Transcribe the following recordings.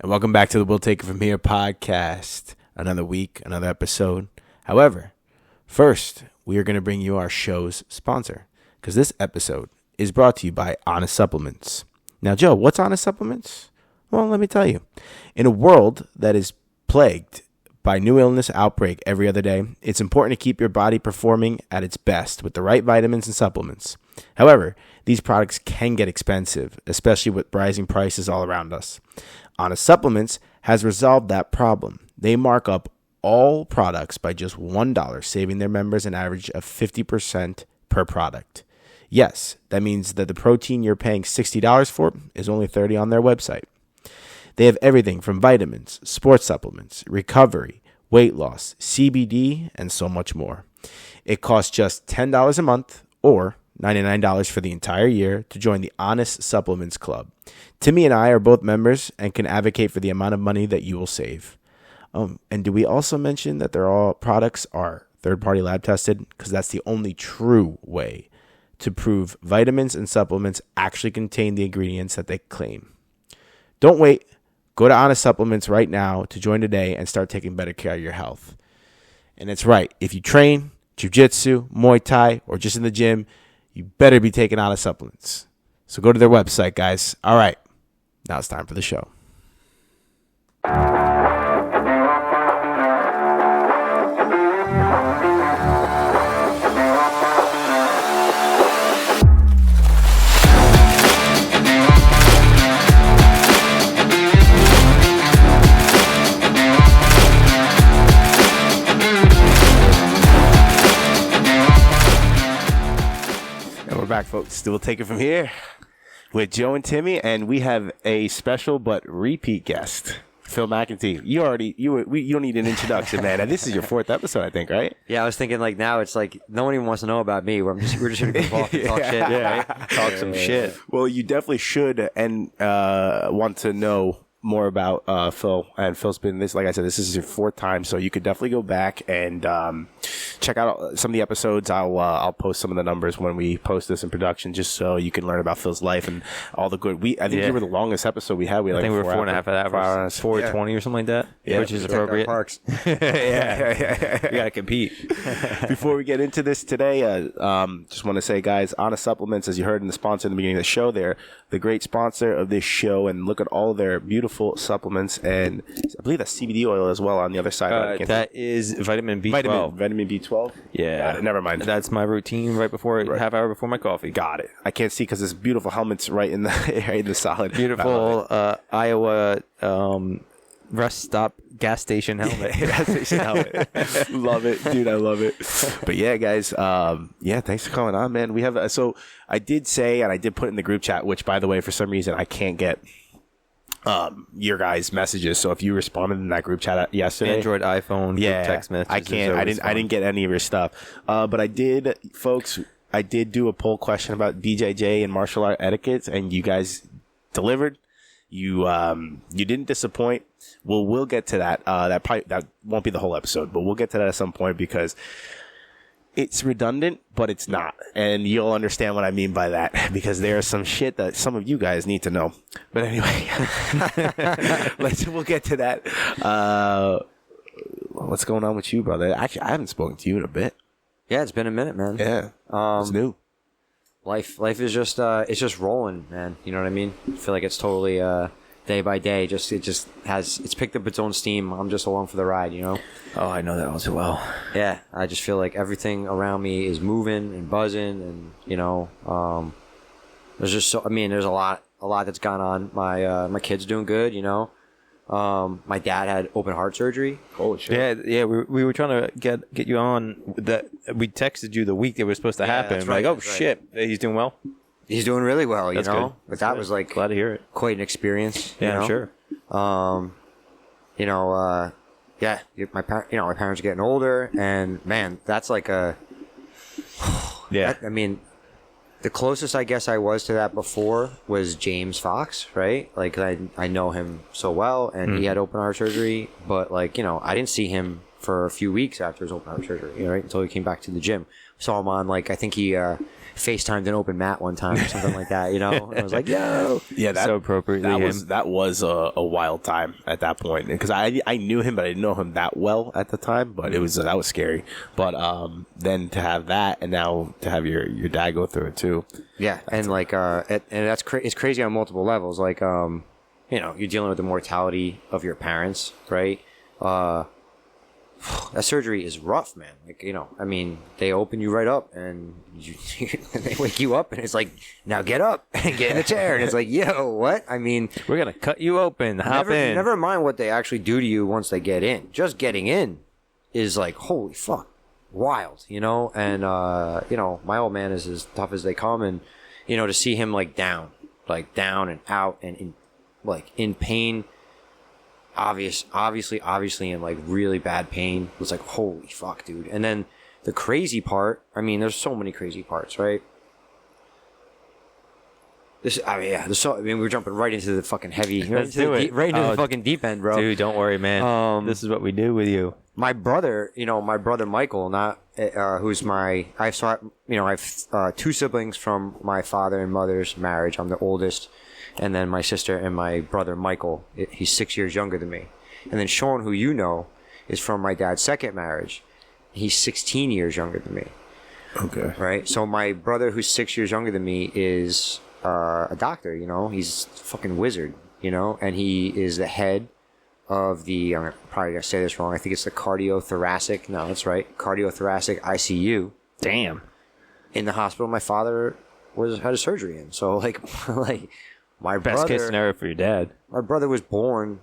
And welcome back to the We'll Take It From Here podcast. Another week, another episode. However, first, we are going to bring you our show's sponsor, because this episode is brought to you by Honest Supplements. Now, Joe, what's Honest Supplements? Well, let me tell you. In a world that is plagued by new illness outbreak every other day, it's important to keep your body performing at its best with the right vitamins and supplements. However, these products can get expensive, especially with rising prices all around us. Honest Supplements has resolved that problem. They mark up all products by just $1, saving their members an average of 50% per product. Yes, that means that the protein you're paying $60 for is only $30 on their website. They have everything from vitamins, sports supplements, recovery, weight loss, CBD, and so much more. It costs just $10 a month or $99 for the entire year to join the Honest Supplements Club. Timmy and I are both members and can advocate for the amount of money that you will save. And do we also mention that all products are third-party lab tested? Because that's the only true way to prove vitamins and supplements actually contain the ingredients that they claim. Don't wait. Go to Honest Supplements right now to join today and start taking better care of your health. And it's right. If you train jiu-jitsu, Muay Thai, or just in the gym, you better be taking Honest Supplements. So go to their website, guys. All right. Now it's time for the show. Back, folks. Still take it from here with Joe and Timmy, and we have a special but repeat guest, Phil McEntee. You don't need an introduction, man. And this is your 4th episode, I think, right? Yeah, I was thinking now it's like no one even wants to know about me. We're just gonna go off and talk shit, right? Talk some shit. Well, you definitely should and want to know more about Phil. And Phil's been like I said, this is your 4th time, so you could definitely go back and check out some of the episodes. I'll post some of the numbers when we post this in production, just so you can learn about Phil's life and all the good. I think you were the longest episode we had. I think we were 4.5 hours, 4:20 or something like that. Yeah, which is appropriate. Parks. yeah. We gotta compete. Before we get into this today, just want to say, guys, Honest Supplements, as you heard in the sponsor in the beginning of the show, they're the great sponsor of this show, and look at all their beautiful supplements, and I believe that's CBD oil as well on the other side. That is vitamin B12. Vitamin B12? Yeah. Got it. Never mind. That's my routine right before, half hour before my coffee. Got it. I can't see because this beautiful helmet's right in the solid. Beautiful Iowa rest stop gas station helmet. Gas station helmet. Love it, dude. I love it. But yeah, guys. Thanks for coming on, man. We have so I did say, and I did put in the group chat, which, by the way, for some reason I can't get your guys' messages. So if you responded in that group chat yesterday, Android, iPhone, text messages, I can't. I didn't get any of your stuff. But I did, folks. I did do a poll question about BJJ and martial art etiquette, and you guys delivered. You didn't disappoint. We'll get to that. That won't be the whole episode, but we'll get to that at some point because it's redundant, but it's not. And you'll understand what I mean by that because there's some shit that some of you guys need to know. But anyway, we'll get to that. What's going on with you, brother? Actually, I haven't spoken to you in a bit. Yeah, it's been a minute, man. Yeah. It's new. Life is just it's just rolling, man. You know what I mean? I feel like it's totally day by day. It's picked up its own steam. I'm just along for the ride, you know? Oh, I know that all too well. Yeah, I just feel like everything around me is moving and buzzing, and you know, there's a lot that's gone on. My kid's doing good, you know. My dad had open heart surgery. Holy shit. Yeah. We were trying to get you on. That we texted you the week it was supposed to happen. That's right, shit, he's doing well. He's doing really well, you know. Good. But that was like glad to hear it. Quite an experience. Yeah, you know? Sure. My parents are getting older, and man, that's like a. Yeah. The closest I guess I was to that before was James Fox, right? Like I know him so well, and he had open heart surgery, but like I didn't see him for a few weeks after his open heart surgery, right? Until he came back to the gym. Saw him on, like, I think he FaceTimed an open mat one time or something like that, And I was like, yo. Yeah, that, so appropriately that was a wild time at that point. Because I knew him, but I didn't know him that well at the time. But that was scary. But then to have that, and now to have your dad go through it too. Yeah, and like, and it's crazy on multiple levels. Like, you're dealing with the mortality of your parents, right? That surgery is rough, man. Like, I mean, they open you right up and they wake you up and it's like, now get up and get in a chair. And it's like, yo, what? I mean, we're going to cut you open. Hop in. Never mind what they actually do to you once they get in. Just getting in is like, holy fuck, wild, And, my old man is as tough as they come. And, to see him like down and out and in pain, obviously in like really bad pain. It was like, holy fuck, dude. And then the crazy part, I mean, there's so many crazy parts, right? We're jumping right into the fucking heavy, right into the fucking deep end, bro. Dude, don't worry, man. This is what we do with you. My brother, Michael, who's I have two siblings from my father and mother's marriage. I'm the oldest. And then my sister and my brother, Michael, he's 6 years younger than me. And then Sean, who is from my dad's second marriage. He's 16 years younger than me. Okay. Right? So my brother, who's 6 years younger than me, is a doctor, He's a fucking wizard, And he is the head of the, I'm probably going to say this wrong, I think it's the cardiothoracic, no, that's right, cardiothoracic ICU. Damn. In the hospital my father had a surgery in. So, my best case scenario for your dad. My brother was born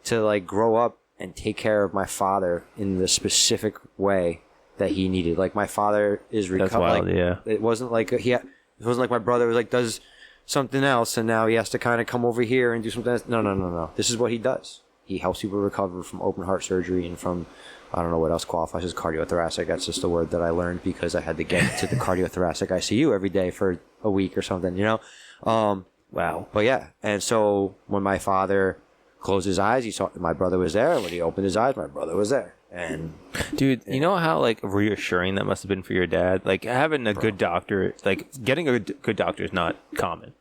to grow up and take care of my father in the specific way that he needed. Like my father is recovered. That's wild, yeah. It wasn't like it wasn't like my brother was does something else and now he has to kind of come over here and do something else. No. This is what he does. He helps people recover from open heart surgery and from I don't know what else qualifies as cardiothoracic. That's just a word that I learned because I had to get to the cardiothoracic ICU every day for a week or something. Wow. But yeah, and so when my father closed his eyes, he saw my brother was there. When he opened his eyes, my brother was there. And dude, you know how reassuring that must have been for your dad? Like having a good doctor, getting a good doctor is not common.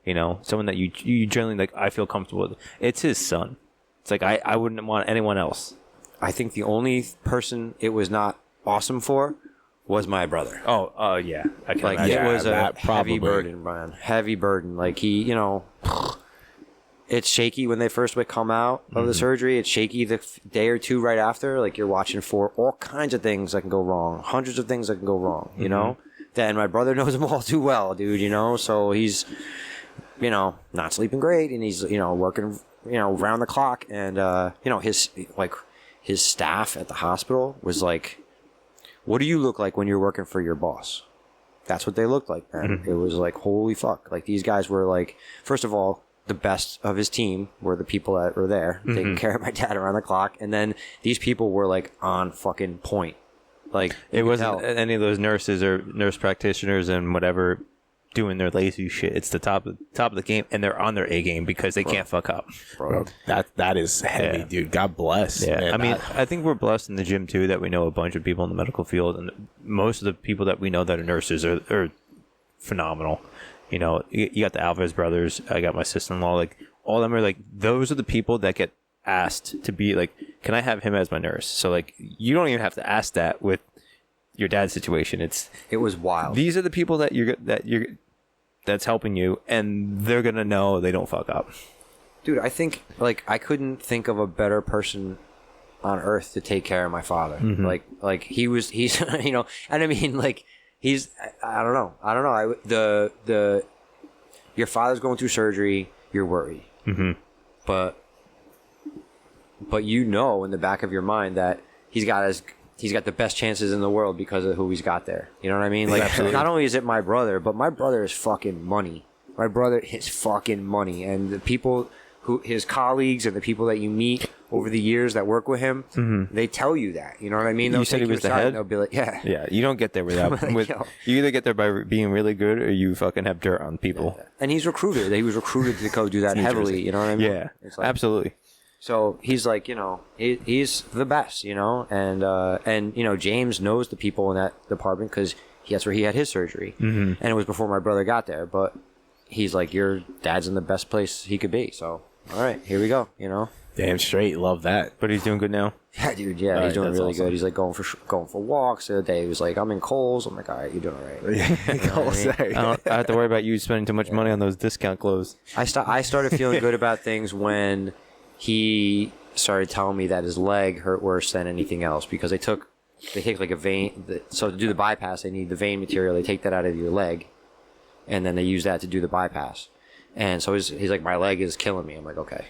Someone that you generally I feel comfortable with. It's his son. It's like I wouldn't want anyone else. I think the only person it was not awesome for was my brother. Oh, yeah. I can imagine. It was a heavy burden, Brian. Heavy burden. It's shaky when they first would come out of the surgery. It's shaky the day or two right after. You're watching for all kinds of things that can go wrong. Hundreds of things that can go wrong, Then my brother knows them all too well, dude, So he's, not sleeping great and he's, working, round the clock. And, his staff at the hospital was like, what do you look like when you're working for your boss? That's what they looked like, man. It was like, holy fuck. These guys were first of all, the best of his team were the people that were there taking care of my dad around the clock. And then these people were on fucking point. It wasn't any of those nurses or nurse practitioners and whatever doing their lazy shit. It's the top of the game, and they're on their A game because they can't fuck up. Bro, that is heavy, dude. God bless. Yeah, man. I think we're blessed in the gym too that we know a bunch of people in the medical field, and most of the people that we know that are nurses are phenomenal. You got the Alvarez brothers. I got my sister-in-law. All of them are those are the people that get asked to be can I have him as my nurse? So you don't even have to ask that with your dad's situation. It was wild. These are the people that's helping you, and they're gonna know they don't fuck up. Dude, I think I couldn't think of a better person on earth to take care of my father. He's and I mean he's I don't know. Your father's going through surgery, you're worried. But in the back of your mind that he's got the best chances in the world because of who he's got there. You know what I mean? Not only is it my brother, but my brother is fucking money. My brother is fucking money. And the people his colleagues and the people that you meet over the years that work with him, they tell you that. You know what I mean? You said he was the head? They'll be like, yeah. Yeah, you don't get there without... you either get there by being really good or you fucking have dirt on people. Yeah. And he's recruited. He was recruited to go do that heavily. You know what I mean? Yeah, absolutely. So he's like, you know, he's the best, you know, and you know, James knows the people in that department because that's where he had his surgery, and it was before my brother got there. But he's like, your dad's in the best place he could be. So all right, here we go, you know. Damn straight, love that. But he's doing good now. Yeah, dude. Yeah, he's doing really good. He's like going for walks the other day. He was like, I'm in Kohl's. I'm like, all right, you're doing all right. Kohl's, I have to worry about you spending too much money on those discount clothes. I started feeling good about things when he started telling me that his leg hurt worse than anything else because they take like a vein. So to do the bypass, they need the vein material. They take that out of your leg, and then they use that to do the bypass. And so he's like, my leg is killing me. I'm like, okay.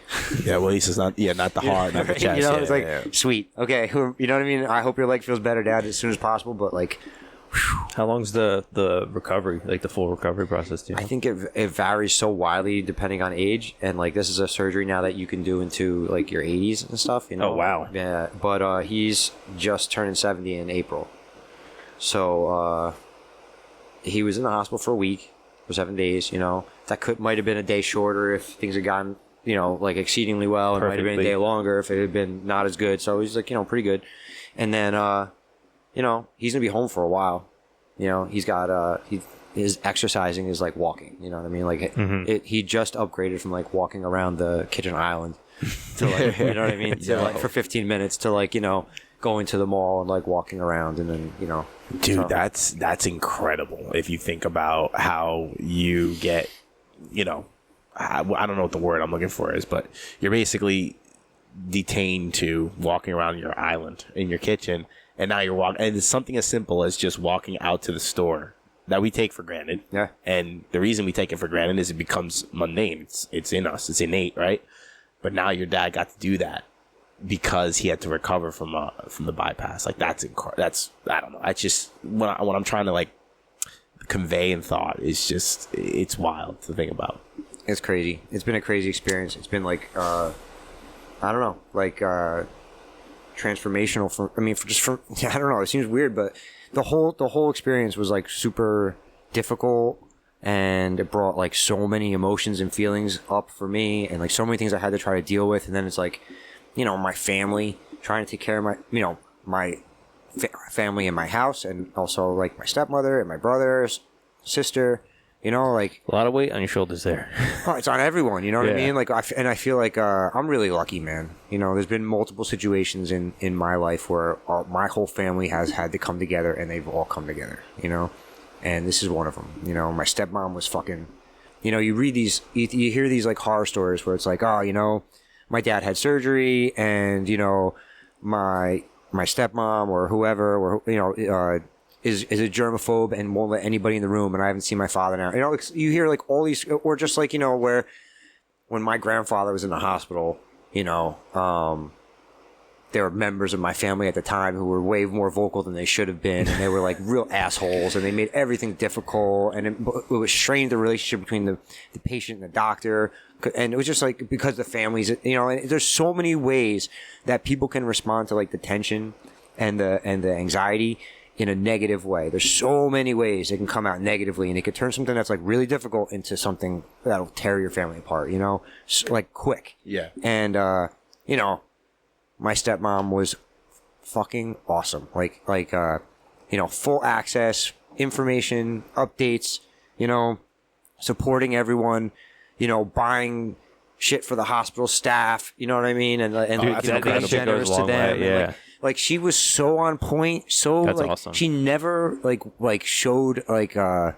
Yeah, well, he says not the heart, not the chest. You know, yeah, it's like, sweet. Okay. You know what I mean? I hope your leg feels better, Dad, as soon as possible. But like, how long's the recovery, like the full recovery process? Do you know? I think it varies so widely depending on age. And like, this is a surgery now that you can do into like your 80s and stuff. You know? Oh, wow. Yeah. But he's just turning 70 in April. So he was in the hospital for a week, for 7 days, you know. That might have been a day shorter if things had gone, you know, like exceedingly well. It might have been a day longer if it had been not as good. So he's like, you know, pretty good. And then, you know, he's going to be home for a while. You know, he's got, his exercising is like walking, you know what I mean? Like he just upgraded from like walking around the kitchen island to like, you know what I mean? To like for 15 minutes to like, you know, going to the mall and like walking around and then, you know. Dude, that's incredible. If you think about how you get, you know, I don't know what the word I'm looking for is, but you're basically detained to walking around your island in your kitchen, and now you're walking, and it's something as simple as just walking out to the store that we take for granted. Yeah. And the reason we take it for granted is it becomes mundane. It's in us. It's innate, right? But now your dad got to do that because he had to recover from the bypass. Like that's I don't know. I just when I'm trying to like convey in thought, it's wild to think about. It's crazy. It's been a crazy experience. It's been like I don't know, like transformational for I don't know, it seems weird, but the whole experience was like super difficult, and it brought like so many emotions and feelings up for me, and like so many things I had to try to deal with. And then it's like, you know, my family, trying to take care of my, you know, my family in my house, and also like my stepmother and my brother's sister, you know, like a lot of weight on your shoulders there. Oh, it's on everyone, you know what I mean? Like, I feel like I'm really lucky, man. You know, there's been multiple situations in my life where my whole family has had to come together, and they've all come together, you know? And this is one of them. You know, my stepmom was fucking, you know, you hear these like horror stories where it's like, oh, you know, my dad had surgery, and, you know, my stepmom or whoever, or, you know, is a germaphobe and won't let anybody in the room, and I haven't seen my father now. You know, you hear like all these, or just like, you know, where when my grandfather was in the hospital, you know, there were members of my family at the time who were way more vocal than they should have been, and they were like real assholes, and they made everything difficult, and it was strained the relationship between the patient and the doctor, and it was just like, because the families, you know, and there's so many ways that people can respond to like the tension and the anxiety in a negative way. There's so many ways it can come out negatively, and it could turn something that's like really difficult into something that'll tear your family apart, you know, like quick. Yeah. And, you know, my stepmom was fucking awesome. Like, you know, full access, information, updates, you know, supporting everyone, you know, buying shit for the hospital staff, you know what I mean? And being generous to them. Yeah. Like she was so on point, so that's like awesome. She never like showed like a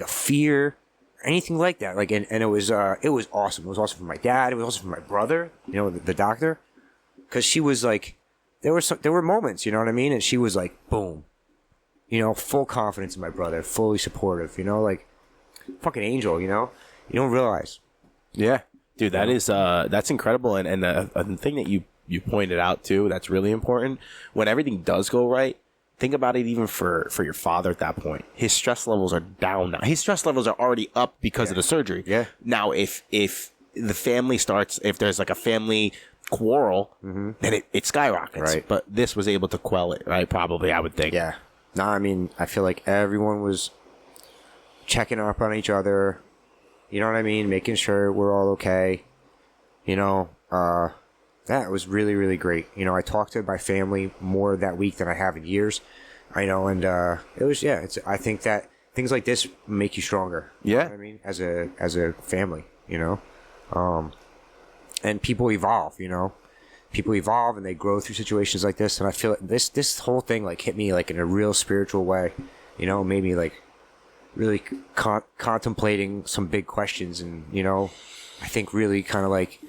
fear or anything like that. Like and it was awesome. It was awesome for my dad. It was awesome for my brother. You know, the doctor, because she was like, there were moments, you know what I mean, and she was like, boom, you know, full confidence in my brother, fully supportive. You know, like fucking angel. You know, you don't realize. Yeah, dude, that is that's incredible, and a thing that you pointed out too, that's really important. When everything does go right, think about it. Even for your father at that point, his stress levels are down now. His stress levels are already up because of the surgery. Yeah. Now, if the family starts, if there's like a family quarrel, then it skyrockets. Right. But this was able to quell it, right? Probably, I would think. Yeah. No, I mean, I feel like everyone was checking up on each other. You know what I mean? Making sure we're all okay. You know, Yeah, it was really, really great. You know, I talked to my family more that week than I have in years. I know, and it was, I think that things like this make you stronger. Yeah. You know what I mean? As a family, you know? And people evolve, you know? People evolve and they grow through situations like this, and I feel like this whole thing, like, hit me, like, in a real spiritual way, you know? Made me, like, really contemplating some big questions, and, you know, I think really kind of, like,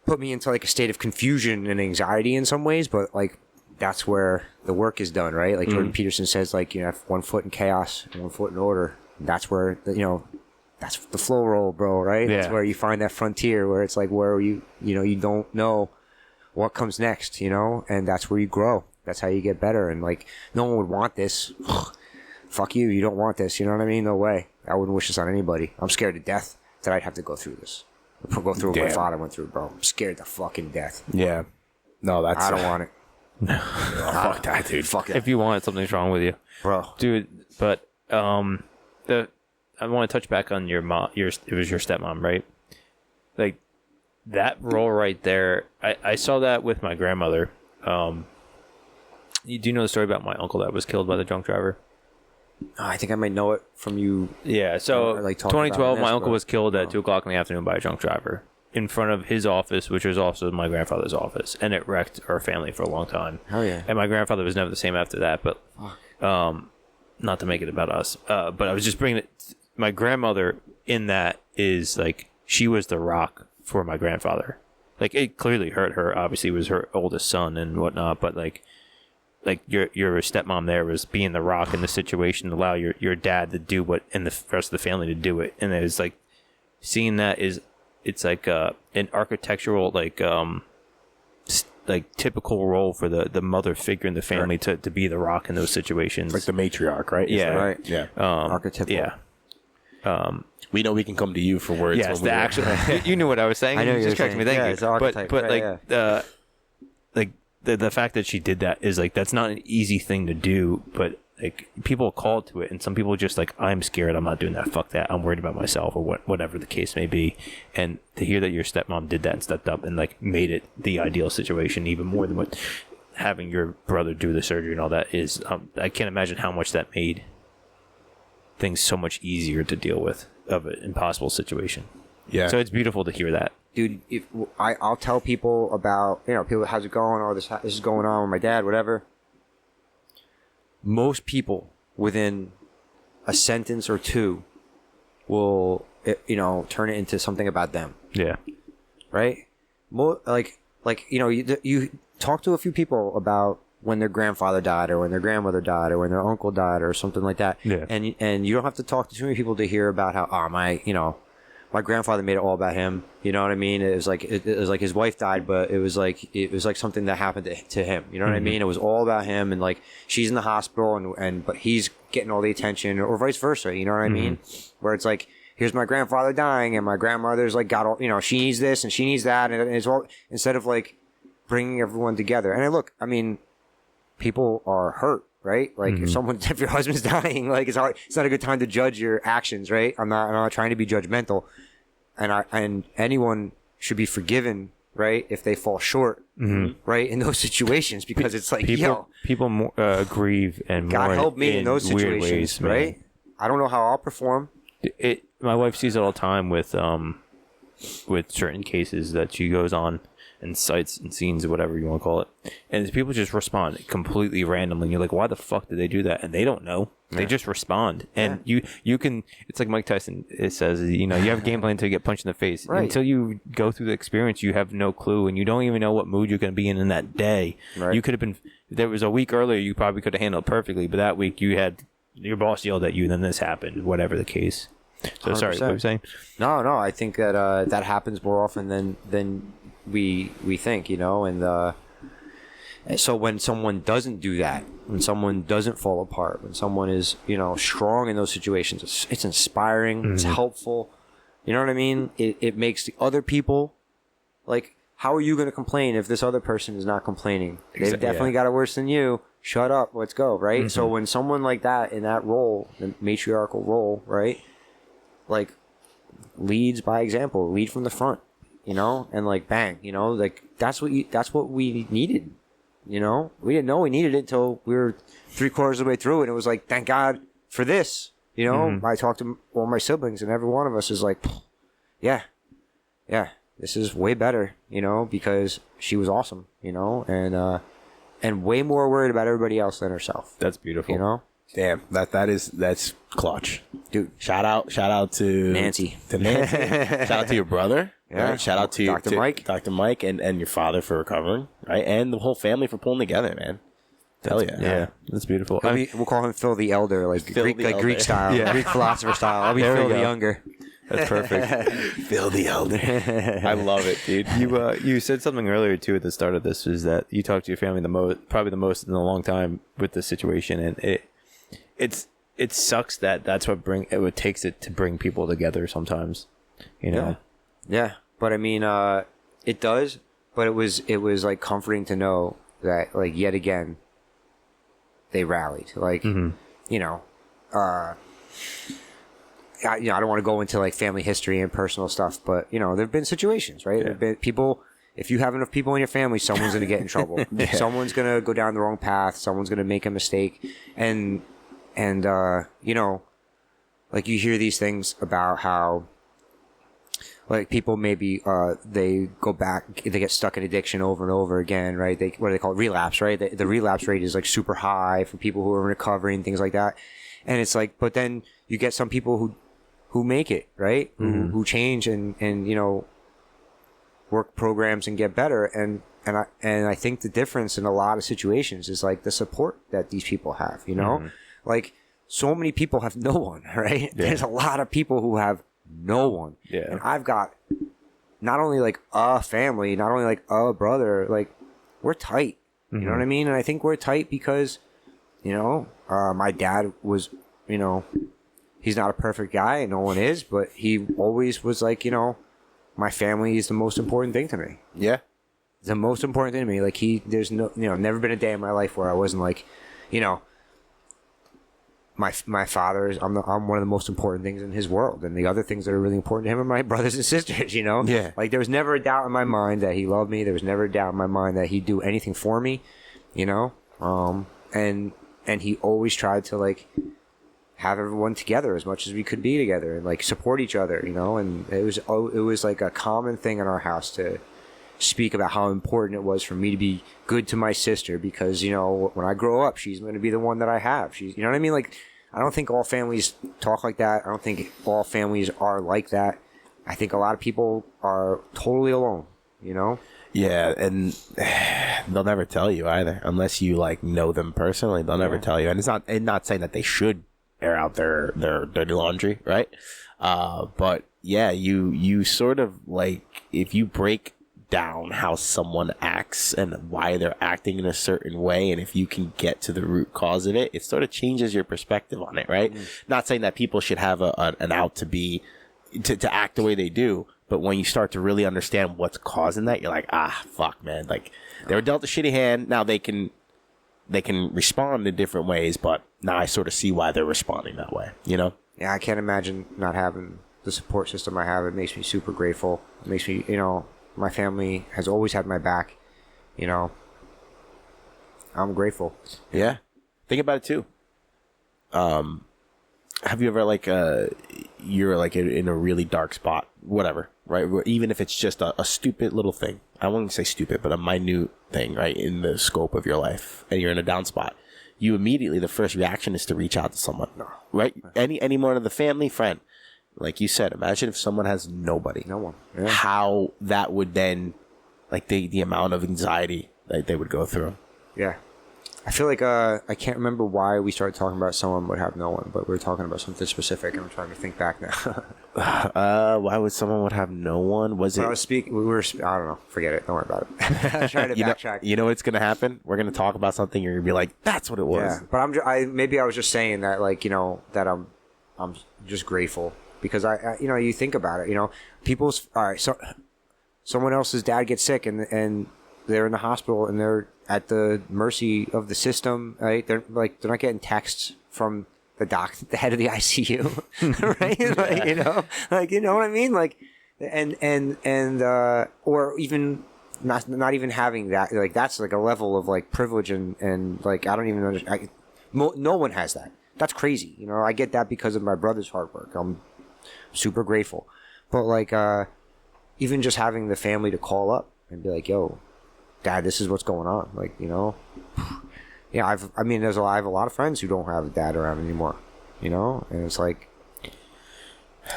put me into, like, a state of confusion and anxiety in some ways, but, like, that's where the work is done, right? Like Jordan Peterson says, like, you have 1 foot in chaos and 1 foot in order. That's where, you know, that's the flow roll, bro, right? Yeah. That's where you find that frontier where it's like where you know, you don't know what comes next, you know? And that's where you grow. That's how you get better. And, like, no one would want this. Fuck you. You don't want this. You know what I mean? No way. I wouldn't wish this on anybody. I'm scared to death that I'd have to go through this. Go through what my father went through, bro. I'm scared to fucking death. Yeah. No, that's... I don't want it. Fuck that, dude. Fuck that. If you want it, something's wrong with you, Bro. dude. But I want to touch back on your mom. It was your stepmom, right? Like that role right there. I saw that with my grandmother. You do know the story about my uncle that was killed by the drunk driver? I think I might know it from you. Yeah. So Like, talking 2012, about my this, uncle but- was killed at 2:00 in the afternoon by a drunk driver in front of his office, which was also my grandfather's office, and it wrecked our family for a long time. Hell yeah. And my grandfather was never the same after that, but not to make it about us, but I was just bringing it. My grandmother in that is like, she was the rock for my grandfather. Like, it clearly hurt her. Obviously, it was her oldest son and whatnot, but like your stepmom there was being the rock in the situation, allow your dad to do what, and the rest of the family to do it. And it was like, seeing that it's like an architectural, like typical role for the mother figure in the family to be the rock in those situations. Like the matriarch, right? Yeah. Right. Yeah. Archetypal. Yeah. We know we can come to you for words. Yes, when we the actual. You knew what I was saying. I know You you just were corrected me. saying. Thank Yeah, you. it's an archetype. But Right, like the fact that she did that is like, that's not an easy thing to do. But like, people call to it, and some people just like, I'm scared. I'm not doing that. Fuck that. I'm worried about myself, or whatever the case may be. And to hear that your stepmom did that and stepped up and like made it the ideal situation, even more than what having your brother do the surgery and all that is. I can't imagine how much that made things so much easier to deal with of an impossible situation. Yeah. So it's beautiful to hear that. Dude, I'll tell people about, you know, people, how's it going? Or this is going on with my dad, whatever. Most people within a sentence or two will, you know, turn it into something about them, Yeah. right? Like, you know, you talk to a few people about when their grandfather died, or when their grandmother died, or when their uncle died, or something like that. Yeah. And you don't have to talk to too many people to hear about how, my grandfather made it all about him. You know what I mean? It was like his wife died, but it was like something that happened to him. You know what I mean? It was all about him, and like, she's in the hospital, and but he's getting all the attention, or vice versa. You know what I mean? Where it's like, here's my grandfather dying, and my grandmother's like got all, you know, she needs this and she needs that, and it's all, instead of like bringing everyone together. And look, I mean, people are hurt, right? Like, if your husband's dying, like, it's hard. It's not a good time to judge your actions, right? I'm not trying to be judgmental, and anyone should be forgiven, right, if they fall short, right, in those situations, because it's like, people grieve and God mourn help me in those weird situations, ways, man. right? I don't know how I'll perform. My wife sees it all the time with certain cases that she goes on, and sites and scenes, or whatever you want to call it, and people just respond completely randomly, and you're like, why the fuck did they do that? And they don't know. They just respond, and you can. It's like Mike Tyson. It says, you know, you have a game plan until you get punched in the face. Right. Until you go through the experience, you have no clue, and you don't even know what mood you're going to be in that day. Right. You could have been. If there was a week earlier, you probably could have handled it perfectly, but that week you had your boss yelled at you, then this happened. Whatever the case. So 100%. Sorry, what were you saying? No, I think that that happens more often than we think, you know, and so when someone doesn't do that, when someone doesn't fall apart, when someone is, you know, strong in those situations, it's inspiring, it's helpful, you know what I mean? It makes the other people, like, how are you going to complain if this other person is not complaining? They've definitely got it worse than you. Shut up, let's go, right? So when someone like that, in that role, the matriarchal role, right, like, leads by example, lead from the front. you know, and like bang, you know, like that's what we needed, you know. We didn't know we needed it until we were 3/4 of the way through, and it was like, thank God for this, you know. I talked to all my siblings, and every one of us is like, yeah, this is way better, you know, because she was awesome, you know, and way more worried about everybody else than herself. That's beautiful. You know? Damn, that's clutch, dude. Shout out to Nancy. Shout out to your brother. Yeah. Right? Shout out to Dr. Mike, and your father for recovering, right, and the whole family for pulling together, man. Hell yeah, yeah, that's beautiful. We'll call him Phil the Elder, like Phil Greek, the like Elder. Greek style, Greek philosopher style. I'll be There we Phil the go. Younger. That's perfect. Phil the Elder. I love it, dude. You said something earlier too at the start of this, is that you talk to your family probably the most in a long time with this situation, and it sucks that that's what takes it to bring people together sometimes, you know. Yeah, but I mean, it does. But it was like comforting to know that, like, yet again, they rallied. Like, you know, I don't want to go into like family history and personal stuff, but you know, there've been situations, right? There've been people. If you have enough people in your family, someone's going to get in trouble. Someone's going to go down the wrong path. Someone's going to make a mistake, and you know, like, you hear these things about how, like, people maybe they go back, they get stuck in addiction over and over again, right? What do they call it? Relapse, right? The relapse rate is like super high for people who are in recovery and things like that. And it's like, but then you get some people who make it, right? Who change and you know, work programs and get better. And I think the difference in a lot of situations is like the support that these people have, you know? Like, so many people have no one, right? Yeah. There's a lot of people who have no one. Yeah. And I've got not only like a family, not only like a brother, like, we're tight. You know what I mean? And I think we're tight because, you know, my dad was, you know, he's not a perfect guy, and no one is, but he always was like, you know, my family is the most important thing to me. Yeah. The most important thing to me. Like, there's no, you know, never been a day in my life where I wasn't like, you know, my father is, I'm one of the most important things in his world, and the other things that are really important to him are my brothers and sisters, you know? Yeah. Like, there was never a doubt in my mind that he loved me. There was never a doubt in my mind that he'd do anything for me, you know? And he always tried to, like, have everyone together as much as we could be together and, like, support each other, you know? And it was like a common thing in our house to speak about how important it was for me to be good to my sister, because, you know, when I grow up, she's going to be the one that I have. She's, you know what I mean? Like, I don't think all families talk like that. I don't think all families are like that. I think a lot of people are totally alone, you know? Yeah, and they'll never tell you either, unless you, like, know them personally. They'll never tell you, and it's not saying that they should air out their dirty laundry, right? But yeah, you sort of, like, if you break down how someone acts and why they're acting in a certain way, and if you can get to the root cause of it, it sort of changes your perspective on it, right? Not saying that people should have an out to act the way they do, but when you start to really understand what's causing that, you're like, fuck, man, like, they were dealt a shitty hand. Now they can respond in different ways, but now I sort of see why they're responding that way, you know? Yeah, I can't imagine not having the support system I have. It makes me super grateful. It makes me, you know, my family has always had my back, you know. I'm grateful. Yeah. Think about it too. Have you ever, like, you're like in a really dark spot, whatever, right? Where even if it's just a stupid little thing, I wouldn't say stupid, but a minute thing, right, in the scope of your life, and you're in a down spot, you immediately, the first reaction is to reach out to someone, right? Any more of the family, friend. Like you said, imagine if someone has nobody. No one. Yeah. How that would then, like, the amount of anxiety that they would go through. Yeah. I feel like I can't remember why we started talking about someone would have no one, but we were talking about something specific, and I'm trying to think back now. Why would someone would have no one? Was it? I was speaking. I don't know. Forget it. Don't worry about it. I was trying to backtrack. You know what's gonna happen? We're gonna talk about something. You're gonna be like, "That's what it was." Yeah, but maybe I was just saying that, like, you know, that I'm just grateful because I you know, you think about it. You know, all right. So someone else's dad gets sick and they're in the hospital and they're at the mercy of the system, right? They're not getting texts from the head of the ICU, right? Like, you know what I mean? Like, and or even not even having that, like that's like a level of like privilege and like I don't even understand. No one has that. That's crazy. You know, I get that because of my brother's hard work. I'm super grateful. But like even just having the family to call up and be like, "Yo, Dad, this is what's going on." Like, you know, yeah, I have a lot of friends who don't have a dad around anymore. You know, and it's like.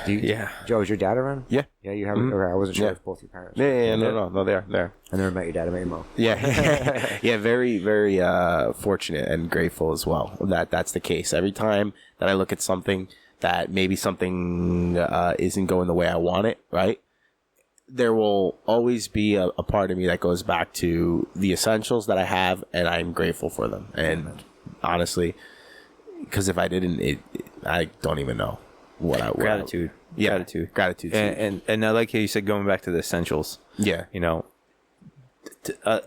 Joe, is your dad around? Yeah. Yeah, you have it? Okay, I wasn't sure if both your parents. Yeah, no, they're. I never met your dad. I met your mom. Yeah. Yeah, very, very fortunate and grateful as well that that's the case. Every time that I look at something that maybe something isn't going the way I want it, right? There will always be a part of me that goes back to the essentials that I have, and I'm grateful for them. And honestly, because if I didn't, I don't even know. Gratitude. Gratitude. And I like how you said going back to the essentials. Yeah. You know, I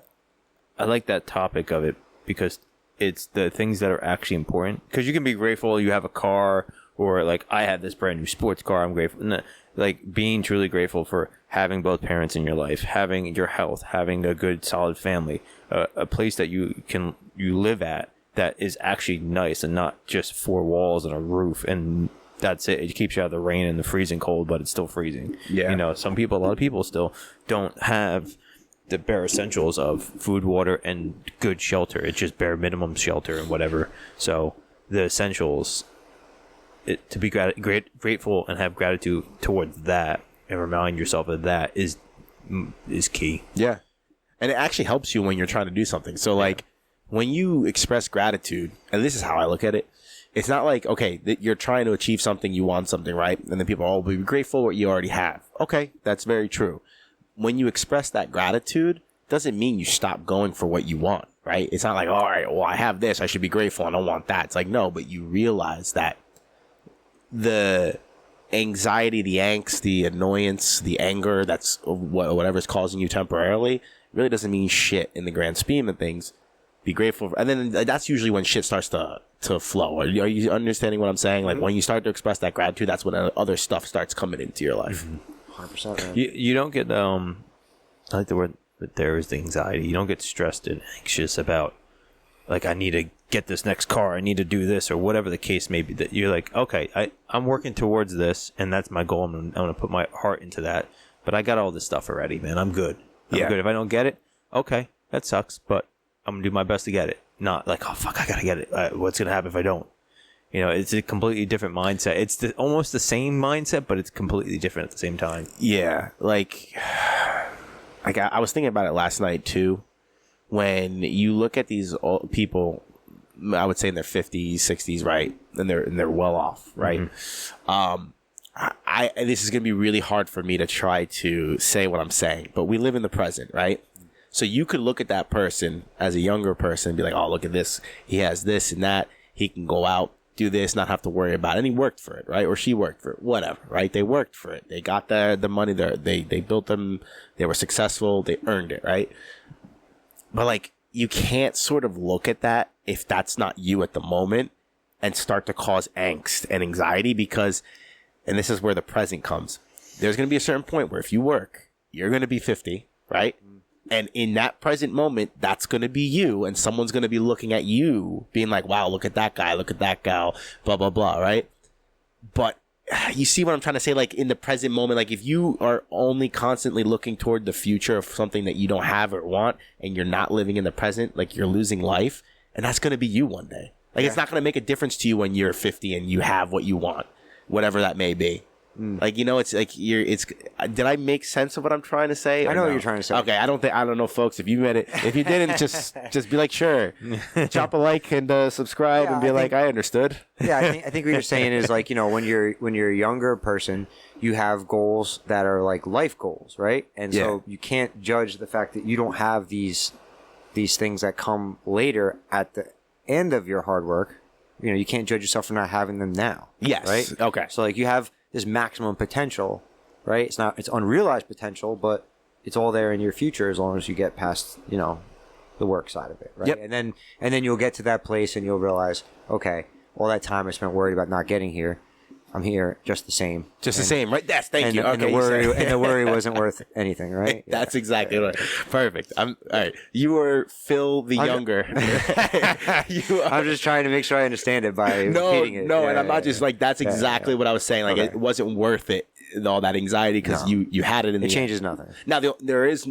like that topic of it because it's the things that are actually important. Because you can be grateful you have a car, or like I have this brand new sports car. I'm grateful. No, like being truly grateful for having both parents in your life, having your health, having a good solid family, a place that you live at that is actually nice and not just four walls and a roof and that's it. It keeps you out of the rain and the freezing cold, but it's still freezing. Yeah. You know, a lot of people still don't have the bare essentials of food, water, and good shelter. It's just bare minimum shelter and whatever. So the essentials, to be grateful and have gratitude towards that and remind yourself of that is key. Yeah. And it actually helps you when you're trying to do something. So like when you express gratitude, and this is how I look at it, it's not like, okay, you're trying to achieve something, you want something, right? And then people, be grateful for what you already have. Okay, that's very true. When you express that gratitude, doesn't mean you stop going for what you want, right? It's not like, all right, well, I have this, I should be grateful, I don't want that. It's like, no, but you realize that the anxiety, the angst, the annoyance, the anger, that's whatever's causing you temporarily, really doesn't mean shit in the grand scheme of things. Be grateful and then that's usually when shit starts to flow. Are you understanding what I'm saying? Like when you start to express that gratitude, that's when other stuff starts coming into your life. 100%. Man. You don't get I like the word, but there is the anxiety. You don't get stressed and anxious about like I need to get this next car, I need to do this or whatever the case may be. That you're like, okay, I'm working towards this and that's my goal. I'm gonna put my heart into that. But I got all this stuff already, man. I'm good. I'm good. If I don't get it, okay, that sucks. But I'm going to do my best to get it. Not like, oh, fuck, I got to get it. What's going to happen if I don't? You know, it's a completely different mindset. It's almost the same mindset, but it's completely different at the same time. Yeah. Like I was thinking about it last night, too. When you look at these people, I would say in their 50s, 60s, right? And they're well off, right? Mm-hmm. This is going to be really hard for me to try to say what I'm saying, but we live in the present, right? So you could look at that person as a younger person and be like, oh, look at this. He has this and that. He can go out, do this, not have to worry about it. And he worked for it, right? Or she worked for it, whatever, right? They worked for it. They got the money there. They built them. They were successful. They earned it, right? But like, you can't sort of look at that if that's not you at the moment and start to cause angst and anxiety because, and this is where the present comes. There's going to be a certain point where if you work, you're going to be 50, right? And in that present moment, that's going to be you. And someone's going to be looking at you being like, wow, look at that guy, look at that gal, blah, blah, blah, right? But you see what I'm trying to say? Like in the present moment, like if you are only constantly looking toward the future of something that you don't have or want and you're not living in the present, like you're losing life. And that's going to be you one day. Like it's not going to make a difference to you when you're 50 and you have what you want, whatever that may be. Like, you know, it's like did I make sense of what I'm trying to say? I know what you're trying to say. Okay. I don't know, folks, if you meant it, if you didn't, just be like, sure, drop a like and subscribe and be I understood. Yeah. I think what you're saying is like, you know, when you're a younger person, you have goals that are like life goals, right? And so you can't judge the fact that you don't have these things that come later at the end of your hard work. You know, you can't judge yourself for not having them now. Yes. Right. Okay. So like you have this maximum potential, right? It's unrealized potential, but it's all there in your future as long as you get past, you know, the work side of it, right? Yep. And then you'll get to that place and you'll realize, okay, all that time I spent worried about not getting here, I'm here just the same. Just the same, right? Yes, thank you. And the worry wasn't worth anything, right? That's exactly right. Perfect. All right. You were Phil the younger. I'm just trying to make sure I understand it by repeating it. No, and I'm not just like, that's exactly what I was saying. Like, it wasn't worth it, all that anxiety, because you had it in the It changes nothing. Now, there is,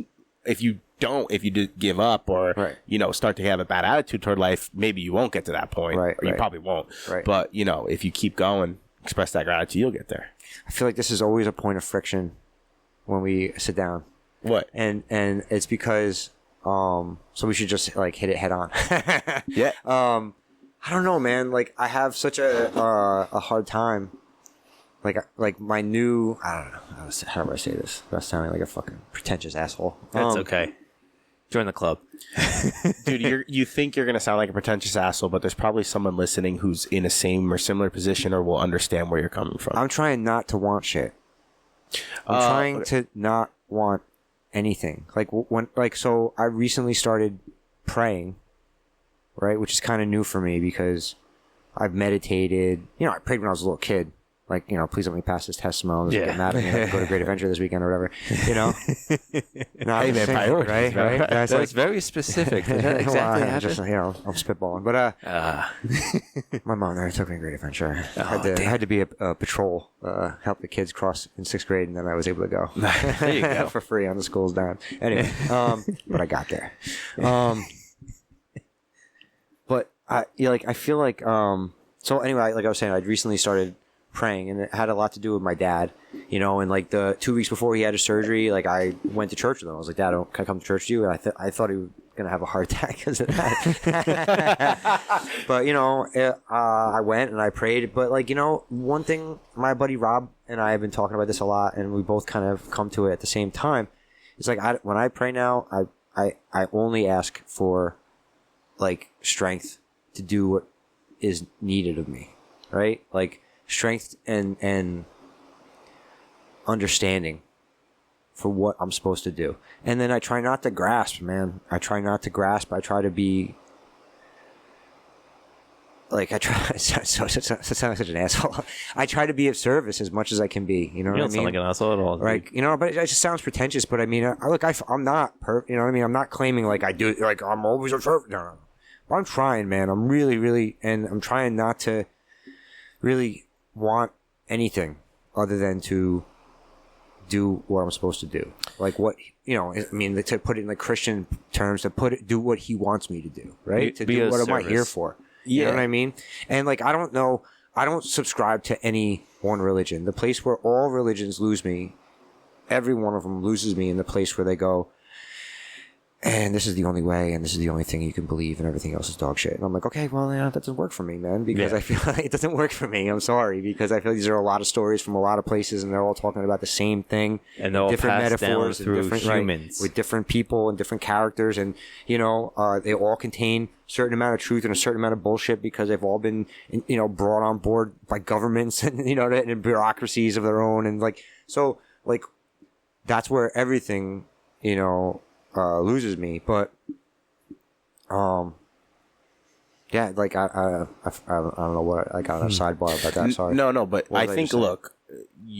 if you did give up or, start to have a bad attitude toward life, maybe you won't get to that point. Right. Or you probably won't. Right. But, if you keep going, express that gratitude, you'll get there. I feel like this is always a point of friction when we sit down. What? And it's because, so we should just like hit it head on. Yeah. I don't know, man. Like I have such a hard time. Like my new, I don't know. How do I say this? That's sounding like a fucking pretentious asshole. That's okay. Join the club. Dude, you think you're going to sound like a pretentious asshole, but there's probably someone listening who's in a same or similar position or will understand where you're coming from. I'm trying not to want shit. I'm trying to not want anything. So I recently started praying, right? Which is kind of new for me because I've meditated. I prayed when I was a little kid. Like, please let me pass this test tomorrow. Get mad at me. I have to go to Great Adventure this weekend or whatever. Not hey, man, priorities. Right? That's very specific. Exactly. Well, just, I'm spitballing. But my mom never took me to Great Adventure. I had to be a patrol, help the kids cross in 6th grade, and then I was able to go. There you go. For free on the school's dime. Anyway, but I got there. But I feel like, so anyway, like I was saying, I'd recently started praying, and it had a lot to do with my dad, and like the 2 weeks before he had his surgery, like I went to church with him. I was like, Dad, can I come to church with you? And I thought he was gonna have a heart attack because of that. But I went and I prayed. But like one thing, my buddy Rob and I have been talking about this a lot, and we both kind of come to it at the same time. It's like when I pray now, I only ask for like strength to do what is needed of me, right? Like strength and understanding for what I'm supposed to do. And then I try not to grasp, man. I try to be like, I sound like such an asshole. I try to be of service as much as I can be. You know what I mean? You don't sound like an asshole at all. Right. But it just sounds pretentious. But I mean, I'm not perfect. You know what I mean? I'm not claiming like I do, like I'm always a perfect. No. But I'm trying, man. I'm really, really, and I'm trying not to really want anything other than to do what I'm supposed to do. Like what, I mean, to put it in like Christian terms, do what he wants me to do, right? To do what am I here for? You know what I mean? And like, I don't subscribe to any one religion. The place where all religions lose me, every one of them loses me in the place where they go, and this is the only way, and this is the only thing you can believe, and everything else is dog shit. And I'm like, okay, well, that doesn't work for me, man, because I feel like it doesn't work for me. I'm sorry, because I feel like these are a lot of stories from a lot of places, and they're all talking about the same thing. And they're all different passed metaphors down through different, humans. right, with different people and different characters, and, they all contain a certain amount of truth and a certain amount of bullshit because they've all been, brought on board by governments and, and bureaucracies of their own. And like, so like, that's where everything, loses me. But yeah, like I don't know what I got on a sidebar about that. Sorry. No, but I think look,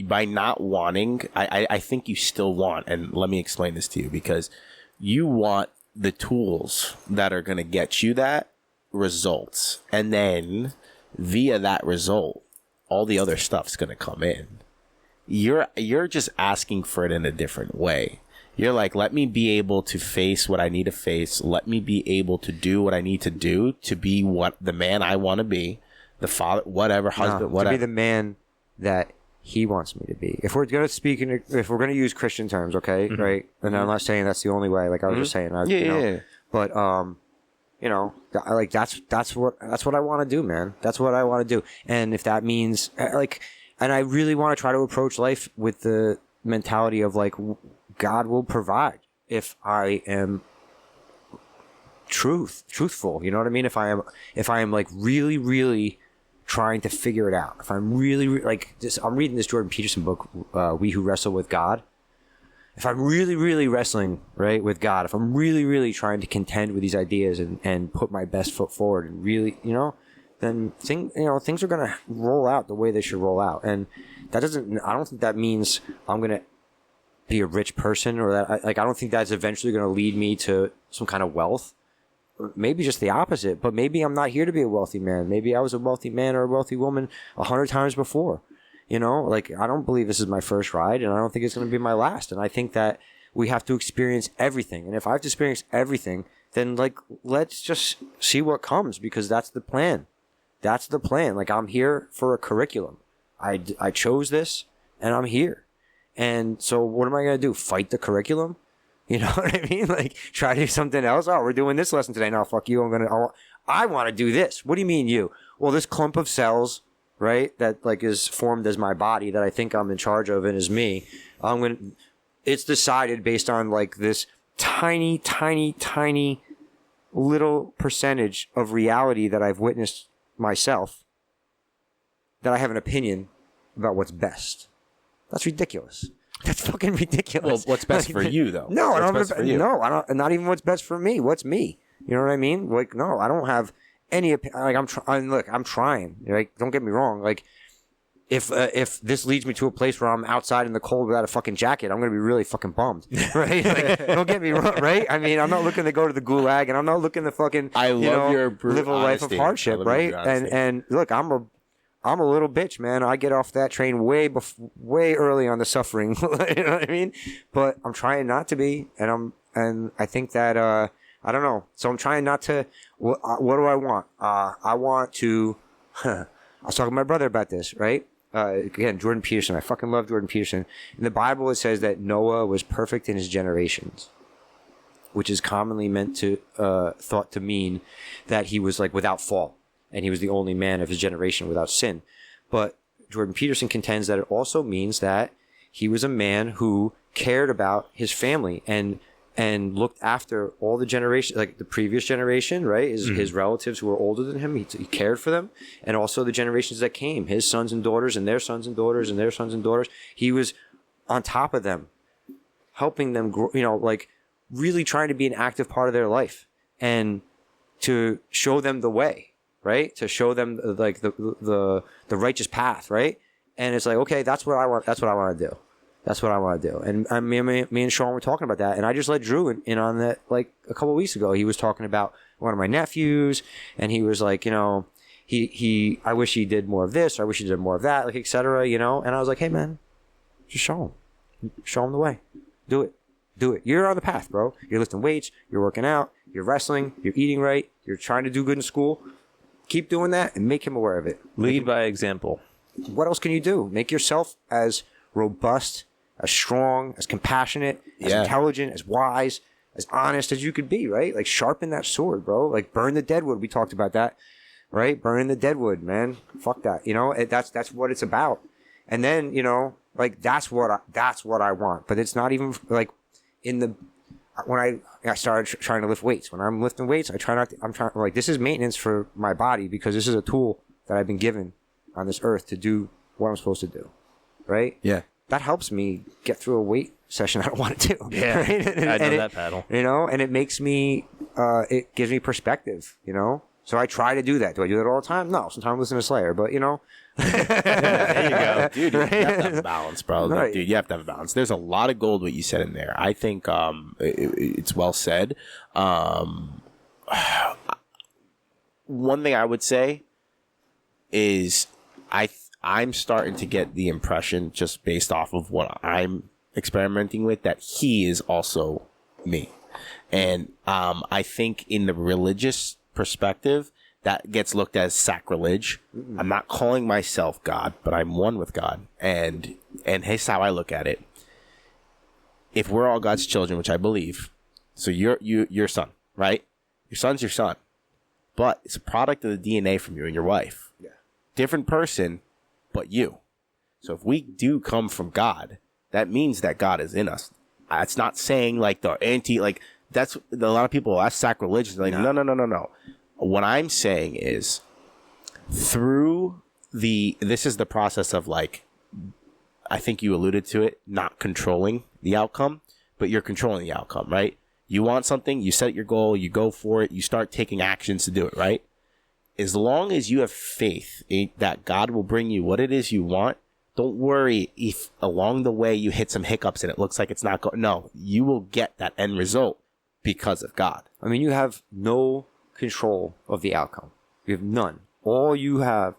by not wanting, I think you still want, and let me explain this to you, because you want the tools that are going to get you that results, and then via that result, all the other stuff's going to come in. You're just asking for it in a different way. You're like, let me be able to face what I need to face. Let me be able to do what I need to do to be what the man I want to be, the father, whatever, husband, whatever. To be the man that he wants me to be. If we're going to if we're going to use Christian terms, okay, mm-hmm. right? And I'm not saying that's the only way. Like I was just saying, yeah. But like that's what I want to do, man. That's what I want to do. And if that means and I really want to try to approach life with the mentality of like, God will provide if I am truthful. You know what I mean? If I am like really, really trying to figure it out. If I'm really like this, I'm reading this Jordan Peterson book, We Who Wrestle with God. If I'm really, really wrestling right with God, if I'm really, really trying to contend with these ideas and put my best foot forward and really, then then things are gonna roll out the way they should roll out. And I don't think that means I'm gonna be a rich person, or that I don't think that's eventually gonna lead me to some kind of wealth. Maybe just the opposite, but maybe I'm not here to be a wealthy man. Maybe I was a wealthy man or a wealthy woman 100 times before. I don't believe this is my first ride, and I don't think it's going to be my last. And I think that we have to experience everything. And if I have to experience everything, then let's just see what comes, because that's the plan. That's the plan. I'm here for a curriculum. I chose this, and I'm here. And so what am I going to do? Fight the curriculum? You know what I mean? Try to do something else. Oh, we're doing this lesson today. No, fuck you. I want to do this. What do you mean you? Well, this clump of cells, right, that is formed as my body, that I think I'm in charge of and is me. It's decided based on this tiny, tiny, tiny little percentage of reality that I've witnessed myself, that I have an opinion about what's best. That's ridiculous. That's fucking ridiculous. Well, what's best for you, though? No, I don't. Not even what's best for me. What's me? You know what I mean? No, I don't have any. I'm trying. Don't get me wrong. If this leads me to a place where I'm outside in the cold without a fucking jacket, I'm gonna be really fucking bummed, right? Don't get me wrong, right? I mean, I'm not looking to go to the gulag, and I'm not looking to fucking live a life of hardship, right? And look, I'm a little bitch, man. I get off that train way early on the suffering. You know what I mean? But I'm trying not to be, and I think that I don't know. So I'm trying not to. What do I want? I want to. I was talking to my brother about this, right? Again, Jordan Peterson. I fucking love Jordan Peterson. In the Bible, it says that Noah was perfect in his generations, which is commonly thought to mean that he was without fault, and he was the only man of his generation without sin. But Jordan Peterson contends that it also means that he was a man who cared about his family and looked after all the generations, the previous generation, right? His relatives who were older than him, he cared for them. And also the generations that came, his sons and daughters and their sons and daughters and their sons and daughters. He was on top of them, helping them grow, really trying to be an active part of their life and to show them the way, right? To show them the righteous path, right? And it's okay, that's what I want. That's what I want to do. That's what I want to do. And me and Sean were talking about that. And I just let Drew in on that a couple of weeks ago. He was talking about one of my nephews, and he was I wish he did more of this, or I wish he did more of that, et cetera, And I was hey man, just show him the way. Do it. You're on the path, bro. You're lifting weights, you're working out, you're wrestling, you're eating right, you're trying to do good in school. Keep doing that and make him aware of it. Lead by example. What else can you do? Make yourself as robust, as strong, as compassionate, as intelligent, as wise, as honest as you could be, right? Sharpen that sword, bro. Burn the deadwood. We talked about that, right? Burn the deadwood, man. Fuck that. That's what it's about. And then, that's what I want. But it's not even when I started trying to lift weights. When I'm lifting weights, I try not to, this is maintenance for my body, because this is a tool that I've been given on this earth to do what I'm supposed to do, right? Yeah. That helps me get through a weight session I don't want to do. Yeah, right? I know that paddle. And it makes me, it gives me perspective, So I try to do that. Do I do that all the time? No, sometimes I listen to Slayer, but there you go. Dude, you have to have a balance, bro. Right. Dude, you have to have a balance. There's a lot of gold what you said in there. I think it's well said. One thing I would say is I'm starting to get the impression, just based off of what I'm experimenting with, that he is also me. And I think in the religious perspective, that gets looked at as sacrilege. Mm-mm. I'm not calling myself God, but I'm one with God. And here's how I look at it. If we're all God's children, which I believe, so you're your son, right? Your son's your son. But it's a product of the DNA from you and your wife. Yeah. Different person, but you. So if we do come from God, that means that God is in us. It's not saying that's a lot of people, that's sacrilegious. No. What I'm saying is this is the process of I think you alluded to it, not controlling the outcome, but you're controlling the outcome, right? You want something, you set your goal, you go for it, you start taking actions to do it, right? as long as you have faith that God will bring you what it is you want, don't worry if along the way you hit some hiccups and it looks like it's not going. No, you will get that end result because of God. I mean, you have no control of the outcome. You have none. All you have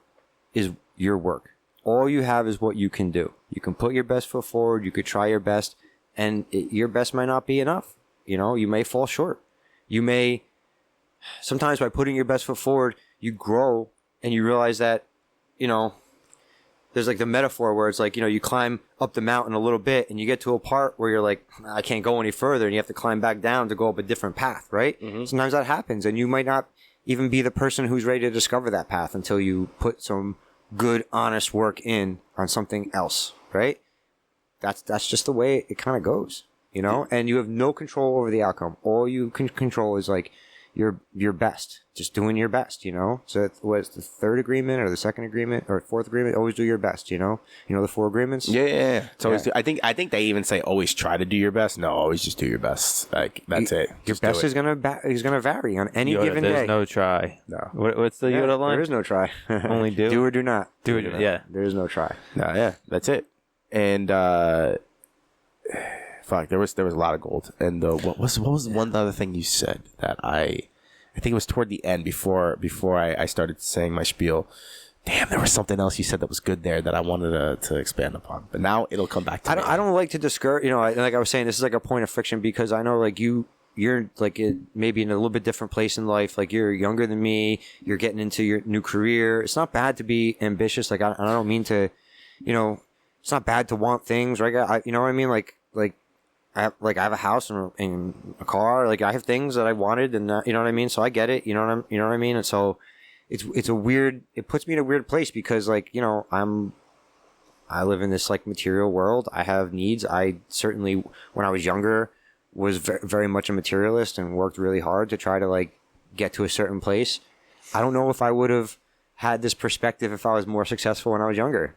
is your work. All you have is what you can do. You can put your best foot forward. You could try your best, and your best might not be enough. You know, you may fall short. You may, sometimes by putting your best foot forward, you grow and you realize that, you know, there's like the metaphor where it's like, you know, you climb up the mountain a little bit and you get to a part where you're like, I can't go any further, and you have to climb back down to go up a different path, right? Mm-hmm. Sometimes that happens, and you might not even be the person who's ready to discover that path until you put some good, honest work in on something else, right? That's just the way it kind of goes, you know? And you have no control over the outcome. All you can control is like your best, just doing your best, you know? So what's the third agreement or the second agreement or fourth agreement? Always do your best, you know? You know the 4 agreements? Yeah. It's always. I think they even say always try to do your best. No, always just do your best. Like that's it. Your best is gonna vary on any given day. There's no try. No. What's the Yoda line? There is no try. Only do. Do or do not. Do it. Yeah. There is no try. No, yeah, that's it. And fuck, there was a lot of gold. And what was one other thing you said that I think it was toward the end before I started saying my spiel. Damn, there was something else you said that was good there that I wanted to expand upon. But now it'll come back to me. I don't like to discourage, you know, like I was saying, this is like a point of friction because I know like you're like maybe in a little bit different place in life. Like you're younger than me. You're getting into your new career. It's not bad to be ambitious. Like I don't mean to, you know, it's not bad to want things, right? You know what I mean? Like I have a house and a car. Like I have things that I wanted, and you know what I mean. So I get it. You know what I mean. And so it's a weird. It puts me in a weird place because like you know I live in this like material world. I have needs. I certainly when I was younger was very much a materialist and worked really hard to try to like get to a certain place. I don't know if I would have had this perspective if I was more successful when I was younger.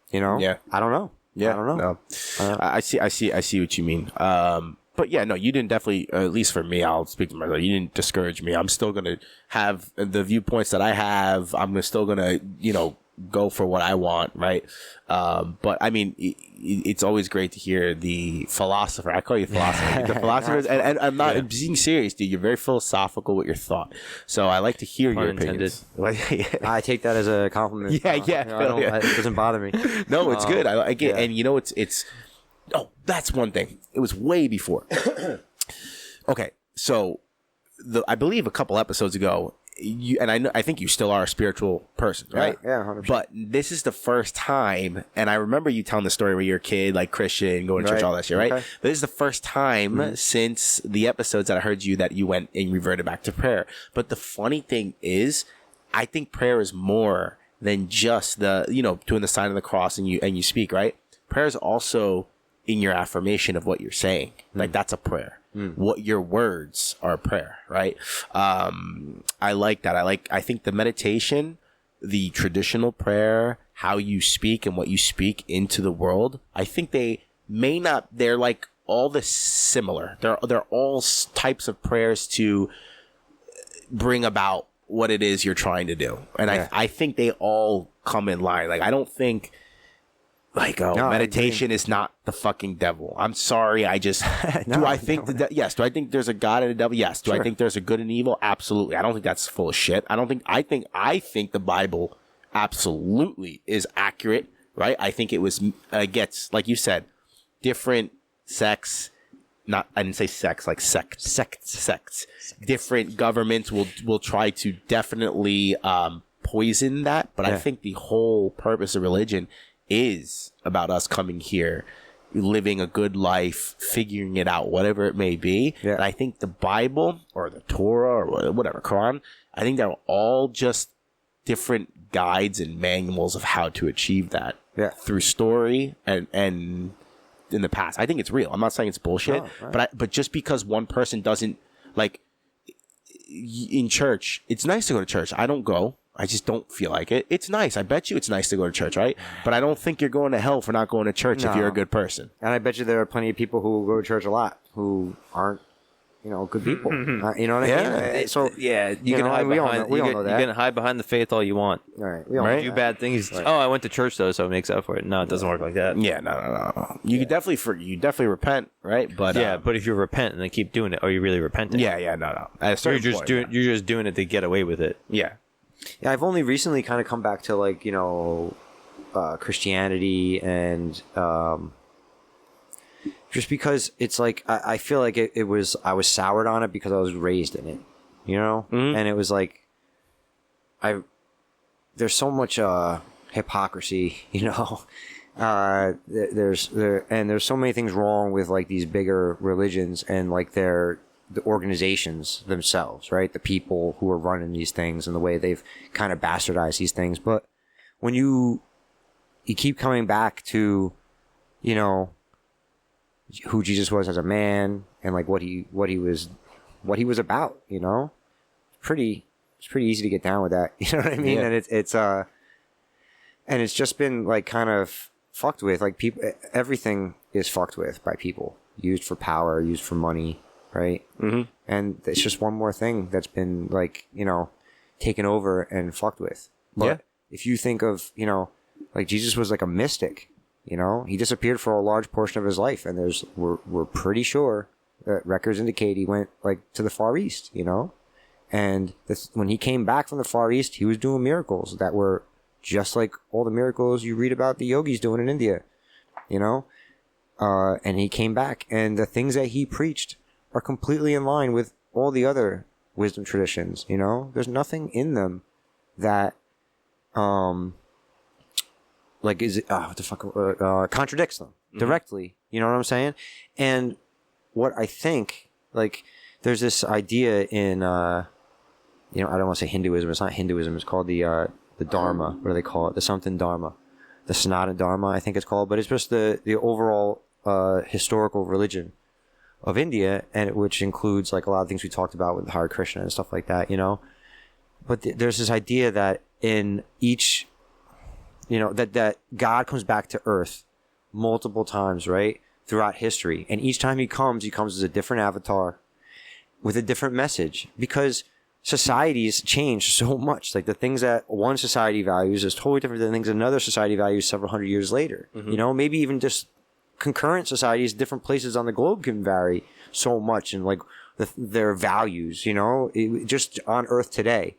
You know? Yeah. I don't know. Yeah, I don't know. No. I see what you mean. But yeah, no, you didn't definitely, at least for me, I'll speak to myself. You didn't discourage me. I'm still going to have the viewpoints that I have. I'm still going to, you know, go for what I want. Right. But I mean, it's always great to hear the philosopher. I call you philosopher. The philosophers, and I'm not being serious, dude. You're very philosophical with your thought. So I like to hear your opinions. I take that as a compliment. Yeah. It doesn't bother me. No, it's good. I get, and you know, it's. Oh, that's one thing. It was way before. Okay, so I believe a couple episodes ago, I think you still are a spiritual person, right? Yeah, 100%. But this is the first time, and I remember you telling the story where you're a kid, like Christian, going to church, all that shit, right? Okay. But this is the first time since the episodes that I heard you that you went and reverted back to prayer. But the funny thing is, I think prayer is more than just the, you know, doing the sign of the cross and you speak, right? Prayer is also in your affirmation of what you're saying. Like that's a prayer. What your words are a prayer, right? I like that. I think the meditation, the traditional prayer, how you speak and what you speak into the world, I think they're like all the similar. They're all types of prayers to bring about what it is you're trying to do. And I think they all come in line. Like I don't think meditation is not the fucking devil. I'm sorry. I just, yes. Do I think there's a God and a devil? Yes. Do I think there's a good and evil? Absolutely. I don't think that's full of shit. I think the Bible absolutely is accurate, right? I think it gets, like you said, different sects. I didn't say sex, like sects. Different governments will try to definitely, poison that. But I think the whole purpose of religion is about us coming here, living a good life, figuring it out, whatever it may be. Yeah. And I think the Bible or the Torah or whatever, Quran, I think they're all just different guides and manuals of how to achieve that through story and in the past. I think it's real. I'm not saying it's bullshit, but just because one person doesn't, like in church, it's nice to go to church. I don't go. I just don't feel like it. It's nice. I bet you it's nice to go to church, right? But I don't think you're going to hell for not going to church if you're a good person. And I bet you there are plenty of people who will go to church a lot who aren't good people. You know what I mean? So yeah, you can hide behind. We all know that. You can hide behind the faith all you want. All right, we all do bad things. Right. Oh, I went to church though, so it makes up for it. No, it doesn't work like that. Yeah, no. You definitely repent, right? But but if you repent and then keep doing it, are you really repenting? Yeah, no. You're just doing it to get away with it. Yeah. Yeah, I've only recently kind of come back to like Christianity and. Just because it's like I feel like I was soured on it because I was raised in it, and it was like there's so much hypocrisy, there's so many things wrong with like these bigger religions and like the organizations themselves, right? The people who are running these things and the way they've kind of bastardized these things. But when you keep coming back to, who Jesus was as a man and like what he was about, it's pretty easy to get down with that. You know what I mean? Yeah. And it's just been like kind of fucked with. Like everything is fucked with by people, used for power, used for money, right? Mm-hmm. And it's just one more thing that's been like, taken over and fucked with. But if you think of, like Jesus was like a mystic. He disappeared for a large portion of his life, and we're pretty sure that records indicate he went like to the Far East, and when he came back from the Far East, he was doing miracles that were just like all the miracles you read about the yogis doing in India, and he came back, and the things that he preached are completely in line with all the other wisdom traditions, there's nothing in them that, like contradicts them directly. You know what I'm saying? And what I think, like, there's this idea in, I don't want to say Hinduism. It's not Hinduism. It's called the Dharma. What do they call it? The something Dharma, the Sanatana Dharma, I think it's called. But it's just the overall historical religion of India, and which includes like a lot of things we talked about with Hare Krishna and stuff like that. But there's this idea that in each that God comes back to earth multiple times, right? Throughout history. And each time he comes as a different avatar with a different message, because societies change so much. Like the things that one society values is totally different than things another society values several hundred years later. Mm-hmm. Maybe even just concurrent societies, different places on the globe can vary so much in like their values, just on earth today,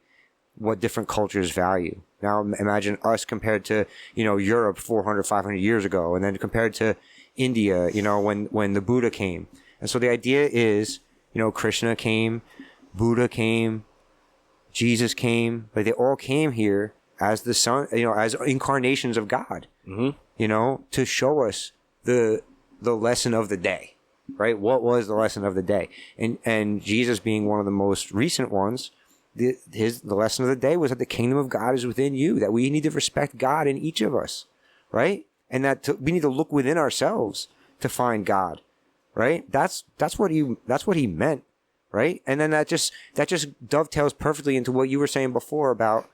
what different cultures value. Now imagine us compared to, Europe 400, 500 years ago, and then compared to India, when the Buddha came. And so the idea is, Krishna came, Buddha came, Jesus came, but they all came here as the son, as incarnations of God, to show us the lesson of the day, right? What was the lesson of the day? And Jesus being one of the most recent ones, the lesson of the day was that the kingdom of God is within you, that we need to respect God in each of us, right? And that we need to look within ourselves to find God, right? That's what he meant, right? And then that just dovetails perfectly into what you were saying before about,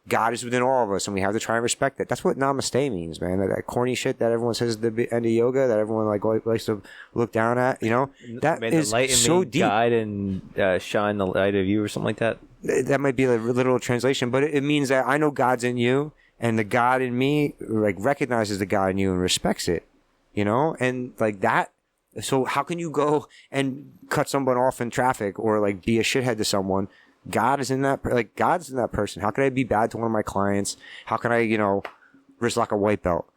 God is within all of us and we have to try and respect that. That's what namaste means, man. That corny shit that everyone says at the end of yoga, that everyone likes to look down at, that is so deep. Guide and shine the light of you or something like that. That might be a literal translation, but it means that I know God's in you, and the God in me like recognizes the God in you and respects it, and like that. So how can you go and cut someone off in traffic or like be a shithead to someone? God's in that person. How can I be bad to one of my clients? How can I, wrist lock a white belt?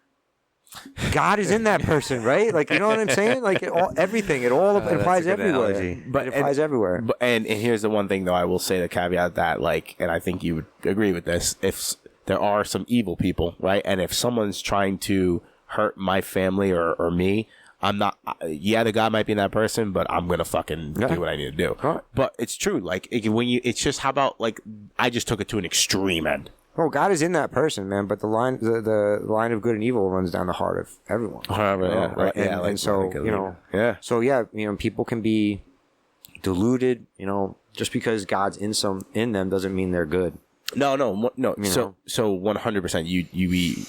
God is in that person, right? Like, you know what I'm saying? Like everything, it applies everywhere. But it applies everywhere. And here's the one thing though, I will say the caveat that like, and I think you would agree with this, if there are some evil people, right? And if someone's trying to hurt my family or me, I'm not, the God might be in that person, but I'm going to fucking do what I need to do. Right. But it's true. Like, it's just, how about, like, I just took it to an extreme end. Well, God is in that person, man, but the line of good and evil runs down the heart of everyone. People can be deluded, just because God's in them doesn't mean they're good. No. So 100%.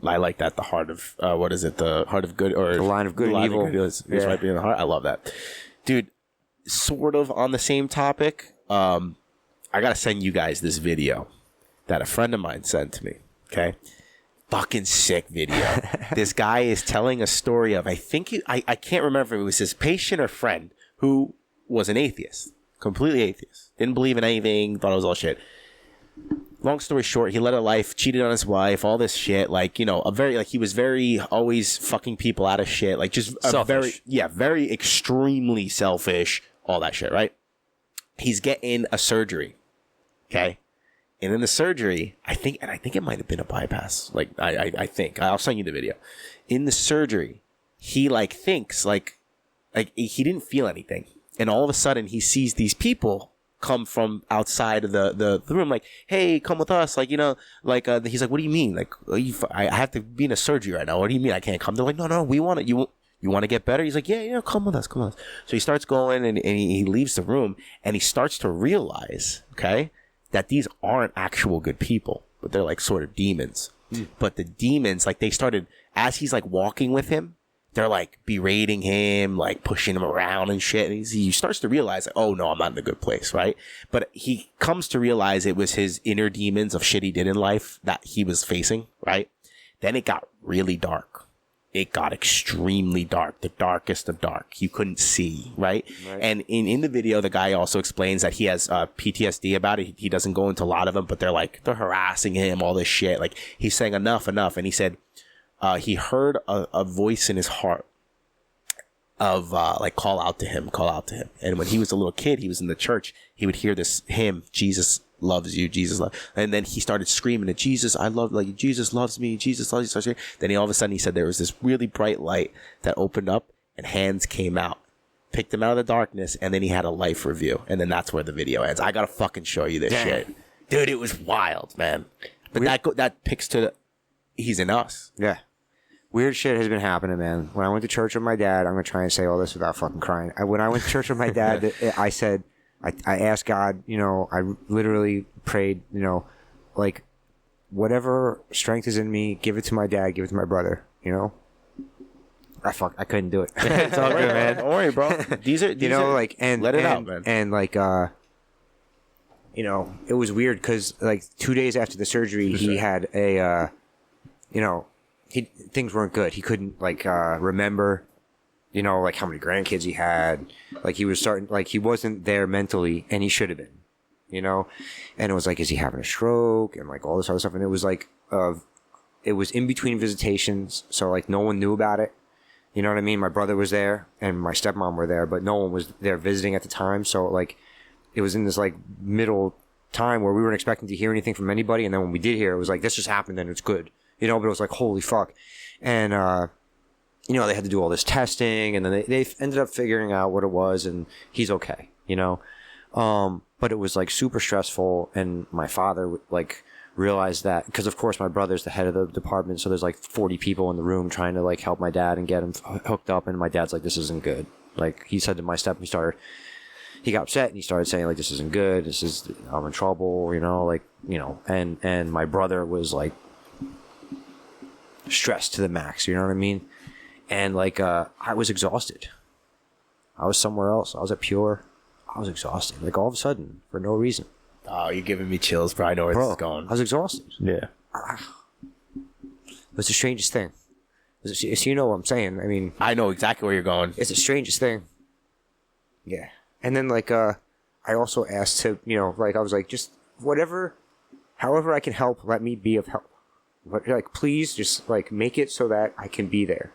I like that. The heart of what is it? The heart of good, or the line of good and evil is right in the heart. I love that, dude. sort of on the same topic, I gotta send you guys this video that a friend of mine sent to me. Okay, fucking sick video. This guy is telling a story of, I can't remember if it was his patient or friend who was an atheist, completely atheist, didn't believe in anything, thought it was all shit. Long story short, he led a life, cheated on his wife, all this shit. Like, you know, he was very always fucking people out of shit. Like, just very extremely selfish, all that shit, right? He's getting a surgery. Okay. And in the surgery, I think it might have been a bypass. Like, I think I'll send you the video. In the surgery, he thinks he didn't feel anything. And all of a sudden he sees these people come from outside of the room, like, hey, come with us, like, you know, like, he's like, what do you mean, like, I have to be in a surgery right now, what do you mean I can't come? They're like, no, we want it, you want to get better? He's like, yeah, come with us. So he starts going, and he leaves the room, and he starts to realize, okay, that these aren't actual good people, but they're like sort of demons. But the demons, like, they started, as he's like walking with him, they're like berating him, like pushing him around and shit. And he starts to realize, like, oh no, I'm not in a good place, right? But he comes to realize it was his inner demons of shit he did in life that he was facing, right? Then it got really dark. It got extremely dark, the darkest of dark. You couldn't see, right? And in the video, the guy also explains that he has PTSD about it. He doesn't go into a lot of them, but they're harassing him, all this shit. Like, he's saying enough. And he said, he heard a voice in his heart of like, call out to him. And when he was a little kid, he was in the church, he would hear this hymn, Jesus loves you, and then he started screaming at Jesus, I love, like, Jesus loves me, Jesus loves you. Then all of a sudden he said there was this really bright light that opened up, and hands came out, picked him out of the darkness, and then he had a life review, and then that's where the video ends. I gotta fucking show you this shit, dude. It was wild, man. But that picks to he's in us. Yeah. Weird shit has been happening, man. When I went to church with my dad, I'm going to try and say all this without fucking crying. When I went to church with my dad, I said, I asked God, you know, I literally prayed, you know, like, whatever strength is in me, give it to my dad, give it to my brother, you know? I couldn't do it. It's all good, man. Don't worry, bro. These are, like, and let it out, man. And like, you know, it was weird because like 2 days after the surgery, he had a, you know, things weren't good. He couldn't like remember, you know, like how many grandkids he had. Like he was starting, like he wasn't there mentally, and he should have been, you know. And it was like, is he having a stroke and like all this other stuff? And it was like, it was in between visitations, so like no one knew about it. You know what I mean? My brother was there and my stepmom were there, but no one was there visiting at the time. So like, it was in this like middle time where we weren't expecting to hear anything from anybody. And then when we did hear, it was like, this just happened and it's good. You know, but it was like, holy fuck. And, you know, they had to do all this testing, and then they ended up figuring out what it was, and he's okay, you know? But it was like super stressful, and my father like realized that, because of course my brother's the head of the department, so there's like 40 people in the room trying to like help my dad and get him hooked up, and my dad's like, this isn't good. Like, he said to my step, he got upset and he started saying like, this isn't good, I'm in trouble, you know, like, you know, and my brother was like, stressed to the max, you know what I mean? And like, I was exhausted. I was somewhere else. I was at Pure. I was exhausted, like all of a sudden, for no reason. Oh, you're giving me chills, bro. I know where this is going. I was exhausted. Yeah. It was the strangest thing. You know what I'm saying? I mean, I know exactly where you're going. It's the strangest thing. Yeah. And then like, I also asked to, you know, like I was like, just however I can help, let me be of help. But like, please just like make it so that I can be there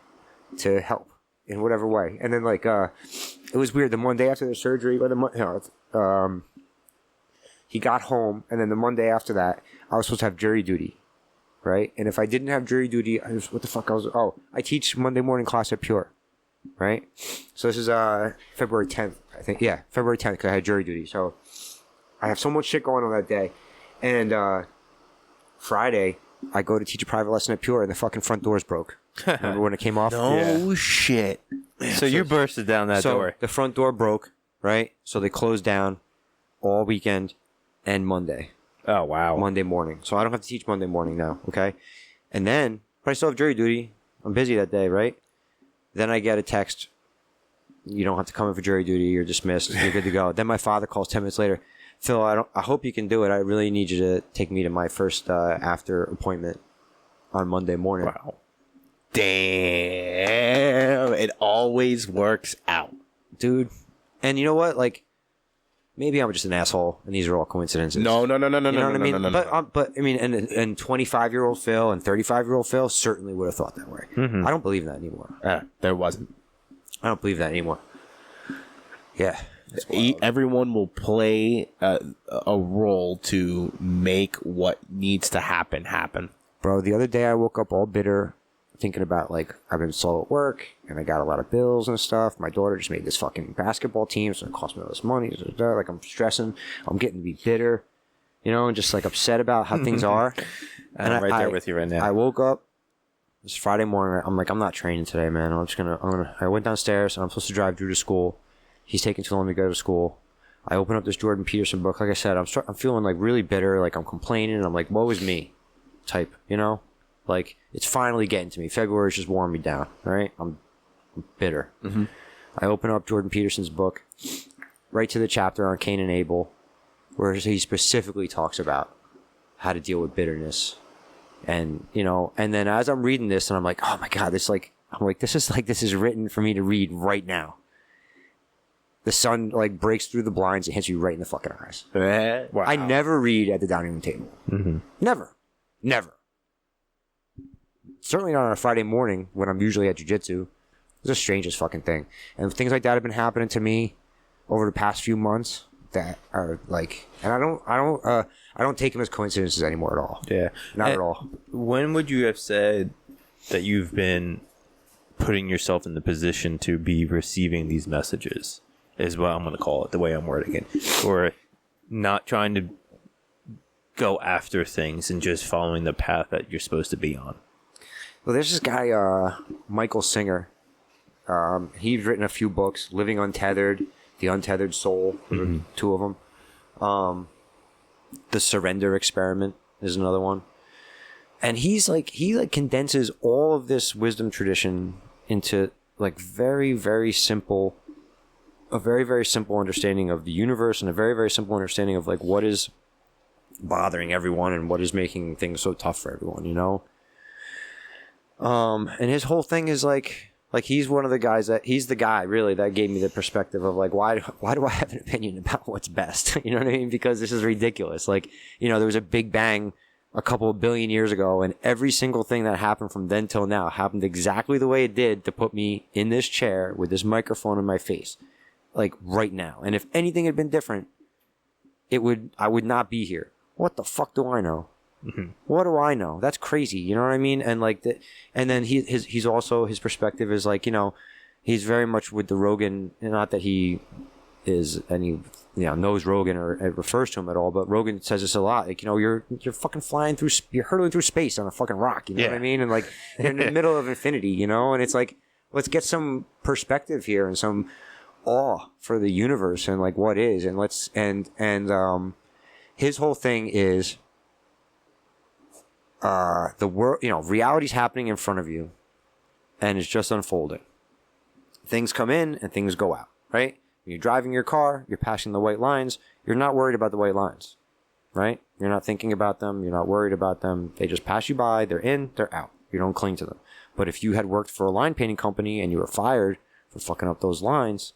to help in whatever way. And then like, it was weird. The Monday after the surgery, or he got home, and then the Monday after that, I was supposed to have jury duty, right? And if I didn't have jury duty, I teach Monday morning class at Pure, right? So this is February 10th, I think. Yeah, February 10th, because I had jury duty. So I have so much shit going on that day. And Friday, I go to teach a private lesson at Pure, and the fucking front doors broke. Remember when it came off? No shit. So you bursted down that door. The front door broke, right? So they closed down all weekend and Monday. Oh, wow. Monday morning. So I don't have to teach Monday morning now, okay? And then, but I still have jury duty. I'm busy that day, right? Then I get a text, You don't have to come in for jury duty. You're dismissed. You're good to go. Then my father calls 10 minutes later. Phil, I hope you can do it. I really need you to take me to my first after appointment on Monday morning. Wow. Damn. It always works out. Dude. And you know what? Like, maybe I'm just an asshole, and these are all coincidences. No. You know what I mean? But I mean, and 25-year-old Phil and 35-year-old Phil certainly would have thought that way. Mm-hmm. I don't believe that anymore. There wasn't. I don't believe that anymore. Yeah. Everyone will play a role to make what needs to happen. Bro, the other day I woke up all bitter, thinking about, like, I've been slow at work, and I got a lot of bills and stuff. My daughter just made this fucking basketball team, so it cost me all this money. Like, I'm stressing. I'm getting to be bitter, you know, and just, like, upset about how things are. And I'm right there with you right now. I woke up. It was Friday morning. I'm like, I'm not training today, man. I went downstairs, and I'm supposed to drive Drew to school. He's taking too long to go to school. I open up this Jordan Peterson book. Like I said, I'm feeling, like, really bitter. Like, I'm complaining. And I'm like, woe is me type, you know? Like, it's finally getting to me. February's just worn me down, right? I'm bitter. Mm-hmm. I open up Jordan Peterson's book, right to the chapter on Cain and Abel, where he specifically talks about how to deal with bitterness. And, you know, and then as I'm reading this, and I'm like, oh my God, this is written for me to read right now. The sun, like, breaks through the blinds and hits you right in the fucking eyes. Wow. I never read at the dining room table. Mm-hmm. Never. Certainly not on a Friday morning when I'm usually at jiu-jitsu. It's the strangest fucking thing. And things like that have been happening to me over the past few months that are like, and I don't take them as coincidences anymore at all. Yeah. Not at all. When would you have said that you've been putting yourself in the position to be receiving these messages, is what I'm going to call it, the way I'm wording it, or not trying to go after things and just following the path that you're supposed to be on? Well, there's this guy, Michael Singer. He's written a few books, Living Untethered, The Untethered Soul, two of them. The Surrender Experiment is another one. And he condenses all of this wisdom tradition into, like, very, very simple understanding of the universe, and a very, very simple understanding of, like, what is bothering everyone and what is making things so tough for everyone, you know? And his whole thing is like he's one of the guys he's the guy really that gave me the perspective of, like, why do I have an opinion about what's best? You know what I mean? Because this is ridiculous. Like, you know, there was a big bang a couple of billion years ago, and every single thing that happened from then till now happened exactly the way it did to put me in this chair with this microphone in my face, like, right now. And if anything had been different, I would not be here. What the fuck do I know? Mm-hmm. What do I know? That's crazy. You know what I mean? And, like, and then he's also, his perspective is, like, you know, he's very much with the Rogan, not that he is any, you know, knows Rogan or refers to him at all, but Rogan says this a lot. Like, you know, you're fucking you're hurtling through space on a fucking rock. You know what I mean? And, like, you're in the middle of infinity, you know? And it's like, let's get some perspective here and some awe for the universe and, like, what is, and his whole thing is, the world, you know, reality's happening in front of you, and it's just unfolding. Things come in and things go out, right? When you're driving your car, you're passing the white lines. You're not worried about the white lines, right? You're not thinking about them. You're not worried about them. They just pass you by. They're in, they're out. You don't cling to them. But if you had worked for a line painting company and you were fired for fucking up those lines,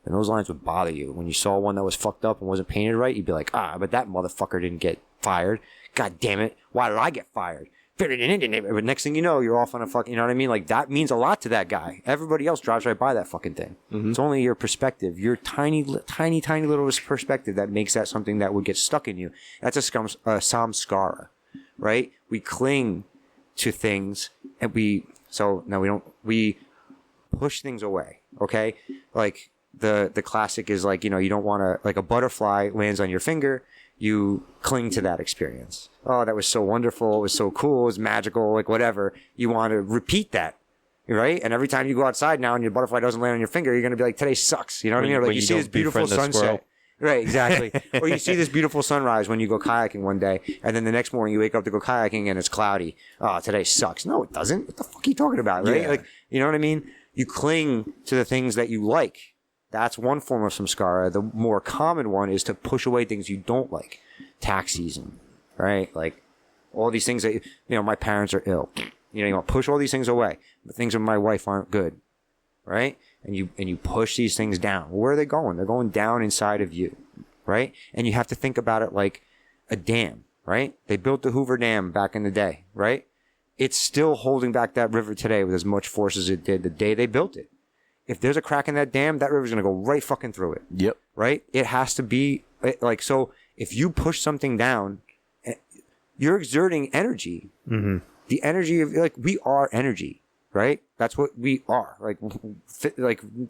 then those lines would bother you. When you saw one that was fucked up and wasn't painted right, you'd be like, but that motherfucker didn't get fired. God damn it. Why did I get fired? But next thing you know, you're off on a fucking, you know what I mean? Like, that means a lot to that guy. Everybody else drives right by that fucking thing. Mm-hmm. It's only your perspective, your tiny little perspective that makes that something that would get stuck in you. That's a samskara, right? We cling to things and we push things away. Okay. Like the classic is, like, you know, you don't want to, like, a butterfly lands on your finger. You cling to that experience. Oh, that was so wonderful. It was so cool. It was magical, like, whatever. You want to repeat that, right? And every time you go outside now and your butterfly doesn't land on your finger, you're going to be like, today sucks. You know what I mean? Like, you see this beautiful sunset. Right, exactly. Or you see this beautiful sunrise when you go kayaking one day, and then the next morning you wake up to go kayaking and it's cloudy. Oh, today sucks. No, it doesn't. What the fuck are you talking about, right? Yeah. Like, you know what I mean? you cling to the things that you like. That's one form of samskara. The more common one is to push away things you don't like. Tax season, right? Like all these things that, you know, my parents are ill. You know, you want to push all these things away. The things with my wife aren't good, right? And you push these things down. Where are they going? They're going down inside of you, right? And you have to think about it like a dam, right? They built the Hoover Dam back in the day, right? It's still holding back that river today with as much force as it did the day they built it. If there's a crack in that dam, that river's going to go right fucking through it. Yep. Right? It has to be like, so if you push something down, you're exerting energy. Mm-hmm. The energy of, like, we are energy, right? That's what we are. Like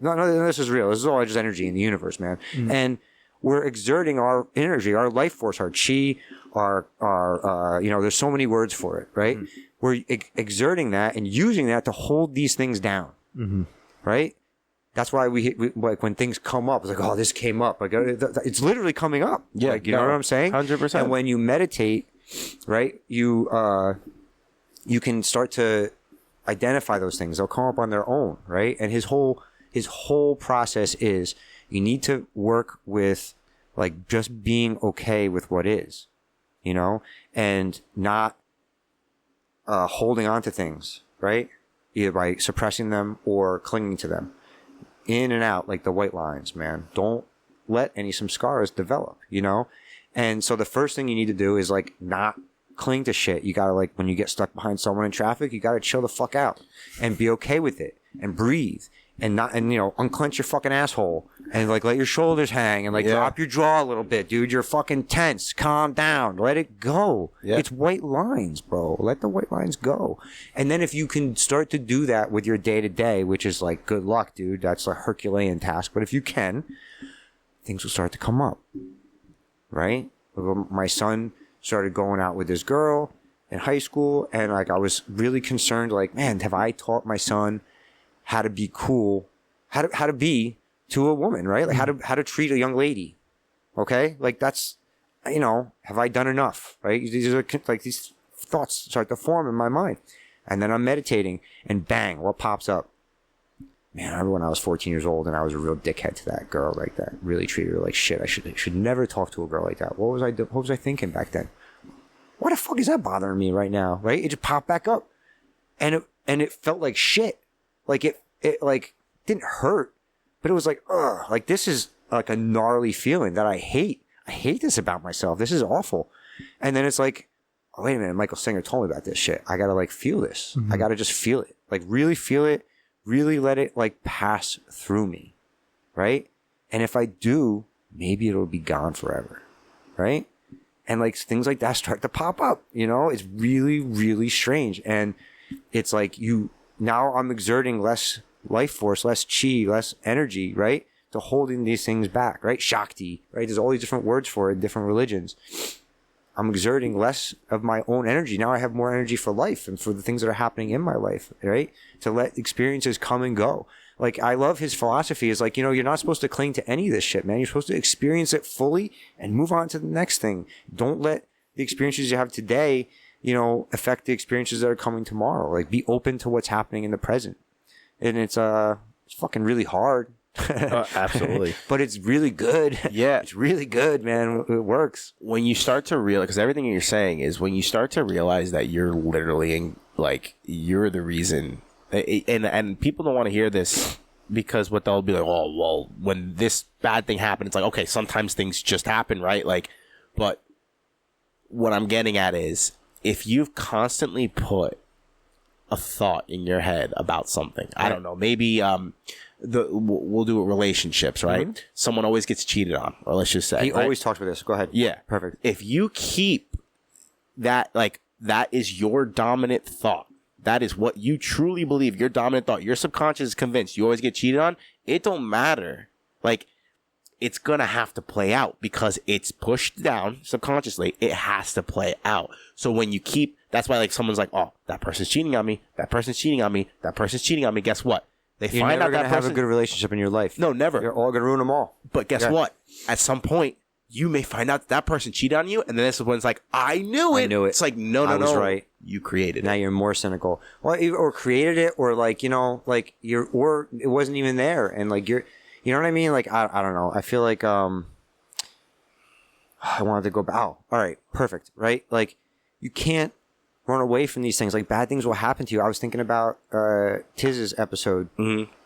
none of this is real. This is all just energy in the universe, man. Mm-hmm. And we're exerting our energy, our life force, our chi, our you know, there's so many words for it, right? Mm-hmm. We're exerting that and using that to hold these things down, mm-hmm. right? That's why we like when things come up, it's like, oh, this came up. Like it's literally coming up. Yeah, like, you know what I'm saying? 100%. And when you meditate, right, you can start to identify those things. They'll come up on their own, right? And his whole process is you need to work with like just being okay with what is, you know, and not holding on to things, right? Either by suppressing them or clinging to them. In and out, like the white lines, man. Don't let any samskaras develop, you know? And so the first thing you need to do is like not cling to shit. You gotta, like, when you get stuck behind someone in traffic, you gotta chill the fuck out and be okay with it and breathe and you know, unclench your fucking asshole and like let your shoulders hang and like drop your jaw a little bit, dude. You're fucking tense. Calm down. Let it go. Yeah. It's white lines, bro. Let the white lines go. And then if you can start to do that with your day to day, which is like, good luck, dude. That's a Herculean task. But if you can, things will start to come up, right? My son started going out with this girl in high school, and like I was really concerned, like, man, have I taught my son how to be cool, how to be to a woman, right? Like how to treat a young lady. Okay? Like that's, you know, have I done enough, right? These are like these thoughts start to form in my mind. And then I'm meditating and bang, what pops up? Man, I remember when I was 14 years old and I was a real dickhead to that girl like that. Really treated her like shit. I should never talk to a girl like that. What was I thinking back then? Why the fuck is that bothering me right now? Right? It just popped back up. And it felt like shit. Like it like didn't hurt, but it was like, ugh, like this is like a gnarly feeling that I hate. I hate this about myself. This is awful. And then it's like, oh, wait a minute. Michael Singer told me about this shit. I got to like feel this. Mm-hmm. I got to just feel it. Like really feel it. Really let it like pass through me. Right. And if I do, maybe it'll be gone forever. Right. And like things like that start to pop up, you know, it's really, really strange. And it's like now I'm exerting less life force, less chi, less energy, right? To holding these things back, right? Shakti, right? There's all these different words for it in different religions. I'm exerting less of my own energy. Now I have more energy for life and for the things that are happening in my life, right? To let experiences come and go. Like, I love his philosophy is like, you know, you're not supposed to cling to any of this shit, man. You're supposed to experience it fully and move on to the next thing. Don't let the experiences you have today, you know, affect the experiences that are coming tomorrow. Like, be open to what's happening in the present. And it's fucking really hard. Absolutely. But it's really good. Yeah. It's really good, man. It works. When you start to realize, because everything you're saying is when you start to realize that you're literally you're the reason. And people don't want to hear this because what they'll be like, oh, well, when this bad thing happened, it's like, okay, sometimes things just happen, right? Like, but what I'm getting at is if you've constantly put a thought in your head about something, I don't know, maybe we'll do it relationships, right? Mm-hmm. Someone always gets cheated on, or let's just say he always talks about this. Go ahead. Yeah, perfect. If you keep that, like, that is your dominant thought. That is what you truly believe, your dominant thought. Your subconscious is convinced you always get cheated on. It don't matter. Like, it's going to have to play out because it's pushed down subconsciously. It has to play out. So when you keep, that's why like someone's like, oh, that person's cheating on me. That person's cheating on me. That person's cheating on me. Guess what? They You're find never out that gonna have a good relationship in your life. No, never. You're all going to ruin them all. But guess what? At some point, you may find out that person cheated on you. And then this is when it's like, I knew it. I knew it. It's like, no. I was right. you created Now it. you're more cynical. Well, or created it, or like, you know, like or it wasn't even there. And like you know what I mean? Like, I don't know. I feel like, I wanted to go back. Oh, all right. Perfect. Right. Like you can't run away from these things. Like bad things will happen to you. I was thinking about, Tiz's episode,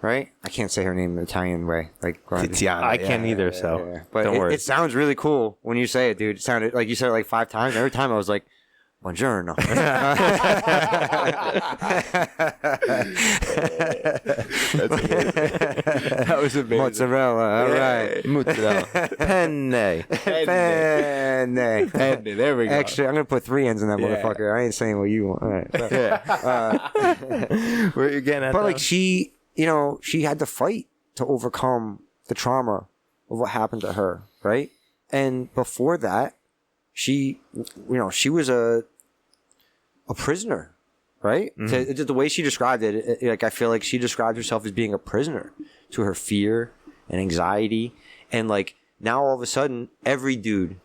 right? I can't say her name in the Italian way. Like Tiziana. I can't either, so But don't worry. It sounds really cool when you say it, dude. It sounded like you said it like 5 times. Every time I was like, buongiorno. That was amazing. Mozzarella. All right. Mozzarella. Penne. Penne. There we go. Actually, I'm going to put 3 ends in that motherfucker. I ain't saying what you want. All right. But, Where you getting at? but like she, you know, she had to fight to overcome the trauma of what happened to her, right? And before that, she, you know, she was a prisoner, right? The way she described it, like I feel like she described herself as being a prisoner to her fear and anxiety, and like now all of a sudden every dude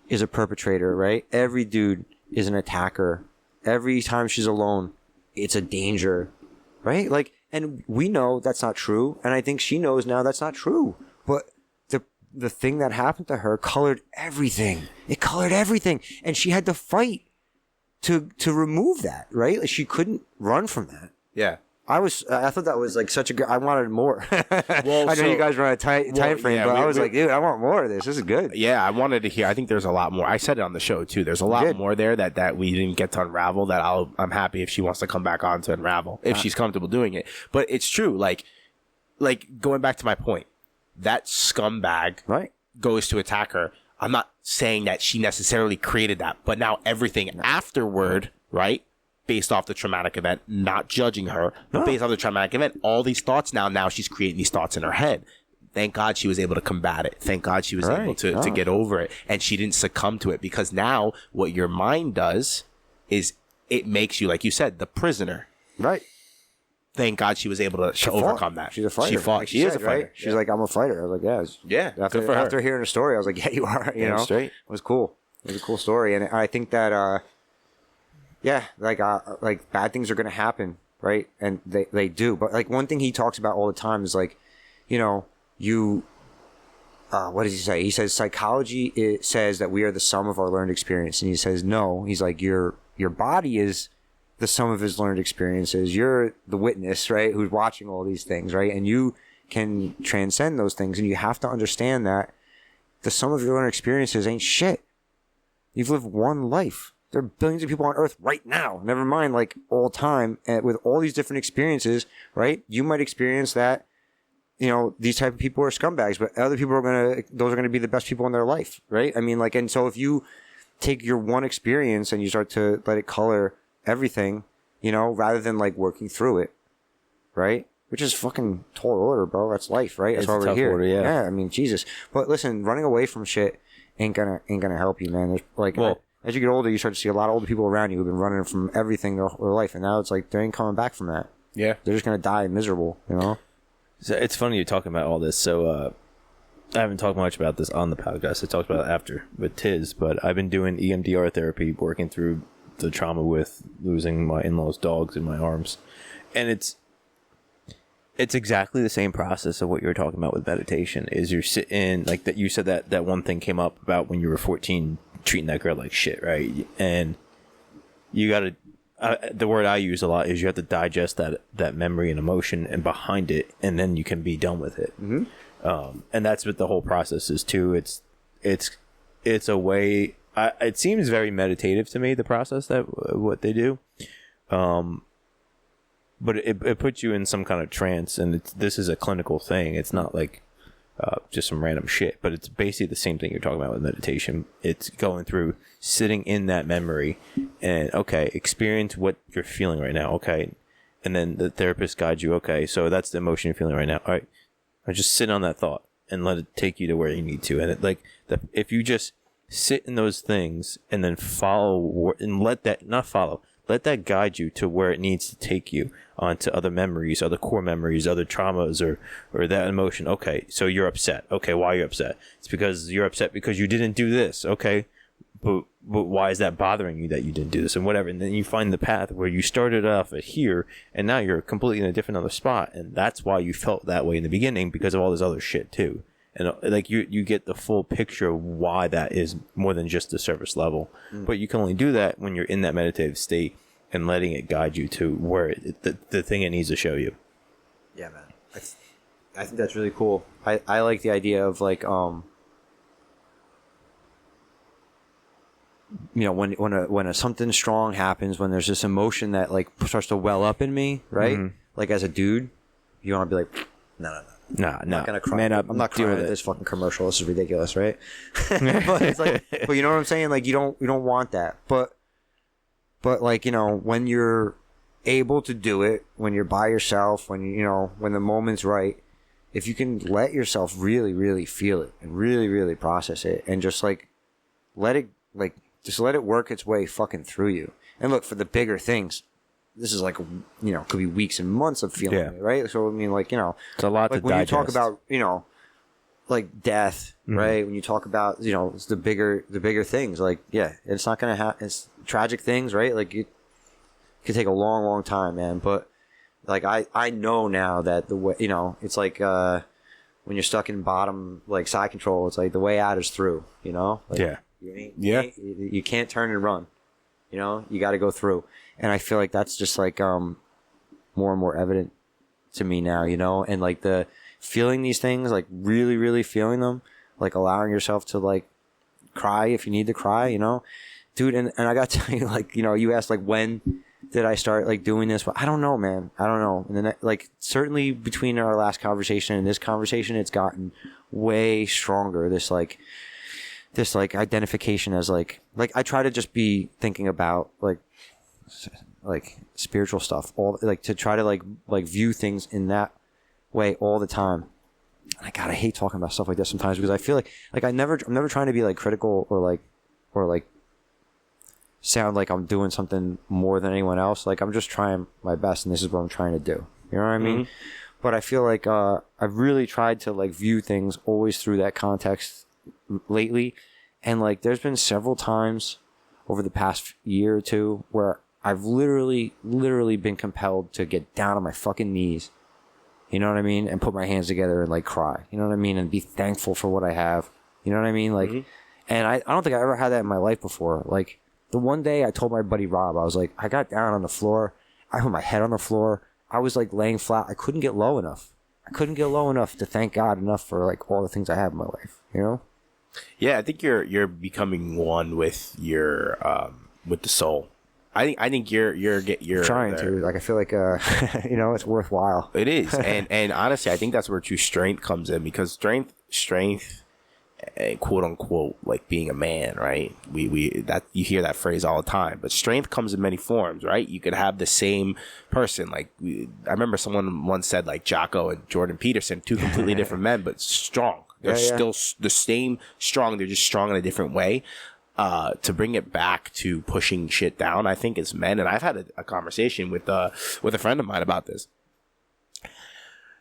is a perpetrator, right? Every dude is an attacker. Every time she's alone, it's a danger, right? Like, and we know that's not true, and I think she knows now that's not true, but the thing that happened to her colored everything. It colored everything. And she had to fight to remove that, right? Like she couldn't run from that. Yeah. I thought that was like such a good, I wanted more. Well, I know you guys run a time frame, yeah, but I was like, dude, I want more of this. This is good. Yeah, I wanted to hear. I think there's a lot more. I said it on the show too. There's a lot Good. more there that we didn't get to unravel. That I'm happy if she wants to come back on to unravel if she's comfortable doing it. But it's true. Like going back to my point, that scumbag Right. goes to attack her. I'm not saying that she necessarily created that, but now everything afterward, right? Based off the traumatic event, not judging her, but based off the traumatic event, all these thoughts now she's creating these thoughts in her head. Thank God she was able to combat it. Thank God she was able to get over it, and she didn't succumb to it, because now what your mind does is it makes you, like you said, the prisoner. Right. Thank God she was able to overcome that. She's a fighter. She fought. Like she is said, a fighter. right? She's like, I'm a fighter. I was like, Yeah, After, good for her. after hearing the story, I was like, yeah, you are. You know, straight. It was cool. It was a cool story, and I think that, like bad things are gonna happen, right? And they do. But like one thing he talks about all the time is like, you know, what does he say? He says psychology says that we are the sum of our learned experience, and he says no. He's like your body is the sum of his learned experiences. You're the witness, right? Who's watching all these things, right? And you can transcend those things, and you have to understand that the sum of your learned experiences ain't shit. You've lived one life. There are billions of people on Earth right now. Never mind, like all time, and with all these different experiences, right? You might experience that. You know, these type of people are scumbags, but other people those are gonna be the best people in their life, right? I mean, like, and so if you take your one experience and you start to let it color everything, you know, rather than like working through it, right? Which is fucking tall order, bro. That's life, right? That's It's why a we're tough here. order, yeah. I mean, Jesus. But listen, running away from shit ain't gonna help you, man. There's like, as you get older, you start to see a lot of older people around you who've been running from everything their life, and now it's like they ain't coming back from that. Yeah. They're just gonna die miserable, you know. So it's funny you're talking about all this. So I haven't talked much about this on the podcast. I talked about it after with Tiz, but I've been doing EMDR therapy, working through the trauma with losing my in-laws' dogs in my arms, and it's exactly the same process of what you were talking about with meditation. Is you're sitting like that. You said that one thing came up about when you were 14, treating that girl like shit, right? And you got to. The word I use a lot is you have to digest that memory and emotion and behind it, and then you can be done with it. Mm-hmm. And that's what the whole process is too. It's a way. It seems very meditative to me, the process that what they do, but it puts you in some kind of trance, and this is a clinical thing. It's not like just some random shit, but it's basically the same thing you're talking about with meditation. It's going through, sitting in that memory, and okay, experience what you're feeling right now. Okay, and then the therapist guides you. Okay, so that's the emotion you're feeling right now. All right, or just sit on that thought and let it take you to where you need to. And if you just sit in those things and then follow and let that guide you to where it needs to take you onto other memories, other core memories, other traumas, or that emotion. Okay, so you're upset. Okay, why are you upset? It's because you're upset because you didn't do this. Okay, but why is that bothering you that you didn't do this and whatever? And then you find the path where you started off at here and now you're completely in a different other spot. And that's why you felt that way in the beginning, because of all this other shit too. And like you get the full picture of why that is more than just the surface level. But you can only do that when you're in that meditative state and letting it guide you to where the thing it needs to show you. Yeah, man. I think that's really cool. I like the idea of like you know, when something strong happens, when there's this emotion that like starts to well up in me, right? Mm-hmm. Like as a dude, you want to be like, no. I'm not gonna cry. Man up, I'm not crying at this fucking commercial. This is ridiculous, right? But it's like, but you know what I'm saying? Like you don't want that. But like, you know, when you're able to do it, when you're by yourself, when you know, when the moment's right, if you can let yourself really, really feel it and really, really process it, and just like let it work its way fucking through you. And look, for the bigger things, this is like, you know, could be weeks and months of feeling it, right? So I mean, like, you know, it's a lot like to when digest. you talk about, you know, like death, right? When you talk about, you know, it's the bigger things, like, yeah, it's not gonna happen. It's tragic things, right? Like it could take a long, long time, man. But like I know now that the way, you know, it's like when you're stuck in bottom like side control, it's like the way out is through, you know? Like, you can't turn and run. You know, you got to go through. And I feel like that's just like more and more evident to me now, you know? And like the feeling these things, like really, really feeling them, like allowing yourself to like cry if you need to cry, you know? Dude, and I got to tell you, like, you know, you asked like when did I start like doing this? But I don't know, man. I don't know. And then like certainly between our last conversation and this conversation, it's gotten way stronger. This like identification as like I try to just be thinking about like spiritual stuff, all like to try to like view things in that way all the time. And I hate talking about stuff like this sometimes, because I feel like I'm never trying to be like critical or like sound like I'm doing something more than anyone else. Like I'm just trying my best, and this is what I'm trying to do. You know what I mean? Mm-hmm. But I feel like I've really tried to like view things always through that context lately. And like there's been several times over the past year or two where I've literally been compelled to get down on my fucking knees, you know what I mean, and put my hands together and like cry, you know what I mean, and be thankful for what I have, you know what I mean, like, and I don't think I ever had that in my life before. Like the one day I told my buddy Rob, I was like, I got down on the floor, I put my head on the floor, I was like laying flat, I couldn't get low enough to thank God enough for like all the things I have in my life, you know? Yeah, I think you're becoming one with your with the soul. I think you're trying to. Like I feel like you know, it's worthwhile. It is, and honestly, I think that's where true strength comes in, because strength, quote unquote, like being a man, right? We that you hear that phrase all the time, but strength comes in many forms, right? You could have the same person. Like I remember someone once said, like Jocko and Jordan Peterson, two completely different men, but strong. They're still the same strong. They're just strong in a different way. To bring it back to pushing shit down, I think as men, and I've had a conversation with a friend of mine about this.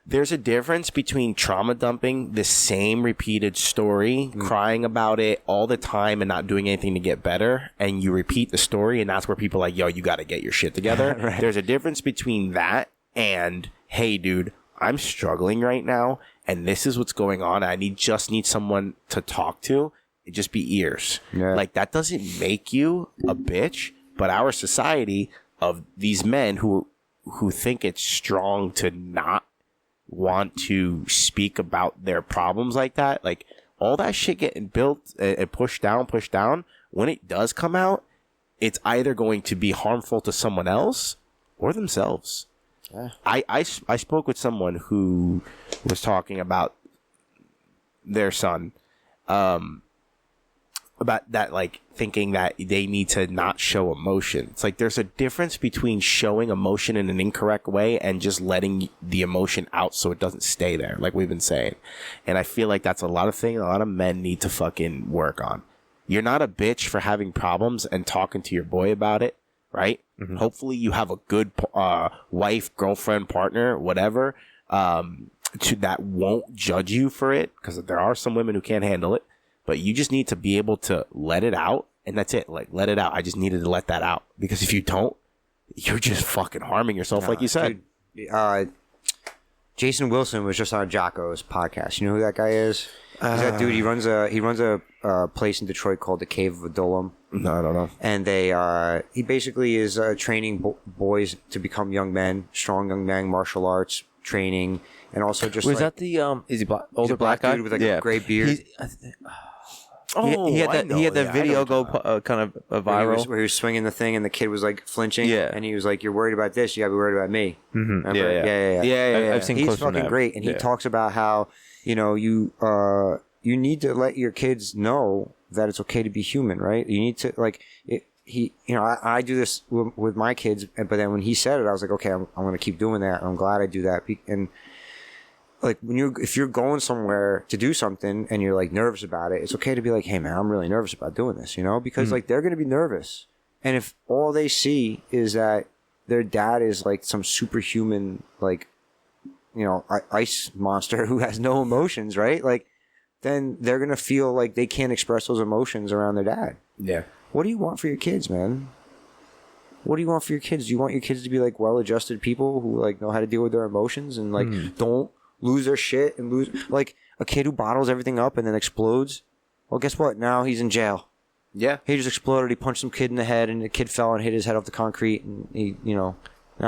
There's a difference between trauma dumping the same repeated story, crying about it all the time and not doing anything to get better, and you repeat the story, and that's where people are like, yo, you got to get your shit together. Right. There's a difference between that and, hey, dude, I'm struggling right now, and this is what's going on. I just need someone to talk to. It just be ears. Yeah. Like, that doesn't make you a bitch, but our society of these men who think it's strong to not want to speak about their problems like that, like all that shit getting built and pushed down, when it does come out, it's either going to be harmful to someone else or themselves. Yeah. I spoke with someone who was talking about their son, about that, like thinking that they need to not show emotion. It's like there's a difference between showing emotion in an incorrect way and just letting the emotion out so it doesn't stay there, like we've been saying. And I feel like that's a lot of things a lot of men need to fucking work on. You're not a bitch for having problems and talking to your boy about it, right? Mm-hmm. Hopefully you have a good wife, girlfriend, partner, whatever, that won't judge you for it, because there are some women who can't handle it. But you just need to be able to let it out and that's it. Like, let it out. I just needed to let that out, because if you don't, you're just fucking harming yourself, like you said. Dude, Jason Wilson was just on Jocko's podcast. You know who that guy is? He's that dude. He runs a place in Detroit called the Cave of Adullam. No, I don't know. And he basically is training boys to become young men, strong young men, martial arts training, and also just. Was that the is he older black guy dude with like a gray beard? He had that video go kind of viral where he was swinging the thing and the kid was like flinching. Yeah. And he was like, "You're worried about this. You gotta be worried about me." Mm-hmm. Yeah. I've seen He's clips from fucking that. great, and he talks about how you need to let your kids know that it's okay to be human, right? You need to I do this with my kids, but then when he said it, I was like, okay, I'm going to keep doing that. I'm glad I do that. And like if you're going somewhere to do something and you're like nervous about it, it's okay to be like, hey man, I'm really nervous about doing this, because like they're going to be nervous. And if all they see is that their dad is like some superhuman, like, ice monster who has no emotions, right? Like, then they're going to feel like they can't express those emotions around their dad. Yeah. What do you want for your kids, man? What do you want for your kids? Do you want your kids to be like well-adjusted people who like know how to deal with their emotions and like don't lose their shit and lose like a kid who bottles everything up and then explodes? Well, guess what? Now he's in jail. Yeah. He just exploded. He punched some kid in the head and the kid fell and hit his head off the concrete and he, now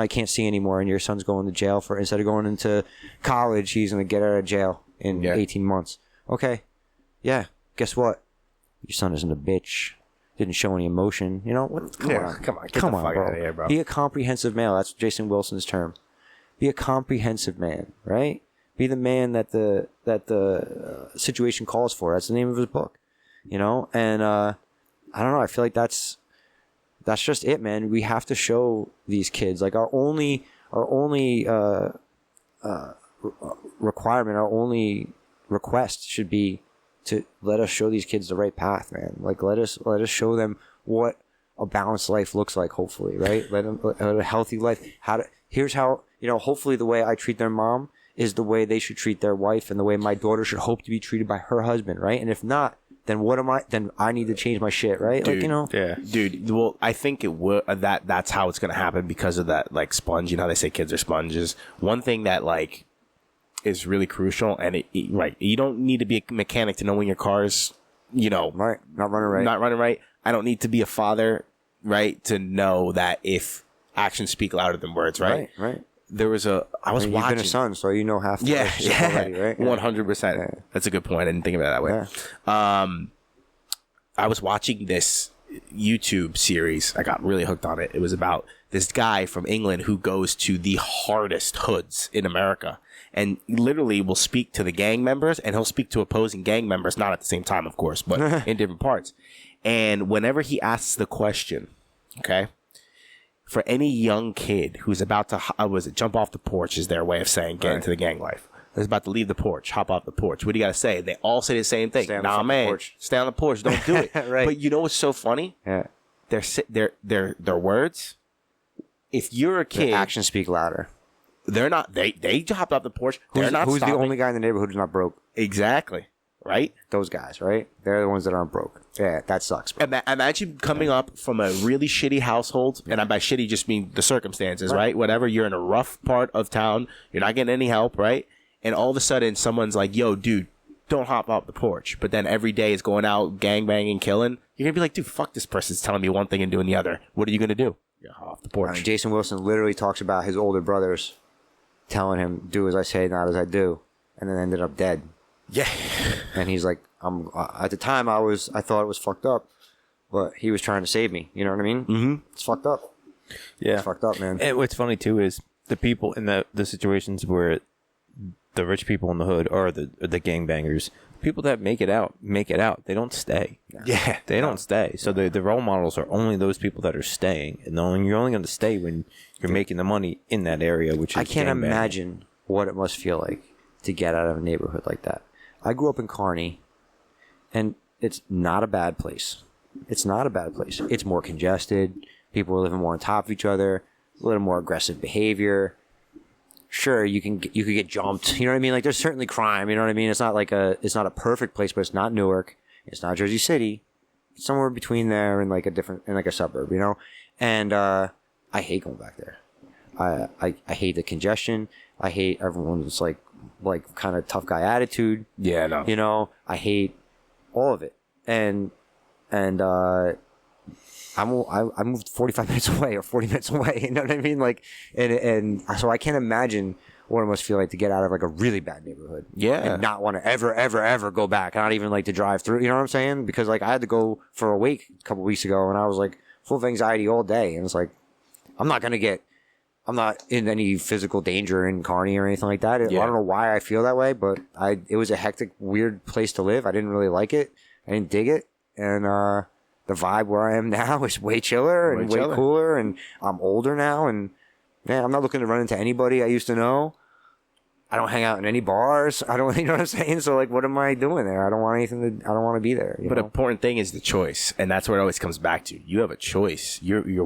he can't see anymore and your son's going to jail for, instead of going into college, he's going to get out of jail in 18 months. Okay. Yeah. Guess what? Your son isn't a bitch. Didn't show any emotion. Come on. Get the fuck out of here, bro. Be a comprehensive male. That's Jason Wilson's term. Be a comprehensive man, right? Be the man that the situation calls for. That's the name of his book. And I don't know. I feel like that's just it, man. We have to show these kids like our only requirement, our only request should be to let us show these kids the right path, man. Like let us show them what a balanced life looks like, hopefully, right? Let them a healthy life. Here's how, hopefully the way I treat their mom is the way they should treat their wife and the way my daughter should hope to be treated by her husband, right? And if not, then then I need to change my shit, right? Dude, like, yeah. Dude, well, I think it will, that's how it's going to happen because of that, like, sponge. How they say kids are sponges. One thing that, like, is really crucial, and right, you don't need to be a mechanic to know when your car's, right, not running right. I don't need to be a father, right, to know that if actions speak louder than words, right? Right. There was I was watching. You've been a son, so you know half the relationship already, right? 100%. Yeah. That's a good point. I didn't think of it that way. Yeah. I was watching this YouTube series. I got really hooked on it. It was about this guy from England who goes to the hardest hoods in America and literally will speak to the gang members, and he'll speak to opposing gang members, not at the same time, of course, but in different parts. And whenever he asks the question, okay, for any young kid who's about to jump off the porch is their way of saying get into the gang life. Is about to leave the porch, hop off the porch. What do you got to say? They all say the same thing. Nah, man, stay on the porch. Don't do it. Right. But you know what's so funny? Yeah. Their words. If you're a kid, their actions speak louder. They're not. They hopped off the porch. They're not. Who's stopping. the only guy in the neighborhood who's not broke? Exactly. Right. Those guys. Right. They're the ones that aren't broke. Yeah, that sucks. Bro. Imagine coming up from a really shitty household, and by shitty just mean the circumstances, right? Whatever. You're in a rough part of town. You're not getting any help, right? And all of a sudden, someone's like, "Yo, dude, don't hop off the porch." But then every day is going out, gangbanging, killing. You're gonna be like, "Dude, fuck this person's telling me one thing and doing the other. What are you gonna do?" You're hop off the porch. Jason Wilson literally talks about his older brothers telling him, "Do as I say, not as I do," and then ended up dead. Yeah. And he's like, at the time, I thought it was fucked up, but he was trying to save me. You know what I mean? Mm-hmm. It's fucked up. Yeah, it's fucked up, man. And what's funny too is the people in the situations where the rich people in the hood are the gangbangers. People that make it out. They don't stay. Yeah, they don't stay. So the role models are only those people that are staying, and you're only going to stay when you're making the money in that area. Which is I can't imagine what it must feel like to get out of a neighborhood like that. I grew up in Kearney, and it's not a bad place. It's not a bad place. It's more congested. People are living more on top of each other. A little more aggressive behavior. Sure, you could get jumped. You know what I mean? Like, there's certainly crime. You know what I mean? It's not a perfect place, but it's not Newark. It's not Jersey City. somewhere between there and like a suburb, you know. And I hate going back there. I hate the congestion. I hate everyone's like kind of tough guy attitude. Yeah, no. You know, I hate all of it. And I moved 45 minutes away or 40 minutes away. You know what I mean? Like, and so I can't imagine what it must feel like to get out of like a really bad neighborhood. Yeah. And not want to ever go back. Not even like to drive through. You know what I'm saying? Because like I had to go for a wake a couple weeks ago and I was like full of anxiety all day. And it's like, I'm not in any physical danger in Kearney or anything like that. Yeah. I don't know why I feel that way, but it was a hectic, weird place to live. I didn't really like it. I didn't dig it. And, the vibe where I am now is way chiller and way cooler, and I'm older now, and man, I'm not looking to run into anybody I used to know. I don't hang out in any bars. You know what I'm saying? So like, what am I doing there? I don't want to be there. But the important thing is the choice, and that's what it always comes back to. You have a choice. We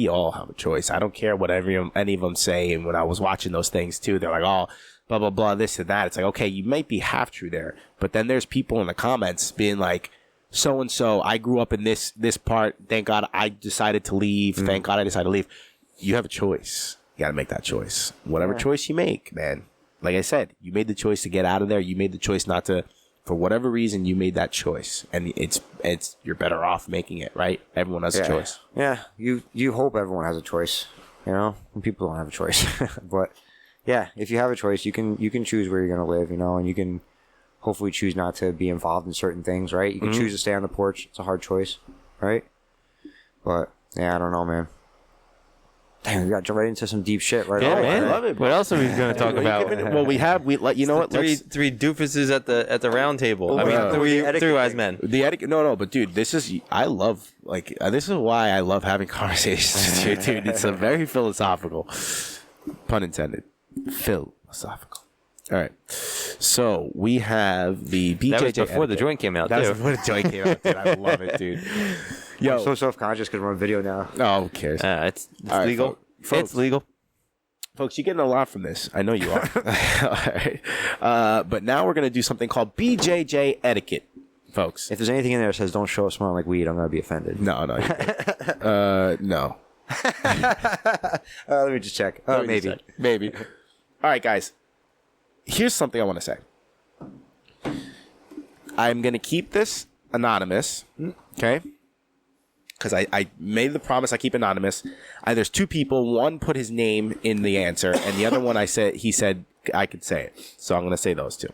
all have a choice. I don't care what any of them say. And when I was watching those things too, they're like, oh, blah blah blah, this and that. It's like, okay, you might be half true there, but then there's people in the comments being like, so and so, I grew up in this part. Thank God I decided to leave. Mm-hmm. Thank God I decided to leave. You have a choice. You got to make that choice. Whatever choice you make, man. Like I said, you made the choice to get out of there. You made the choice not to, for whatever reason, you made that choice, and it's you're better off making it, right? Everyone has a choice. Yeah, you hope everyone has a choice, you know. And people don't have a choice, but yeah, if you have a choice, you can choose where you're gonna live, you know, and you can hopefully choose not to be involved in certain things, right? You can choose to stay on the porch. It's a hard choice, right? But yeah, I don't know, man. Damn, we got to jump right into some deep shit right Yeah, away. man. Right? I love it. What else are we going to talk about? You know what? Three doofuses at the round table. I mean, three wise men. The etiquette. No, but dude, this is why I love having conversations with you, dude. It's a very philosophical, pun intended, philosophical. All right, so we have the BJJ. That was before etiquette. the joint came out. That was before the joint came out. Dude. I love it, dude. Yo, I'm so self-conscious because we're on video now. oh, who cares? It's All legal. right, folks. It's legal. Folks, you're getting a lot from this. I know you are. All right. But now we're going to do something called BJJ Etiquette, folks. If there's anything in there that says don't show up smelling like weed, I'm going to be offended. No. No. Let me just check. Maybe. All right, guys. Here's something I want to say. I'm going to keep this anonymous, okay? Because I made the promise I keep anonymous. There's two people. One put his name in the answer, and the other one he said I could say it. So I'm going to say those two.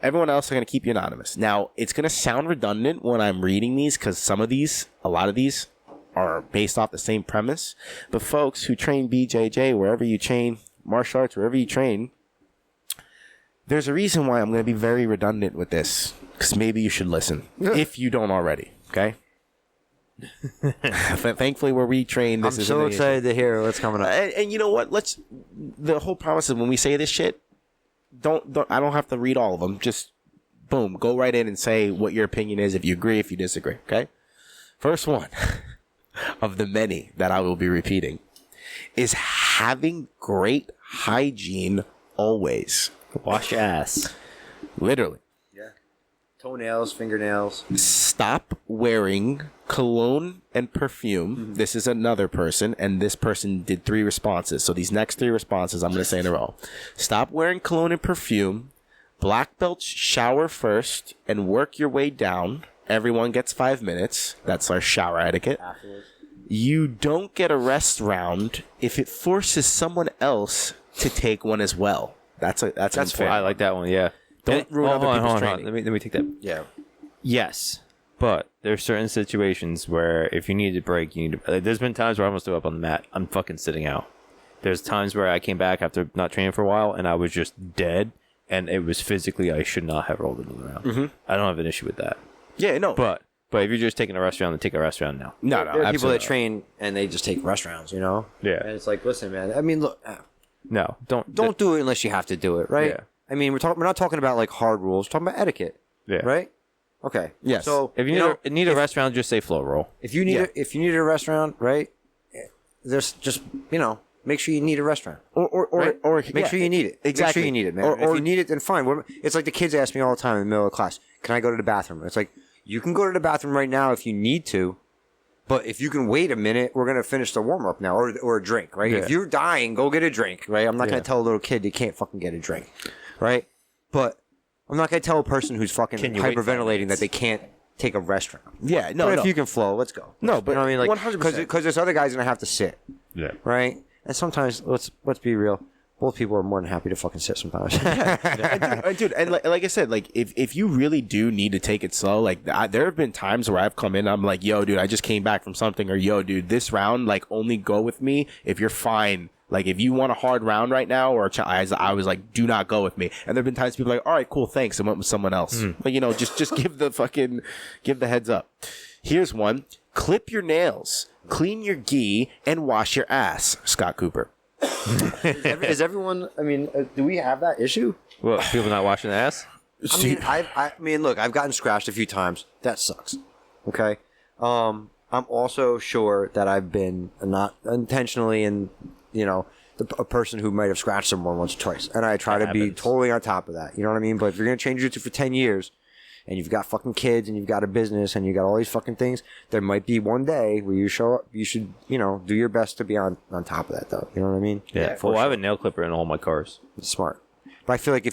Everyone else, I'm going to keep you anonymous. Now, it's going to sound redundant when I'm reading these because a lot of these are based off the same premise. But folks who train BJJ, wherever you train, martial arts, wherever you train, there's a reason why I'm going to be very redundant with this, because maybe you should listen if you don't already. Okay. Thankfully, where we train, this I'm is so excited to hear what's coming up. And you know what? The whole promise is when we say this shit, don't I don't have to read all of them. Just boom, go right in and say what your opinion is. If you agree, if you disagree. Okay. First one of the many that I will be repeating is having great hygiene always. Wash your ass. Literally. Yeah. Toenails, fingernails. Stop wearing cologne and perfume. Mm-hmm. This is another person, and this person did 3 responses. So these next 3 responses I'm going to say in a row. Stop wearing cologne and perfume. Black belts shower first and work your way down. Everyone gets 5 minutes. That's our shower etiquette. Afterwards. You don't get a rest round if it forces someone else to take one as well. That's fair. I like that one. Yeah. Don't ruin other people's training. Let me take that. Yeah. Yes, but there's certain situations where if you need to break, you need to. There's been times where I almost threw up on the mat. I'm fucking sitting out. There's times where I came back after not training for a while and I was just dead, and it was physically I should not have rolled another round. Mm-hmm. I don't have an issue with that. Yeah, no. But if you're just taking a rest round, then take a rest round now. No, there are people that train and they just take rest rounds, you know? Yeah. And it's like, listen, man. I mean, look. No, don't do it unless you have to do it, right? Yeah. I mean, we're not talking about like hard rules. We're talking about etiquette. Yeah. Right? Okay. Yes. So if you need a rest round, just say flow roll. If you need a rest round, right? There's just make sure you need a rest round. Or make sure you need it. Exactly. Make sure you need it, man. Or if you need it, then fine. It's like the kids ask me all the time in the middle of class, "Can I go to the bathroom?" It's like you can go to the bathroom right now if you need to. But if you can wait a minute, we're going to finish the warm-up now, or a drink, right? Yeah. If you're dying, go get a drink, right? I'm not going to tell a little kid they can't fucking get a drink, right? But I'm not going to tell a person who's fucking hyperventilating that they can't take a restroom. Yeah, no, but if you can flow, let's go. No, but you know what I mean? Like, 100%. Because this other guy's going to have to sit, right? And sometimes, let's be real, both people are more than happy to fucking sit sometimes. Dude, and like I said, like if you really do need to take it slow, like there have been times where I've come in, I'm like, yo, dude, I just came back from something, or yo, dude, this round, like, only go with me if you're fine. Like, if you want a hard round right now, or I was like, do not go with me. And there've been times people are like, all right, cool, thanks, and went with someone else. But you know, just give the heads up. Here's one: clip your nails, clean your gi, and wash your ass. Scott Cooper. Is everyone? I mean, do we have that issue? Well, people not washing their ass. I mean, look, I've gotten scratched a few times. That sucks. Okay. I'm also sure that I've been not intentionally, and a person who might have scratched someone once or twice, and I try to be totally on top of that. You know what I mean? But if you're gonna train jiu-jitsu for 10 years, and you've got fucking kids, and you've got a business, and you got all these fucking things, there might be one day where you show up. You should, do your best to be on top of that, though. You know what I mean? Yeah. Well, I have a nail clipper in all my cars. It's smart. But I feel like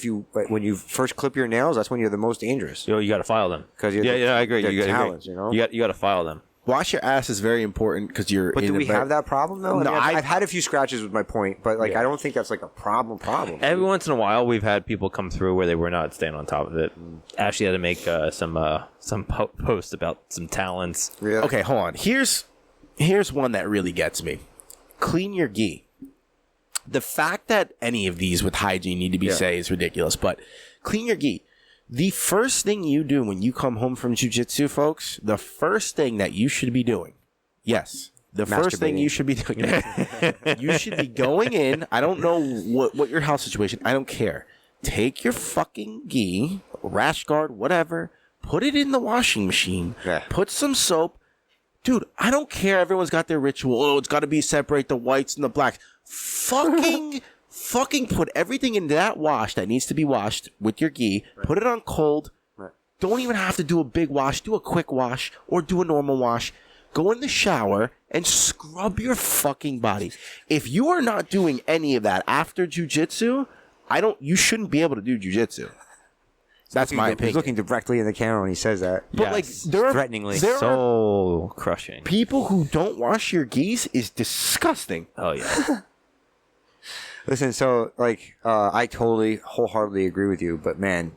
when you first clip your nails, that's when you're the most dangerous. You got to file them. Because I agree. You got you got to file them. Wash your ass is very important because you're. But do we have that problem though? No, I've had a few scratches with my point, but I don't think that's like a problem. Every once in a while, we've had people come through where they were not staying on top of it. Ashley had to make some posts about some talents. Really? Okay, hold on. Here's one that really gets me. Clean your gi. The fact that any of these with hygiene need to be said is ridiculous, but clean your gi. The first thing you do when you come home from jiu-jitsu, folks, the first thing that you should be doing, first thing you should be doing, you should be going in. I don't know what your house situation, I don't care. Take your fucking gi, rash guard, whatever, put it in the washing machine, put some soap. Dude, I don't care. Everyone's got their ritual. Oh, it's got to be separate the whites and the blacks. Fucking put everything into that wash that needs to be washed with your gi. Right. Put it on cold. Right. Don't even have to do a big wash. Do a quick wash or do a normal wash. Go in the shower and scrub your fucking body. If you are not doing any of that after jiu-jitsu, you shouldn't be able to do jiu-jitsu. That's my opinion. He's looking directly in the camera when he says that. But threateningly. So crushing. People who don't wash your gis is disgusting. Oh yeah. Listen, so I totally wholeheartedly agree with you, but man,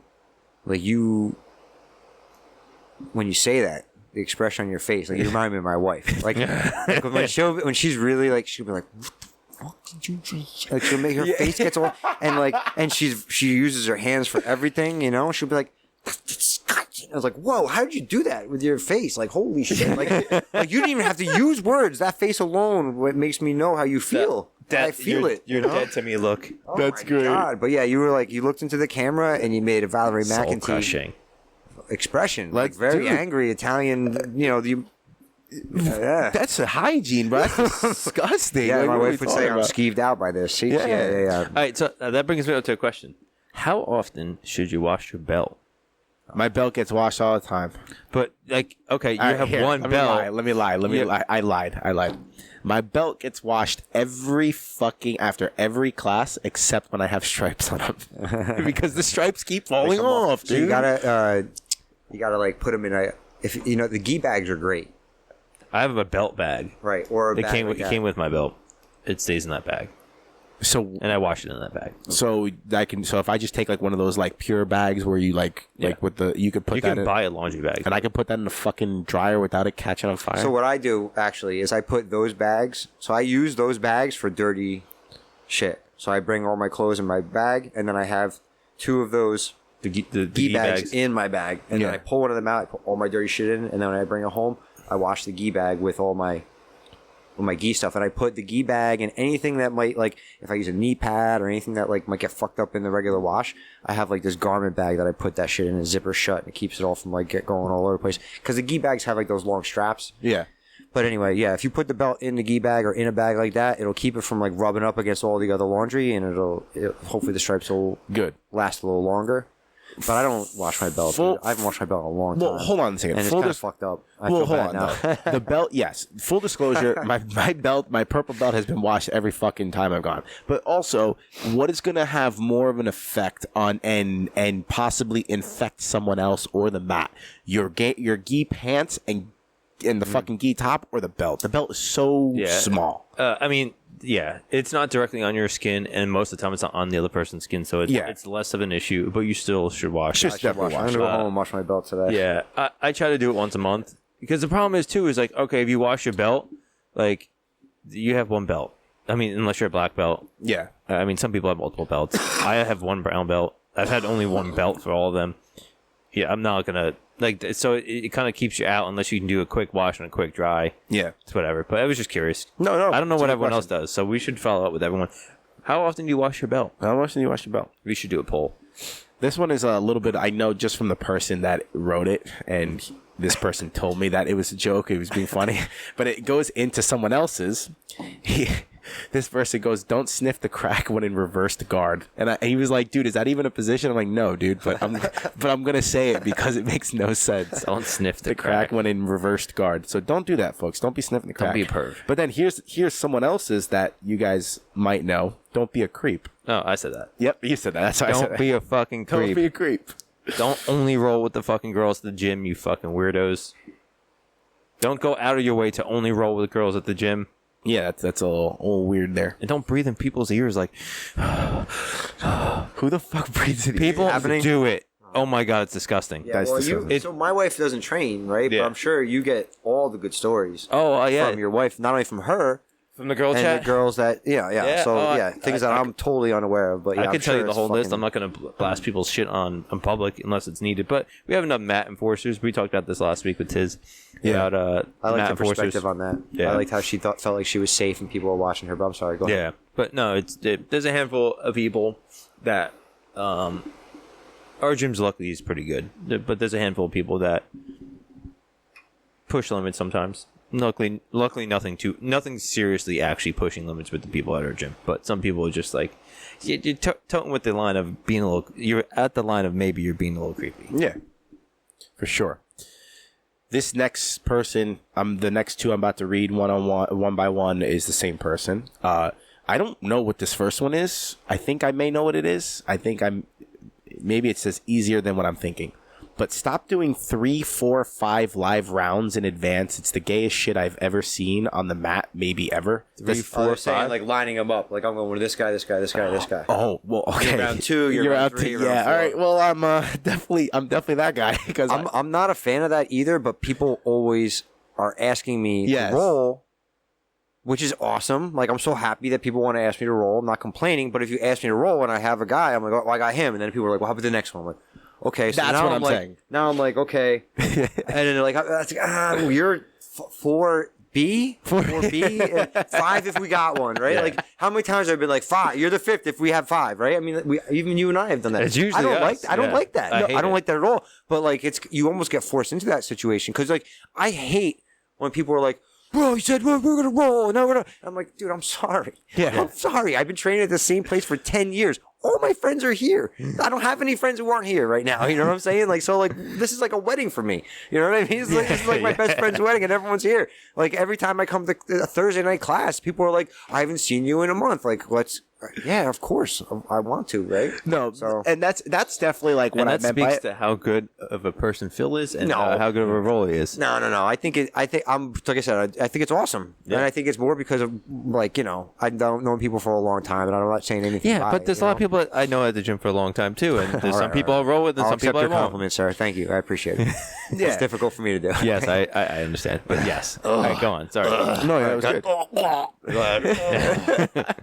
when you say that, the expression on your face, you remind me of my wife. When she's really she'll be like, what did you just? She'll make her face gets all and she uses her hands for everything, she'll be like, I was like, whoa, how did you do that with your face? Holy shit. You didn't even have to use words. That face alone makes me know how you feel. I feel it. You're dead to me, look. Oh, that's great. God. But yeah, you were you looked into the camera and you made a Valerie McEntee expression. Very angry Italian, That's a hygiene, bro. That's disgusting. Yeah, my wife would say I'm skeeved out by this. Yeah. All right, so that brings me up to a question. How often should you wash your belt? My belt gets washed all the time. But okay, you have one belt. Let me lie. I lied. My belt gets washed after every class except when I have stripes on them. Because the stripes keep falling off, dude. So you gotta put them in the gi bags are great. I have a belt bag. Right. Or it came with my belt. It stays in that bag. And I wash it in that bag. So if I just take one of those pure bags where you with the you could put that in. You can buy a laundry bag. And I can put that in the fucking dryer without it catching on fire. So what I do actually is I put those bags. So I use those bags for dirty shit. So I bring all my clothes in my bag, and then I have two of those the gi bags in my bag, and then I pull one of them out. I put all my dirty shit in, and then when I bring it home, I wash the gi bag with all my gi stuff, and I put the gi bag and anything that might if I use a knee pad or anything that might get fucked up in the regular wash, I have this garment bag that I put that shit in and zipper shut, and it keeps it all from get going all over the place, because the gi bags have those long straps. Yeah. But anyway, if you put the belt in the gi bag or in a bag like that, it'll keep it from rubbing up against all the other laundry, and it'll hopefully the stripes will last a little longer. But I don't wash my belt. Full- I haven't washed my belt in a long time. Well, hold on a second. And it's Full kind of dis- fucked up. I Well, feel hold bad on. now. Though. The belt, yes. Full disclosure, my belt, my purple belt has been washed every fucking time I've gone. But also, what is going to have more of an effect on and possibly infect someone else or the mat? Your gi pants and the fucking gi top or the belt? The belt is so small. I mean, yeah, it's not directly on your skin, and most of the time it's not on the other person's skin, so it's less of an issue. But you still should wash. Just definitely I'm wash. gonna go home and wash my belt today. Yeah, I try to do it once a month because the problem is too is like, okay, if you wash your belt, like you have one belt. I mean, unless you're a black belt. Yeah. I mean, some people have multiple belts. I have one brown belt. I've had only one belt for all of them. Yeah, I'm not gonna like. So it kind of keeps you out unless you can do a quick wash and a quick dry. Yeah. It's whatever. But I was just curious. No. I don't know what everyone else does, so we should follow up with everyone. How often do you wash your belt? How often do you wash your belt? We should do a poll. This one is a little bit, I know just from the person that wrote it, and this person told me that it was a joke, it was being funny, but it goes into someone else's. This person goes, don't sniff the crack when in reversed guard. And he was like, dude, is that even a position? I'm like, no, dude, but I'm going to say it because it makes no sense. Don't sniff the crack when in reversed guard. So don't do that, folks. Don't be sniffing the crack. Don't be a perv. But then here's someone else's that you guys might know. Don't be a creep. No, I said that. Yep, you said that. That's why I said Don't that. be a fucking Don't creep. be a creep. Don't only roll with the fucking girls at the gym, you fucking weirdos. Don't go out of your way to only roll with girls at the gym. Yeah, that's a little weird there. And don't breathe in people's ears like, Who the fuck breathes in people happening? do it. Oh my God, it's disgusting. Yeah, That's well, disgusting. so my wife doesn't train, right? Yeah. But I'm sure you get all the good stories Oh, yeah. from your wife, not only from her, From the girl and chat? the girls that, Yeah, So, oh, things that I'm totally unaware of. But yeah, I I'm could tell sure you the it's whole list. fucking- I'm not going to blast people's shit on public unless it's needed. But we have enough mat enforcers. We talked about this last week with Tiz about I like mat the enforcers. perspective on that. Yeah. I liked how she felt like she was safe and people were watching her. But I'm sorry, go ahead. Yeah, but no, there's a handful of people that our gym's luckily is pretty good, but there's a handful of people that push limits sometimes. Luckily, nothing seriously actually pushing limits with the people at our gym. But some people are just like you're toting with the line of being a little. You're at the line of maybe you're being a little creepy. Yeah, for sure. This next person, the next two I'm about to read one by one is the same person. I don't know what this first one is. I think I may know what it is. Maybe it says easier than what I'm thinking. But stop doing 3, 4, 5 live rounds in advance. It's the gayest shit I've ever seen on the mat, maybe ever. 3, 4, 5. Like lining them up. Like I'm going with this guy, this guy, this guy, this guy. Oh, well, okay. You're round 2, you're round 3, you're yeah, round 4. all right. Well, I'm definitely that guy because I'm not a fan of that either. But people always are asking me Yes. to roll, which is awesome. Like I'm so happy that people want to ask me to roll. I'm not complaining. But if you ask me to roll and I have a guy, I'm like, oh, I got him. And then people are like, well, how about the next one? I'm like, okay, so That's now what I'm like, saying. Now I'm like, okay, and then they're like, you're 4B, 4B, and 5 if we got one, right? Yeah. Like, how many times have I been like 5? You're the 5th if we have 5, right? I mean, even you and I have done that. It's usually I don't us. I don't Yeah. like that. I No, hate I don't it. like that at all. But like, you almost get forced into that situation because like I hate when people are like, bro, you said we're gonna roll, and now we're gonna. I'm like, dude, I'm sorry. Yeah. I'm sorry. I've been training at the same place for 10 years. All my friends are here. I don't have any friends who aren't here right now. You know what I'm saying? Like, so like, this is like a wedding for me. You know what I mean? It's like, this is like my best friend's wedding and everyone's here. Like every time I come to a Thursday night class, people are like, I haven't seen you in a month. Like, yeah, of course. I want to, right? no, So- and that's definitely like what And I that meant by speaks it. to how good of a person Phil is and No. how good of a role he is. No. I think I'm like I said. I think it's awesome, and I think it's more because of like I've known people for a long time, and I'm not saying anything. Yeah, about but it, there's you a lot of know? people that I know at the gym for a long time too, and there's some right, people I'll roll with, and I'll some accept people I your won't. compliment, sir. Thank you. I appreciate it. Yeah. It's difficult for me to do. Yes, I understand, but yes. All right, go on. Sorry. No, that was good.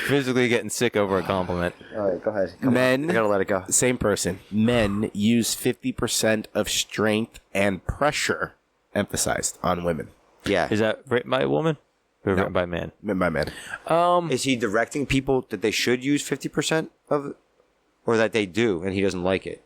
Physically getting sick over a compliment. All right, go ahead. Come on. Men, I gotta let it go. same person. Men use 50% of strength and pressure emphasized on women. Yeah. Is that written by a woman or written by a man? Men by men. Is he directing people that they should use 50% of it, or that they do and he doesn't like it?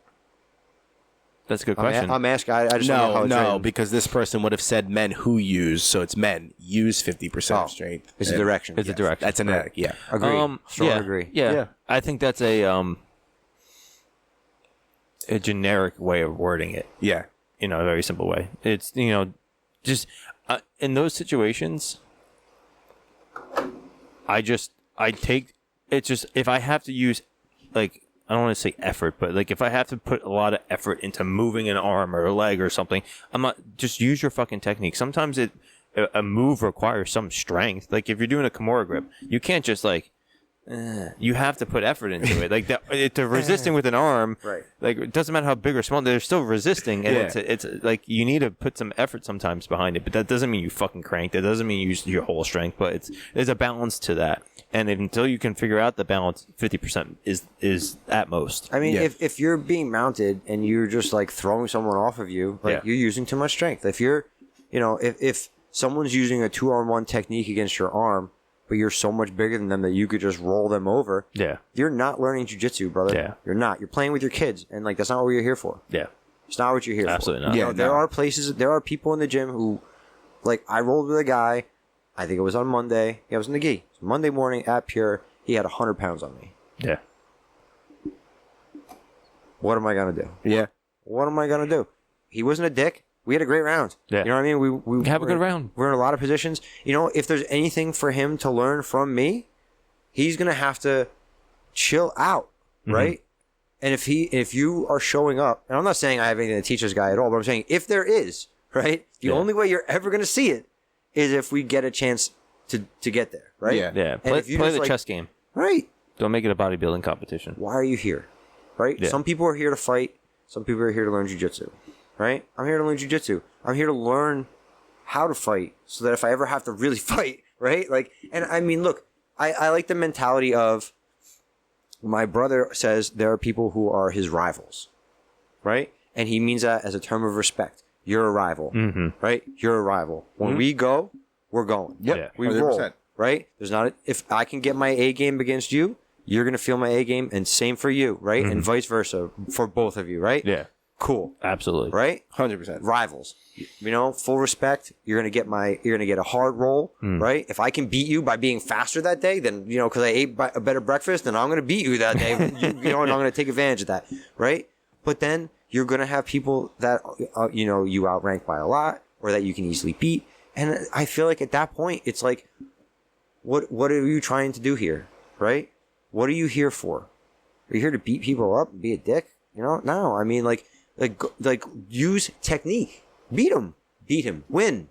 That's a good question. I'm asking. I just don't know how it's No, written. because this person would have said men who use, so it's men use 50% of strength. It's a direction. It's a direction. That's an yeah. Agree. Strong yeah, agree. Yeah. Yeah. I think that's a a generic way of wording it. Yeah. A very simple way. It's, just in those situations, if I have to use, like, I don't want to say effort, but like if I have to put a lot of effort into moving an arm or a leg or something, I'm not, just use your fucking technique. Sometimes a move requires some strength. Like if you're doing a Kimura grip, you can't just like, you have to put effort into it. Like they're resisting with an arm. Right. Like it doesn't matter how big or small, they're still resisting. And it's like you need to put some effort sometimes behind it. But that doesn't mean you fucking crank. That doesn't mean you use your whole strength. But there's a balance to that. And until you can figure out the balance, 50% is at most. I mean, if you're being mounted and you're just like throwing someone off of you, like you're using too much strength. If you're, if someone's using a 2-on-1 technique against your arm, but you're so much bigger than them that you could just roll them over. Yeah. You're not learning jiu-jitsu, brother. Yeah. You're not. You're playing with your kids, and like that's not what you're here for. Yeah. It's not what you're here for. Absolutely not. Yeah, there are people in the gym who, like, I rolled with a guy. I think it was on Monday. Yeah, it was in the gi. Monday morning at Pure. He had 100 pounds on me. Yeah. What am I gonna do? Yeah. What am I gonna do? He wasn't a dick. We had a great round. Yeah. You know what I mean? We have a good round. We're in a lot of positions. If there's anything for him to learn from me, he's gonna have to chill out, right? And if you are showing up, and I'm not saying I have anything to teach this guy at all, but I'm saying if there is, right? The only way you're ever gonna see it is if we get a chance to get there, right? Yeah. Yeah. Play the chess game. Right. Don't make it a bodybuilding competition. Why are you here? Right? Yeah. Some people are here to fight. Some people are here to learn jiu-jitsu. Right? I'm here to learn jiu-jitsu. I'm here to learn how to fight so that if I ever have to really fight, right? Like, and I mean, look, I like the mentality of my brother says there are people who are his rivals, right? And he means that as a term of respect. You're a rival, right? You're a rival. When we go, we're going. Yep. Yeah. We 100%. roll, right? If I can get my A game against you, you're going to feel my A game, and same for you, right? And vice versa for both of you, right? Yeah. Cool. Absolutely. Right? 100%. Rivals. Full respect. You're going to get a hard roll, right? If I can beat you by being faster that day, then, because I ate a better breakfast, then I'm going to beat you that day, and I'm going to take advantage of that, right? But then you're going to have people that, you outrank by a lot or that you can easily beat. And I feel like at that point, it's like, what are you trying to do here, right? What are you here for? Are you here to beat people up and be a dick? No. I mean, like use technique. Beat him, win.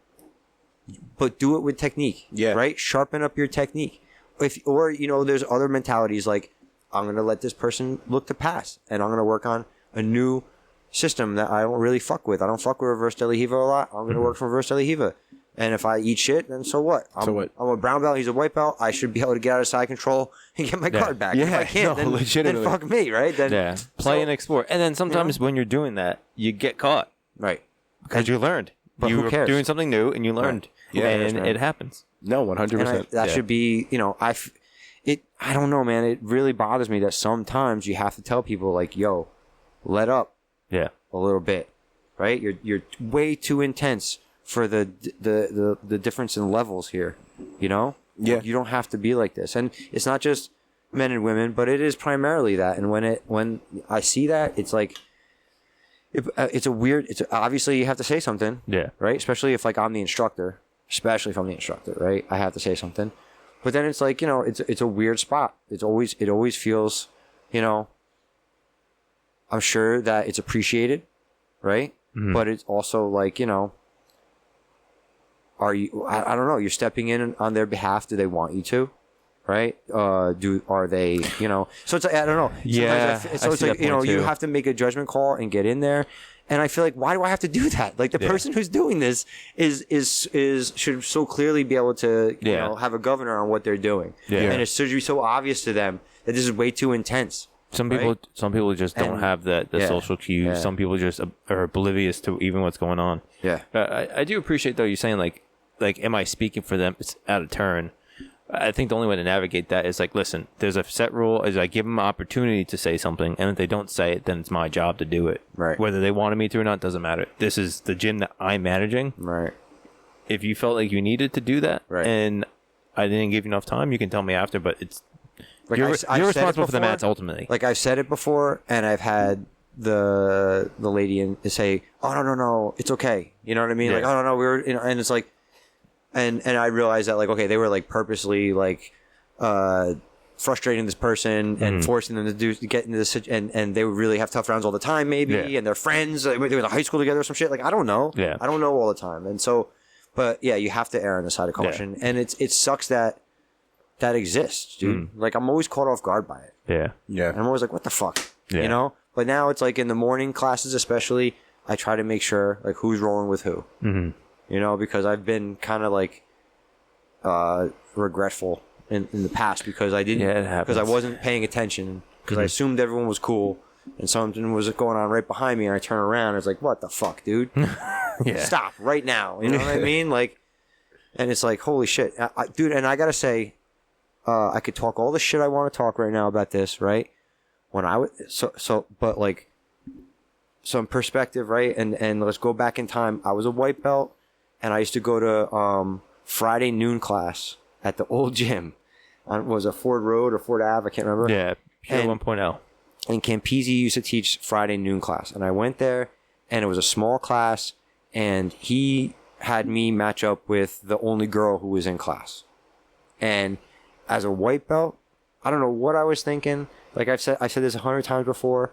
But do it with technique. Yeah. Right? Sharpen up your technique. There's other mentalities like, I'm going to let this person look to pass, and I'm going to work on a new system that I don't really fuck with. I don't fuck with reverse Delihiva a lot. I'm going to work from reverse Delihiva. And if I eat shit, then so what? I'm a brown belt. He's a white belt. I should be able to get out of side control and get my card back. If I can't, then fuck me, right? Then Play and explore. And then sometimes when you're doing that, you get caught. Right. Because you learned. But you who were cares? doing something new and you learned. Yeah, and right. it happens. No, 100%. That should be, I don't know, man. It really bothers me that sometimes you have to tell people like, yo, let up Yeah. a little bit, right? You're way too intense for the difference in levels here, Yeah. You don't have to be like this. And it's not just men and women, but it is primarily that. And when I see that, it's like, it's obviously you have to say something. Yeah. Right? Especially if like I'm the instructor, right? I have to say something. But then it's like, it's a weird spot. It always feels, I'm sure that it's appreciated, right? But it's also like, are you, I don't know, you're stepping in on their behalf. Do they want you to? Right? Are they, so it's like, I don't know. Yeah. So it's like, you have to make a judgment call and get in there. And I feel like, why do I have to do that? Like the person who's doing this should so clearly be able to, have a governor on what they're doing. Yeah. And it should be so obvious to them that this is way too intense. Some people just don't have the social cues. Yeah. Some people just are oblivious to even what's going on. Yeah. I do appreciate though you saying like, am I speaking for them? It's out of turn. I think the only way to navigate that is like, listen, there's a set rule is I give them an opportunity to say something, and if they don't say it, then it's my job to do it. Right. Whether they wanted me to or not doesn't matter. This is the gym that I'm managing. Right. If you felt like you needed to do that, Right. and I didn't give you enough time, you can tell me after. But it's Like you're I've said it responsible for the before. mats ultimately. Like I've said it before, and I've had the lady and say, oh no, it's okay. You know what I mean? Yeah. Like, oh no, we were, and it's like, and I realized that like, okay, they were like purposely like, frustrating this person and forcing them to get into this, and they would really have tough rounds all the time, maybe, and they're friends, they were in high school together or some shit. Like, I don't know. Yeah. I don't know all the time. And so, but yeah, you have to err on the side of caution. And it sucks that exists, dude. Like, I'm always caught off guard by it. Yeah. Yeah. And I'm always like, what the fuck? Yeah. You know? But now it's like in the morning classes, especially, I try to make sure like who's rolling with who. Mm-hmm. You know, because I've been kind of like regretful in the past because I didn't, because I wasn't paying attention, because I assumed everyone was cool and something was going on right behind me, and I turn around and it's like, what the fuck, dude? Stop right now. You know what I mean? Like, and it's like, holy shit, dude. And I gotta say, I could talk all the shit I want to talk right now about this, right? When I was but like some perspective, right? And let's go back in time. I was a white belt, and I used to go to Friday noon class at the old gym on, was it Ford Road or Ford Ave? I can't remember. Yeah, Pure 1.0. And Campese used to teach Friday noon class, and I went there, and it was a small class, and he had me match up with the only girl who was in class. And as a white belt, I don't know what I was thinking. Like I've said this 100 times before.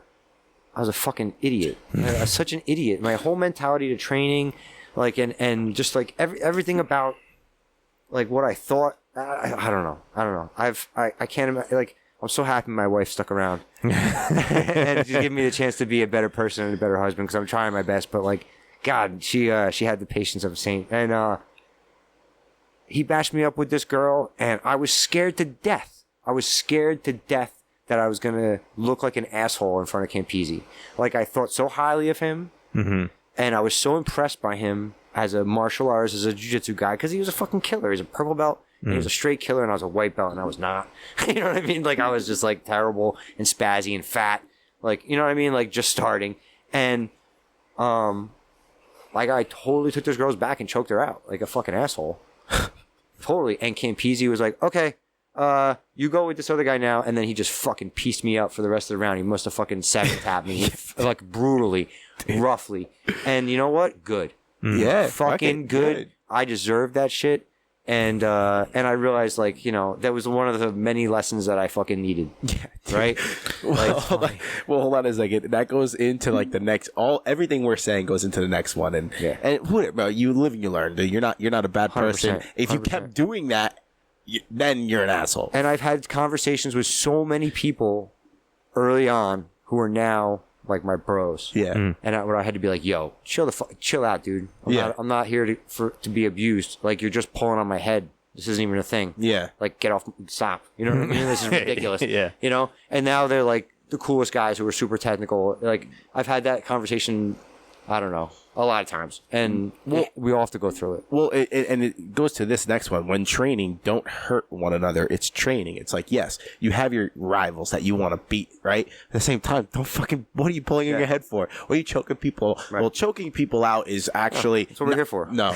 I was a fucking idiot. I was such an idiot. My whole mentality to training, like, and just like everything about like what I thought. I don't know. I can't imagine. Like, I'm so happy my wife stuck around and just gave me the chance to be a better person and a better husband, because I'm trying my best. But like, God, she had the patience of a saint. And he bashed me up with this girl, and I was scared to death. I was scared to death that I was gonna look like an asshole in front of Campese. Like, I thought so highly of him, and I was so impressed by him as a martial artist, as a jiu-jitsu guy, because he was a fucking killer. He's a purple belt. And he was a straight killer, and I was a white belt, and I was not. You know what I mean? Like, I was just like terrible and spazzy and fat. Like, you know what I mean? Like, just starting. And like, I totally took this girl's back and choked her out like a fucking asshole. Totally. And Campese was like, okay, you go with this other guy now. And then he just fucking pieced me up for the rest of the round. He must have fucking seven-tapped me like brutally, roughly. And you know what? Good. Yeah. Fucking good. I deserved that shit. And I realized, like, you know, that was one of the many lessons that I fucking needed. Yeah. Right? Well, hold on a second. That goes into like the next, everything we're saying goes into the next one. And, bro, you live and you learn. Dude. You're not a bad person. 100%. If you kept doing that, then you're an asshole. And I've had conversations with so many people early on who are now like my bros. Yeah. And where I had to be like, yo, chill out, dude. I'm not here to be abused. Like, you're just pulling on my head. This isn't even a thing. Yeah. Like, get off, stop. You know what I mean? This is ridiculous. Yeah. You know? And now they're like the coolest guys who are super technical. Like, I've had that conversation, I don't know, a lot of times. And we all have to go through it. Well, it goes to this next one. When training, don't hurt one another. It's training. It's like, yes, you have your rivals that you want to beat, right? At the same time, don't fucking, what are you pulling in your head for? What are you choking people? Right. Well, choking people out is actually... That's what we're here for. No.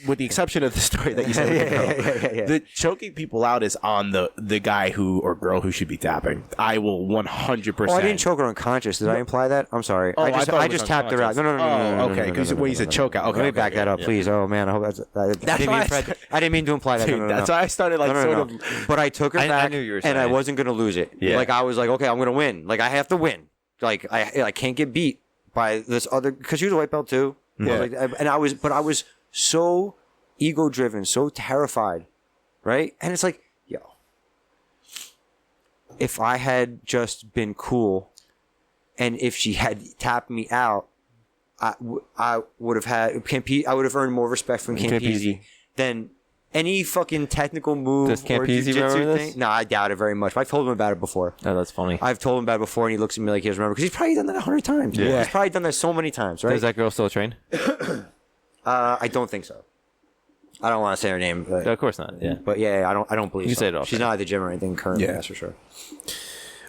With the exception of the story that you said with the girl. The choking people out is on the guy who or girl who should be tapping. I will 100%. Oh, I didn't choke her unconscious. Did I imply that? I'm sorry. Oh, I just tapped her out. No. Okay, because when you said choke out. Okay, let me back that up, please. Oh man, I hope I didn't mean to imply that. Dude, that's why I started like sort of. But I took her back, I knew you were saying. and I wasn't going to lose it. Yeah. Like, I was like, okay, I'm going to win. Like, I have to win. Like, I can't get beat by this other, because she was a white belt too. Yeah. I was so ego driven, so terrified, right? And it's like, yo, if I had just been cool, and if she had tapped me out, I would have earned more respect from Campese than any fucking technical move. Does or Campese jiu-jitsu remember thing. this? No, I doubt it very much. I've told him about it before. Oh, that's funny. I've told him about it before, and he looks at me like he doesn't remember, because he's probably done that 100 times. Yeah. He's probably done that so many times, right? Does that girl still train? I don't think so. I don't want to say her name, but Of course not. Yeah. But yeah, I don't believe You so. say it off She's there. not at the gym or anything currently, Yeah. that's for sure.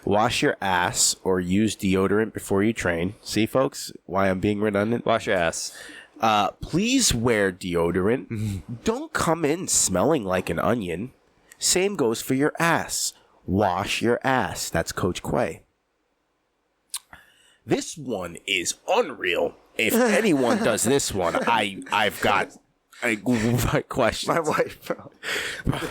Wash your ass or use deodorant before you train. See, folks, why I'm being redundant? Wash your ass. Please wear deodorant. Don't come in smelling like an onion. Same goes for your ass. Wash your ass. That's Coach Quay. This one is unreal. If anyone does this one, I've got questions. My wife, bro.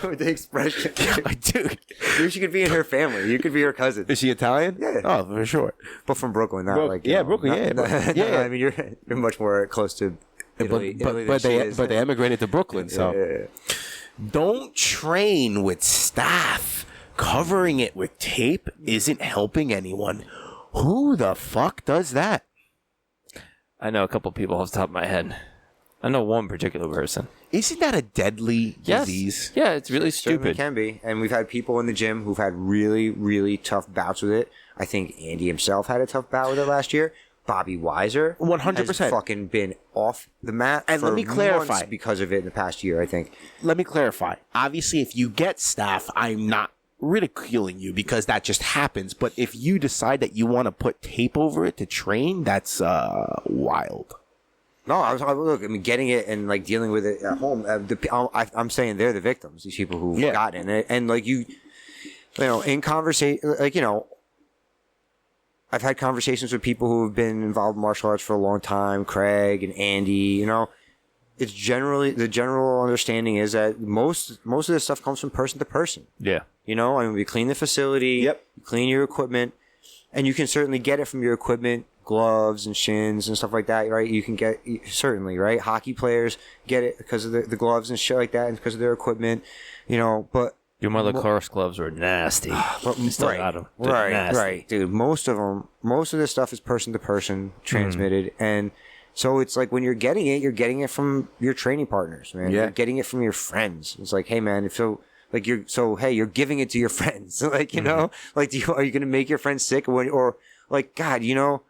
With the expression. Dude. Maybe she could be in her family. You could be her cousin. Is she Italian? Yeah. Oh, for sure. But from Brooklyn, not like... Brooklyn, yeah. I mean, you're much more close to Italy. But they emigrated to Brooklyn, so... Yeah. Don't train with staff. Covering it with tape isn't helping anyone. Who the fuck does that? I know a couple people off the top of my head. I know one particular person. Isn't that a deadly disease? Yeah, it's really Certainly stupid. can be. And we've had people in the gym who've had really, really tough bouts with it. I think Andy himself had a tough bout with it last year. Bobby Weiser 100% has fucking been off the mat and for let me clarify months because of it in the past year, I think. Let me clarify. Obviously, if you get staph, I'm not ridiculing you because that just happens. But if you decide that you want to put tape over it to train, that's wild. No, look. I mean, getting it and like dealing with it at home. I'm saying they're the victims. These people who've gotten it, and like you know, in conversation, like I've had conversations with people who have been involved in martial arts for a long time. Craig and Andy. You know, it's generally the general understanding is that most of this stuff comes from person to person. Yeah. You know, I mean, we clean the facility. Yep. You clean your equipment, and you can certainly get it from your equipment. Gloves and shins and stuff like that, right? You can get, certainly, right? Hockey players get it because of the gloves and shit like that and because of their equipment, you know, but... Your lacrosse gloves were nasty. Still got them. Right. Dude, most of this stuff is person to person transmitted, and so it's like when you're getting it from your training partners, man. Yeah. You're getting it from your friends. It's like, hey, man, you're giving it to your friends. Like, you know, like, are you going to make your friends sick or like, God, you know,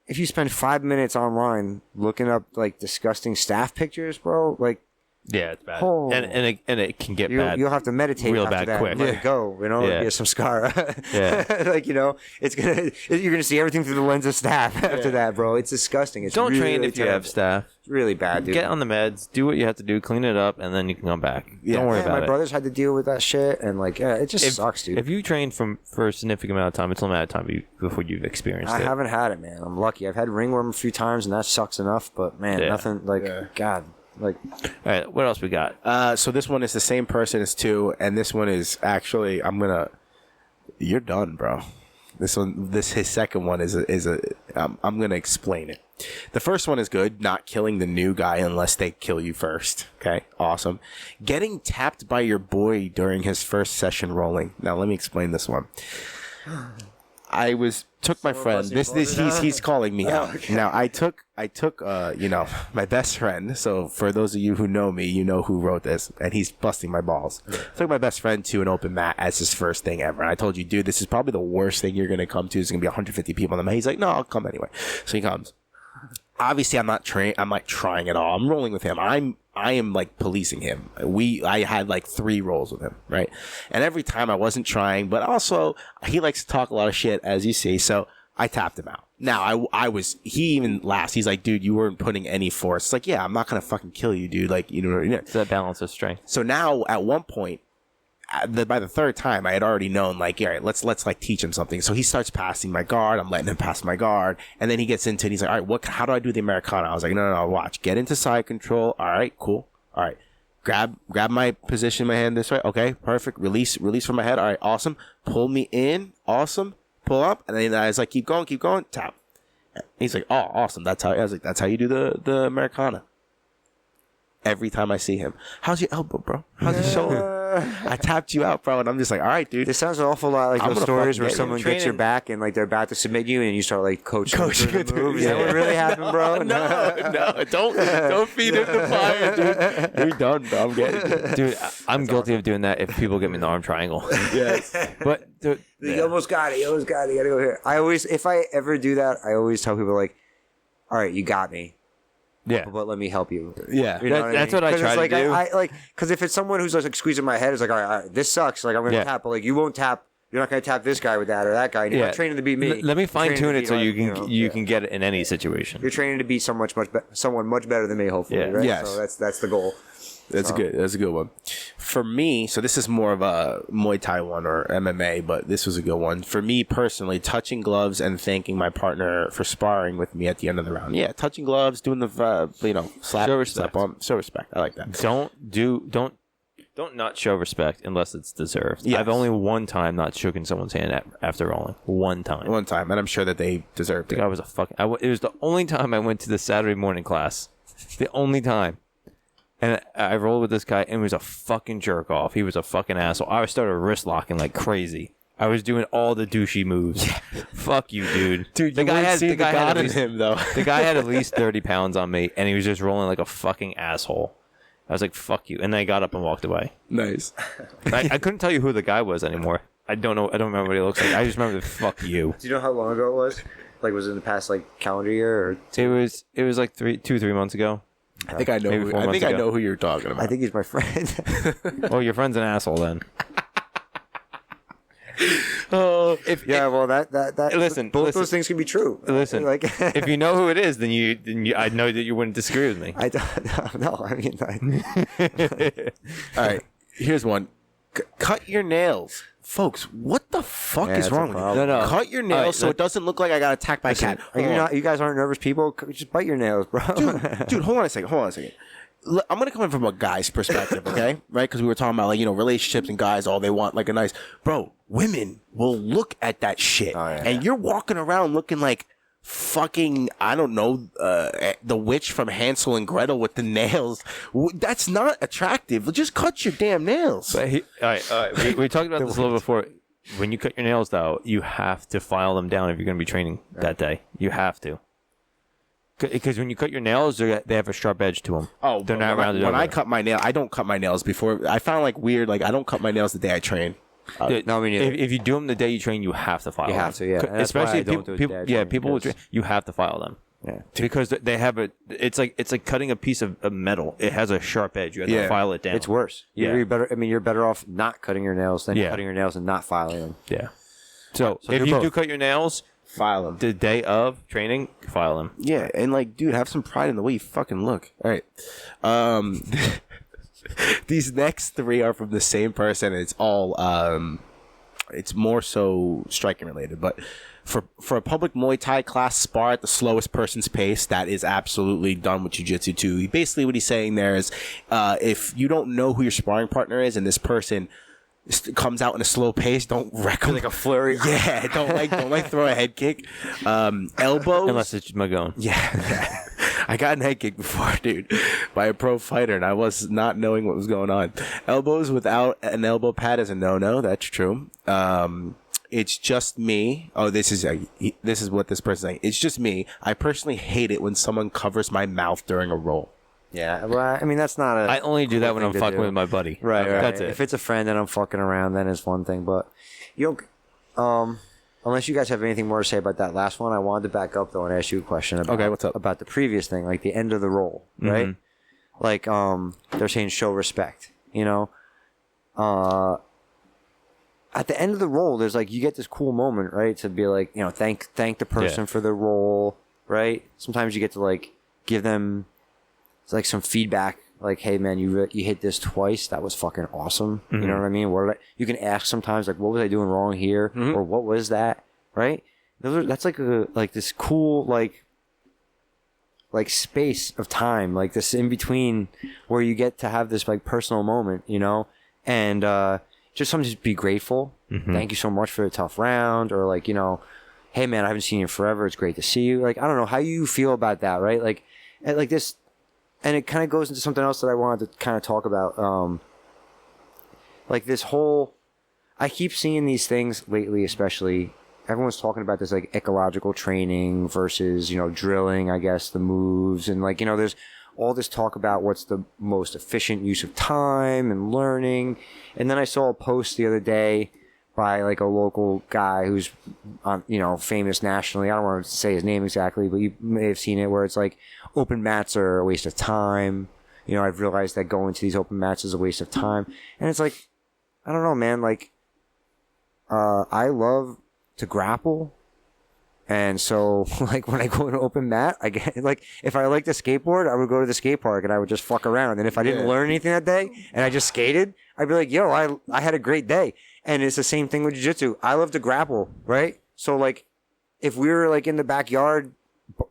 if you spend 5 minutes online looking up like disgusting staff pictures, bro, like yeah, it's bad, oh, and it can get bad. You'll have to meditate real after bad that. quick. Let it go, you know, get some scar. Like, you know, you're gonna see everything through the lens of staff after that, bro. It's disgusting. It's Don't really train if you have staff. It's really bad, dude. Get on the meds, do what you have to do, clean it up, and then you can come back. Don't worry about my it. brothers had to deal with that shit, and like, it just sucks, dude. If you train for a significant amount of time, it's a matter of time before you've experienced it. I haven't had it, man. I'm lucky. I've had ringworm a few times, and that sucks enough. But man, nothing like God. Like, all right, what else we got? So this one is the same person as two, and this one is actually you're done, bro. His second one I'm gonna explain it. The first one is good, not killing the new guy unless they kill you first. Okay, awesome. Getting tapped by your boy during his first session rolling. Now let me explain this one. Took my friend. He's calling me out. Okay. Now I took my best friend. So for those of you who know me, you know who wrote this, and he's busting my balls. Took my best friend to an open mat as his first thing ever. And I told you, dude, this is probably the worst thing you're gonna come to. There's gonna be 150 people on the mat. He's like, no, I'll come anyway. So he comes. Obviously, I'm not trying at all. I'm rolling with him. I am like policing him. I had like 3 rolls with him, right? And every time I wasn't trying, but also he likes to talk a lot of shit, as you see. So I tapped him out. Now he even laughs. He's like, dude, you weren't putting any force. It's like, yeah, I'm not going to fucking kill you, dude. Like, you know. It's that balance of strength. So now at one point, by the third time, I had already known, like, all right, let's like teach him something. So he starts passing my guard. I'm letting him pass my guard. And then he gets into it. He's like, all right, how do I do the Americana? I was like, no, watch. Get into side control. All right, cool. All right. Grab my position, my hand this way. Okay, perfect. Release from my head. All right, awesome. Pull me in. Awesome. Pull up. And then I was like, keep going. Tap. He's like, oh, awesome. That's how you do the Americana. Every time I see him, how's your elbow, bro? How's your shoulder? I tapped you out, bro, and I'm just like, all right, dude. This sounds an awful lot like those stories where someone gets your back and like they're about to submit you, and you start like coaching the moves. Is that what really happened, bro? No, don't feed him the fire, dude. You're done, bro. I'm getting it. Dude, I'm guilty of doing that if people get me in the arm triangle. Yes, but you almost got it. You gotta go here. If I ever do that, I always tell people like, all right, you got me. Yeah, but let me help you. Yeah, you know that's what I try to do. I like, because if it's someone who's like squeezing my head, it's like, all right, this sucks. Like I'm gonna tap, but like you won't tap. You're not gonna tap this guy with that or that guy. You're not training to beat me. Let me fine tune it so you can get it in any situation. You're training to be someone much better than me, hopefully. Yeah. Right? Yes. So that's the goal. That's good. That's a good one. For me, so this is more of a Muay Thai one or MMA, but this was a good one. For me personally, touching gloves and thanking my partner for sparring with me at the end of the round. Yeah, touching gloves, doing the slap, Show respect. slap on. Show respect. I like that. Don't not show respect unless it's deserved. Yes. I've only one time not shaken someone's hand after rolling. One time, and I'm sure that they deserved the it. guy was a fucking. It was the only time I went to the Saturday morning class. The only time. And I rolled with this guy, and he was a fucking jerk off. He was a fucking asshole. I started wrist locking like crazy. I was doing all the douchey moves. Fuck you, dude. Dude, the guy had God at in least, him though. the guy had at least 30 pounds on me, and he was just rolling like a fucking asshole. I was like, fuck you. And then I got up and walked away. Nice. I couldn't tell you who the guy was anymore. I don't know. I don't remember what he looks like. I just remember the fuck you. Do you know how long ago it was? Like, was it in the past like calendar year or? It was like 3 months ago. I think I know. Maybe 4 months I ago. know who you're talking about. I think he's my friend. Oh, your friend's an asshole then. Oh, Well, that Listen, both those things can be true. Listen, like if you know who it is, then you I know that you wouldn't disagree with me. I don't know. I mean, all right. Here's one. Cut your nails. Folks, what the fuck Yeah, is that's a wrong with you? problem. No. Cut your All nails right, so it doesn't look like I got attacked by a cat. are you not? You guys aren't nervous people. Just bite your nails, bro. Dude, hold on a second. I'm going to come in from a guy's perspective, okay? Right? Because we were talking about, relationships and guys, all they want, like a nice... Bro, women will look at that shit. Oh, yeah. And you're walking around looking like fucking, I don't know, the witch from Hansel and Gretel with the nails. That's not attractive. Just cut your damn nails. But all right. We talked about this a little before. When you cut your nails, though, you have to file them down if you're going to be training that day. You have to. Because when you cut your nails, they have a sharp edge to them. Oh, they're not rounded when over. I cut my nail, I don't cut my nails before. I found weird. I don't cut my nails the day I train. No, I mean, if you do them the day you train, you have to file them. You have to, yeah. And that's Especially why I if don't do it the day I train, people will because- train, you have to file them. Yeah. Because they have it's like cutting a piece of metal. It has a sharp edge. You have to file it down. It's worse. Yeah. You're better off not cutting your nails than Yeah. cutting your nails and not filing them. Yeah. So So if do you both. do cut your nails File them. the day of training, file them. Yeah, and dude, have some pride in the way you fucking look. All right. These next three are from the same person. And it's all it's more so striking related, but for a public Muay Thai class, spar at the slowest person's pace. That is absolutely done with jiu-jitsu too. Basically what he's saying there is if you don't know who your sparring partner is and this person comes out in a slow pace, don't wreck them Like a flurry. Yeah, don't throw a head kick. Elbows, Unless it's Magone. yeah. I got a head kick before, dude, by a pro fighter, and I was not knowing what was going on. Elbows without an elbow pad is a no-no. That's true. It's just me. Oh, this is what this person's saying. It's just me. I personally hate it when someone covers my mouth during a roll. Yeah, well, I mean, that's not a... I only do that when thing I'm to fucking do. with my buddy. Right. That's it. If it's a friend and I'm fucking around, then it's one thing. But you don't... Unless you guys have anything more to say about that last one, I wanted to back up, though, and ask you a question about... Okay, what's up? About the previous thing, like the end of the roll, right? Like, they're saying show respect, at the end of the roll, there's you get this cool moment, right? To be thank the person for the roll, right? Sometimes you get to give them some feedback, hey man, you hit this twice, that was fucking awesome. You know what I mean? You can ask sometimes what was I doing wrong here, or what was that, right? That's this cool space of time, this in between where you get to have this personal moment, and just sometimes be grateful. Thank you so much for the tough round, or hey man, I haven't seen you in forever. It's great to see you. I don't know how you feel about that, right? Like this, and it kind of goes into something else that I wanted to kind of talk about. This whole, I keep seeing these things lately, especially. Everyone's talking about this ecological training versus drilling, I guess, the moves, and there's all this talk about what's the most efficient use of time and learning. And then I saw a post the other day by a local guy who's famous nationally. I don't want to say his name exactly, but you may have seen it, where it's open mats are a waste of time. I've realized that going to these open mats is a waste of time. And it's I don't know, man, I love to grapple, And so, like, when I go to open mat, I get, like, if I liked to skateboard, I would go to the skate park and I would just fuck around. And if I didn't learn anything that day and I just skated, I'd be like, yo, I had a great day. And it's the same thing with jiu-jitsu. I love to grapple, right? So, like, if we were, like, in the backyard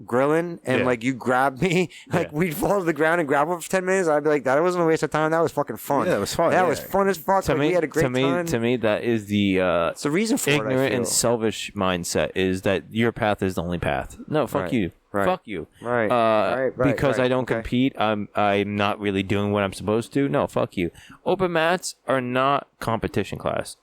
grilling and, like, you grabbed me, like, we'd fall to the ground and grapple for 10 minutes, I'd be like, that wasn't a waste of time. That was fucking fun. Yeah, it was fun. That was fun as fuck. To Like, me, we had a great time. To me, that is the It's the reason for it, I ignorant feel. and selfish mindset is that your path is the only path. No, fuck you. Right. Fuck you. Right. Because I don't Okay. compete, I'm not really doing what I'm supposed to. No, fuck you. Open mats are not competition class.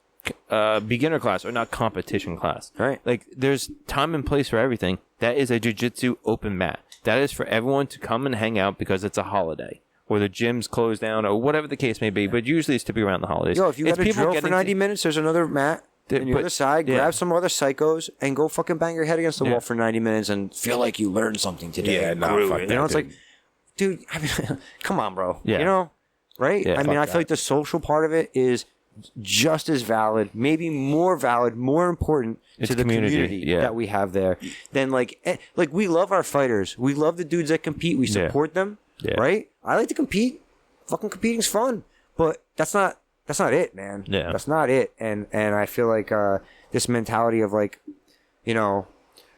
Beginner class are not competition class. Right. Like, there's time and place for everything. That is a jiu-jitsu open mat. That is for everyone to come and hang out because it's a holiday. Or the gym's closed down, or whatever the case may be. But usually it's to be around the holidays. Yo, if you It's got to people drill for getting 90 minutes, there's another mat on the other side. Grab some other psychos and go fucking bang your head against the wall for 90 minutes and feel like you learned something today. Yeah, no, fuck you that, know, it's dude. like, dude, I mean, come on, bro. Yeah. You know, right? Yeah, I mean, fuck I feel like the social part of it is just as valid, maybe more valid, more important It's to the community yeah. that we have there than like we love our fighters. We love the dudes that compete. We support them, right? I like to compete. Fucking competing's fun, but that's not it, man. Yeah. That's not it. And I feel like this mentality of like, you know,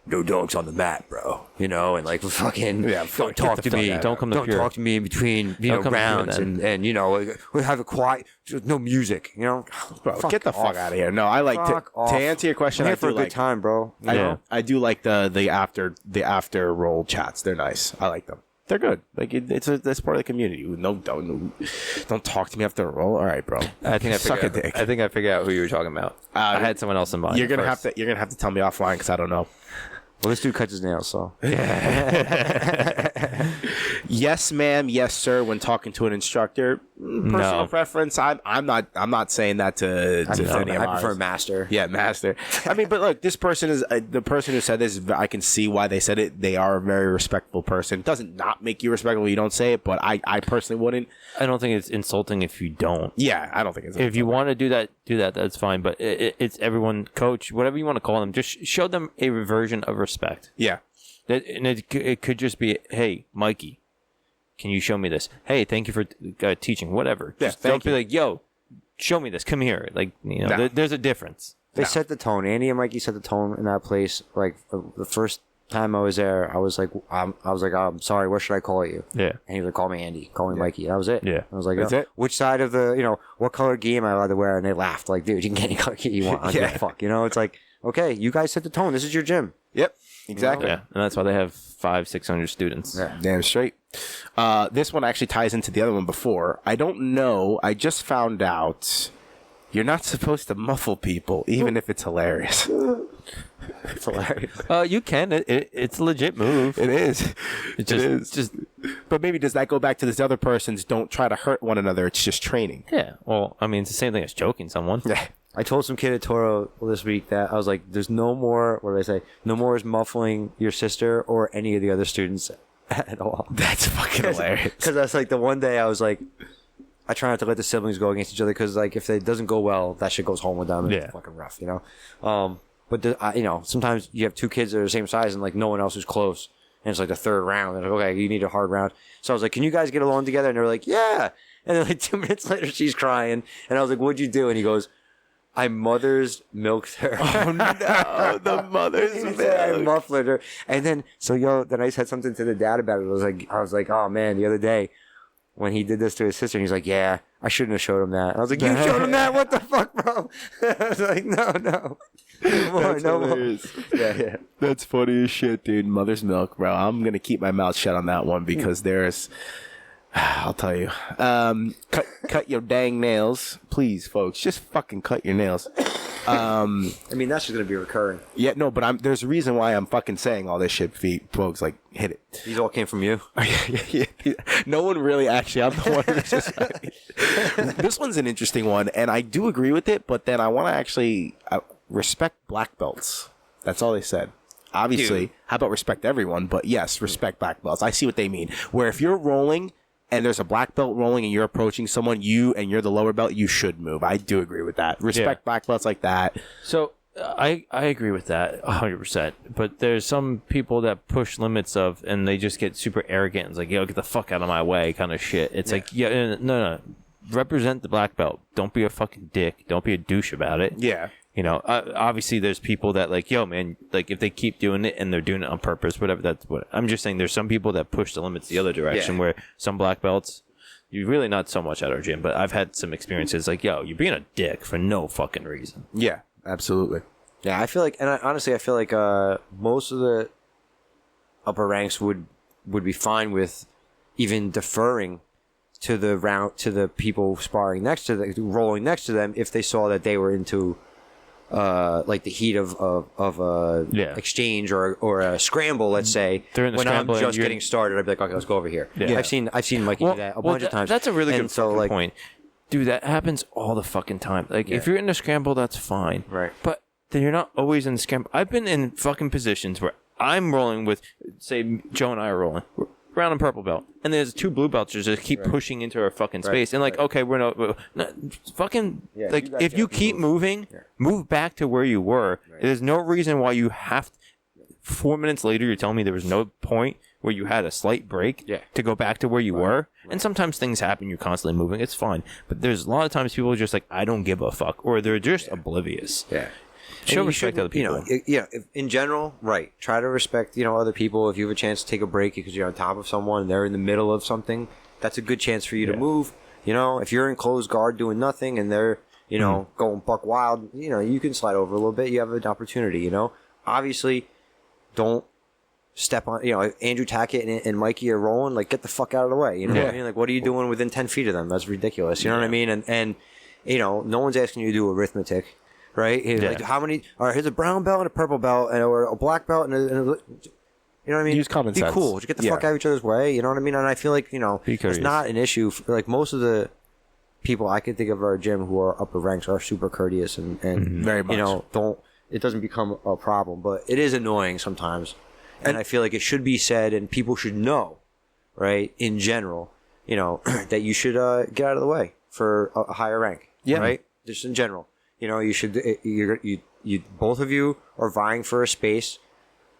no dogs on the mat, bro. You know, and like fucking don't talk to me. Don't come to Don't Pure. talk to me in between Don't come to rounds, Pure, and you know we have a quiet, no music. You know, Bro, get the fuck out of here. No, I like Fuck to off. answer your question. I'm here I for do a good like time, bro. You know? I do like the after roll chats. They're nice. I like them. They're good. Like that's part of the community. No, don't talk to me after a roll. All right, bro. I think Suck a dick. I think I figured out who you were talking about. I had someone else in mind. You're gonna first. have to tell me offline because I don't know. Well, this dude cuts his nails, so Yes, ma'am. Yes, sir. When talking to an instructor, personal preference. I'm not saying that to any of I ours. prefer master. Yeah, master. I mean, but look, this person is the person who said this. I can see why they said it. They are a very respectful person. It doesn't not make you respectful. You don't say it, but I personally wouldn't. I don't think it's insulting if you don't. Yeah, I don't think it's. If you want to do that, that's fine. But it's everyone, coach, whatever you want to call them. Just show them a version of respect. Yeah. And it could just be, hey, Mikey, can you show me this? Hey, thank you for teaching. Whatever. Yeah, Just don't be like, yo, show me this. Come here. Like, you know, there's a difference. They set the tone. Andy and Mikey set the tone in that place. Like the first time I was there, I was like, I'm sorry. What should I call you? Yeah. And he was like, call me Andy. Call me Mikey. That was it. Yeah. I was like, That's it? which side of the, you know, what color gi am I allowed to wear? And they laughed. Like, dude, you can get any color gi you want. I don't give a fuck. You know, it's like, okay, you guys set the tone. This is your gym. Yep. Exactly. Yeah. And that's why they have 500-600 students. Yeah. Damn straight. This one actually ties into the other one before. I don't know. I just found out you're not supposed to muffle people, even if it's hilarious. It's hilarious. You can. It's a legit move. It is. It's just But maybe does that go back to this other person's don't try to hurt one another? It's just training. yeah. Well, I mean, it's the same thing as choking someone. Yeah. I told some kid at Toro this week that I was like, there's no more, what did I say? No more is muffling your sister or any of the other students at all. That's fucking hilarious. Because that's like the one day I was like, I try not to let the siblings go against each other because like if it doesn't go well, that shit goes home with them and it's fucking rough, you know? But you know, sometimes you have two kids that are the same size and like no one else is close. And it's like the third round. And like, okay, you need a hard round. So I was like, can you guys get along together? And they were like, yeah. And then like 2 minutes later, she's crying. And I was like, what'd you do? And he goes, I mother's milked her. Oh no, the mother's I milk. muffled her. And then, then I said something to the dad about it. I was like, oh man, the other day when he did this to his sister, and he's like, yeah, I shouldn't have showed him that. And I was like, you showed him that? What the fuck, bro? I was like, no. No more. Yeah. That's funny as shit, dude. Mother's milk, bro. I'm gonna keep my mouth shut on that one because there's. I'll tell you. Cut your dang nails, please, folks. Just fucking cut your nails. I mean, that's just gonna be recurring. Yeah, no, but there's a reason why I'm fucking saying all this shit, folks. Like, hit it. These all came from you. Yeah. No one really actually. I'm the one who's just. This one's an interesting one, and I do agree with it. But then I want to actually respect black belts. That's all they said. Obviously, how about respect everyone? But yes, respect black belts. I see what they mean. Where if you're rolling and there's a black belt rolling and you're approaching someone, and you're the lower belt, you should move. I do agree with that. Respect black belts like that. So I agree with that 100%. But there's some people that push limits of, and they just get super arrogant. It's like, yo, get the fuck out of my way kind of shit. It's like, yeah, no. Represent the black belt. Don't be a fucking dick. Don't be a douche about it. Yeah. You know, obviously there's people that like, yo, man, like if they keep doing it and they're doing it on purpose, whatever, that's what I'm just saying. There's some people that push the limits the other direction where some black belts, you really not so much at our gym, but I've had some experiences like, yo, you're being a dick for no fucking reason. Yeah, absolutely. Yeah, I feel like, and honestly, I feel like most of the upper ranks would be fine with even deferring to the people sparring next to them, rolling next to them, if they saw that they were into like the heat of exchange or a scramble, let's say. During the when I'm scramble, just getting started, I'd be like, okay, let's go over here. Yeah. I've seen Mikey do that a bunch of times. That's a really good like, point. Dude, that happens all the fucking time. Like, if you're in a scramble, that's fine. Right. But then you're not always in the scramble. I've been in fucking positions where I'm rolling with, say, Joe and I are rolling. We're brown and purple belt. And there's 2 blue belts that just keep pushing into our fucking space. And like, okay, we're no fucking, like, if you keep moving, move back to where you were. There's no reason why you have 4 minutes later, you're telling me there was no point where you had a slight break to go back to where you were. And sometimes things happen, you're constantly moving. It's fine. But there's a lot of times people are just like, I don't give a fuck. Or they're just oblivious. Yeah. Show respect to other people. In general, right. Try to respect, other people. If you have a chance to take a break because you're on top of someone and they're in the middle of something, that's a good chance for you to move. If you're in closed guard doing nothing and they're, going buck wild, you can slide over a little bit. You have an opportunity, Obviously, don't step on, if Andrew Tackett and Mikey are rolling, like, get the fuck out of the way. You know what I mean? Like, what are you doing within 10 feet of them? That's ridiculous. You know what I mean? And no one's asking you to do arithmetic. Right? Like, how many? All right, here's a brown belt and a purple belt, or a black belt, and you know what I mean? Use common sense. Be cool. Just get the fuck out of each other's way. You know what I mean? And I feel like it's not an issue. Like, most of the people I can think of at our gym who are upper ranks are super courteous and very much. It doesn't become a problem, but it is annoying sometimes. And I feel like it should be said, and people should know, right? In general, that you should get out of the way for a higher rank. Yeah. Right? Just in general. You should. You both of you are vying for a space.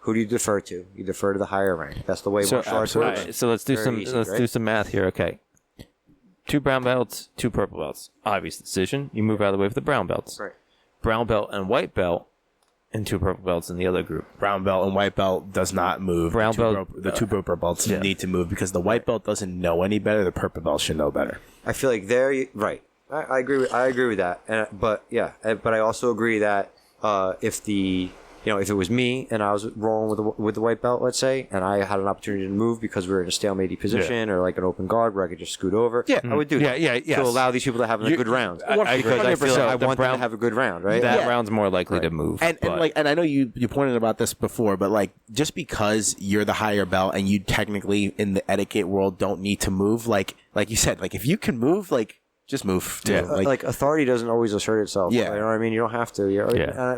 Who do you defer to? You defer to the higher rank. That's the way martial arts works. Right, so let's do do some math here. Okay, 2 brown belts, 2 purple belts. Obvious decision. You move out of the way for the brown belts. Right. Brown belt and white belt, and 2 purple belts in the other group. Brown belt and white belt does not move. The two purple belts need to move because the white belt doesn't know any better. The purple belt should know better. I feel like right. I agree with that, but I also agree that if it was me and I was rolling with the white belt, let's say, and I had an opportunity to move because we were in a stalemate position or like an open guard where I could just scoot over, I would do that. Yes. To allow these people to have a good round, because I feel like I want them to have a good round, right? That round's more likely to move. And I know you pointed about this before, but like, just because you're the higher belt and you technically in the etiquette world don't need to move, like you said, like if you can move, like, just move. Like authority doesn't always assert itself. Yeah. You know what I mean? You don't have to.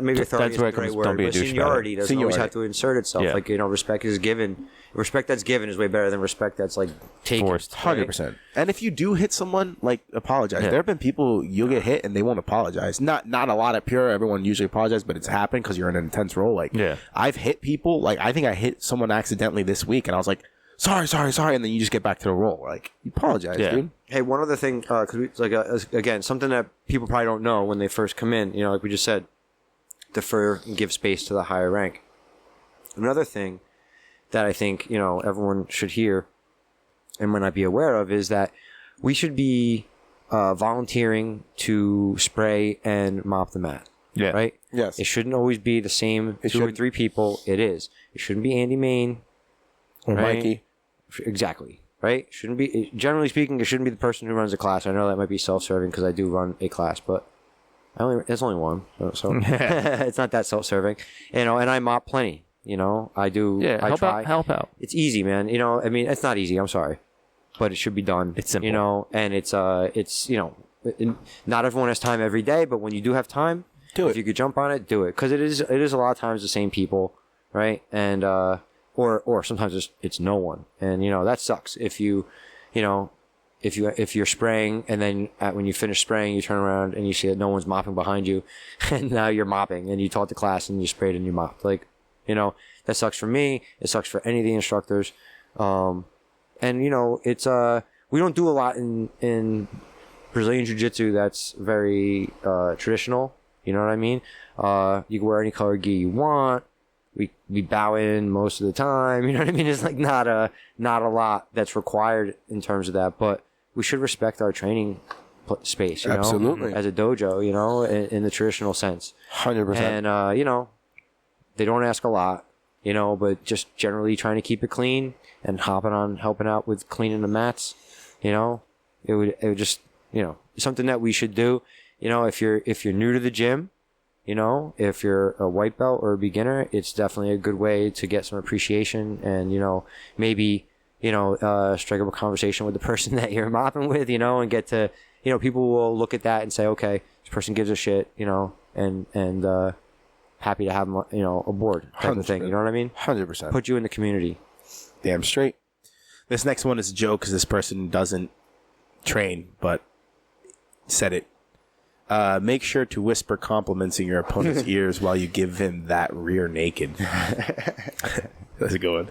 Maybe authority is the right word, but seniority doesn't always have to insert itself. Yeah. Like, respect is given. Respect that's given is way better than respect that's like taken. Forced. 100%. And if you do hit someone, like, apologize. There have been people you'll get hit and they won't apologize. Not a lot at Pure. Everyone usually apologizes, but it's happened because you're in an intense role. Like, I've hit people. Like, I think I hit someone accidentally this week, and I was like, sorry, and then you just get back to the roll. Like, you apologize, dude. Hey, one other thing, because again, something that people probably don't know when they first come in, like we just said, defer and give space to the higher rank. Another thing that I think, everyone should hear and might not be aware of is that we should be volunteering to spray and mop the mat. Yeah. Right? Yes. It shouldn't always be the same 2 or 3 people. It is. It shouldn't be Andy Main. Or Mikey. Exactly. Right? Shouldn't be, generally speaking, it shouldn't be the person who runs the class. I know that might be self-serving because I do run a class, but there's only one, so it's not that self-serving. And I mop plenty. I do. Yeah, I try. help out. It's easy, man. I mean, it's not easy. I'm sorry, but it should be done. It's simple. And it's not everyone has time every day, but when you do have time, do it. If you could jump on it, do it, because it is a lot of times the same people, right? And or sometimes it's no one, and that sucks. If you if you're spraying and then when you finish spraying, you turn around and you see that no one's mopping behind you, and now you're mopping and you taught the class and you sprayed and you mopped. Like, you know, that sucks for me. It sucks for any of the instructors. And you know, it's we don't do a lot in Brazilian Jiu-Jitsu that's very traditional. You know what I mean? You can wear any color gi you want. We bow in most of the time. You know what I mean? It's like not a lot that's required in terms of that, but we should respect our training space, you know? Absolutely. As a dojo, you know, in the traditional sense. 100%. And, you know, they don't ask a lot, you know, but just generally trying to keep it clean and helping out with cleaning the mats, you know, it would just, you know, something that we should do, you know, if you're new to the gym, you know, if you're a white belt or a beginner, it's definitely a good way to get some appreciation and, you know, maybe, you know, strike up a conversation with the person that you're mopping with, you know, and get to, you know, people will look at that and say, okay, this person gives a shit, you know, and happy to have them, you know, aboard type of thing. You know what I mean? 100%. Put you in the community. Damn straight. This next one is a joke because this person doesn't train, but said it. Make sure to whisper compliments in your opponent's ears while you give him that rear naked. That's a good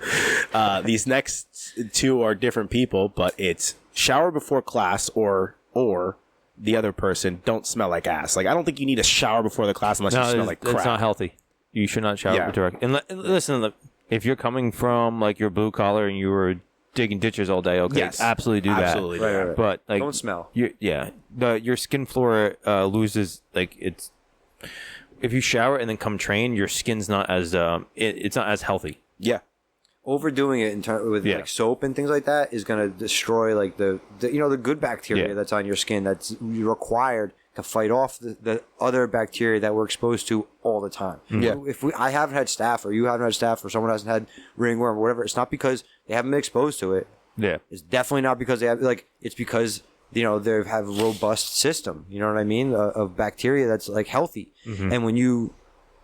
one. These next two are different people, but it's shower before class or the other person don't smell like ass. Like, I don't think you need a shower before the class unless you smell like crap. It's not healthy. You should not shower direct. And listen, if you're coming from like your blue collar and you were digging ditches all day, okay, yes, absolutely do absolutely that. Right. But like, don't smell. Your skin flora loses, like, it's, if you shower and then come train, your skin's not as it's not as healthy. Yeah. Overdoing it with like soap and things like that is going to destroy like the you know, the good bacteria that's on your skin that's required to fight off the other bacteria that we're exposed to all the time. Yeah. If I haven't had staph, or you haven't had staph, or someone hasn't had ringworm or whatever, it's not because they haven't been exposed to it. Yeah. It's definitely not because they have, like, it's because, you know, they have a robust system, you know what I mean, of bacteria that's like healthy. Mm-hmm. And when you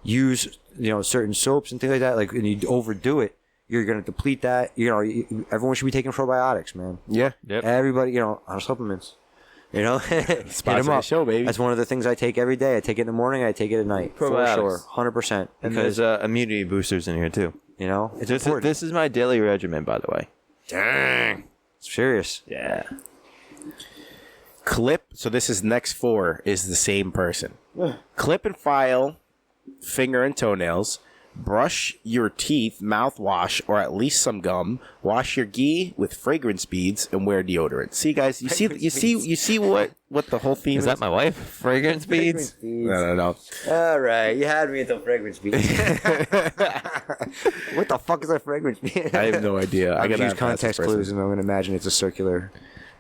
use, you know, certain soaps and things like that, like, and you overdo it, you're going to deplete that. You know, everyone should be taking probiotics, man. Yeah. Yep. Everybody, you know, on supplements. You know, Sponsor the show, baby. That's one of the things I take every day. I take it in the morning. I take it at night. Probiotics. For sure, 100%. And there's immunity boosters in here too. You know, it's this is my daily regimen, by the way. Dang, it's serious. Yeah. Clip. So this is next four is the same person. Clip and file finger and toenails. Brush your teeth, mouthwash, or at least some gum. Wash your gi with fragrance beads and wear deodorant. See, guys, you see what the whole theme is. Is that my wife? Fragrance beads? No. All right, you had me at the fragrance beads. What the fuck is a fragrance bead? I have no idea. I gotta use ask context this person. clues, and I'm gonna imagine it's a circular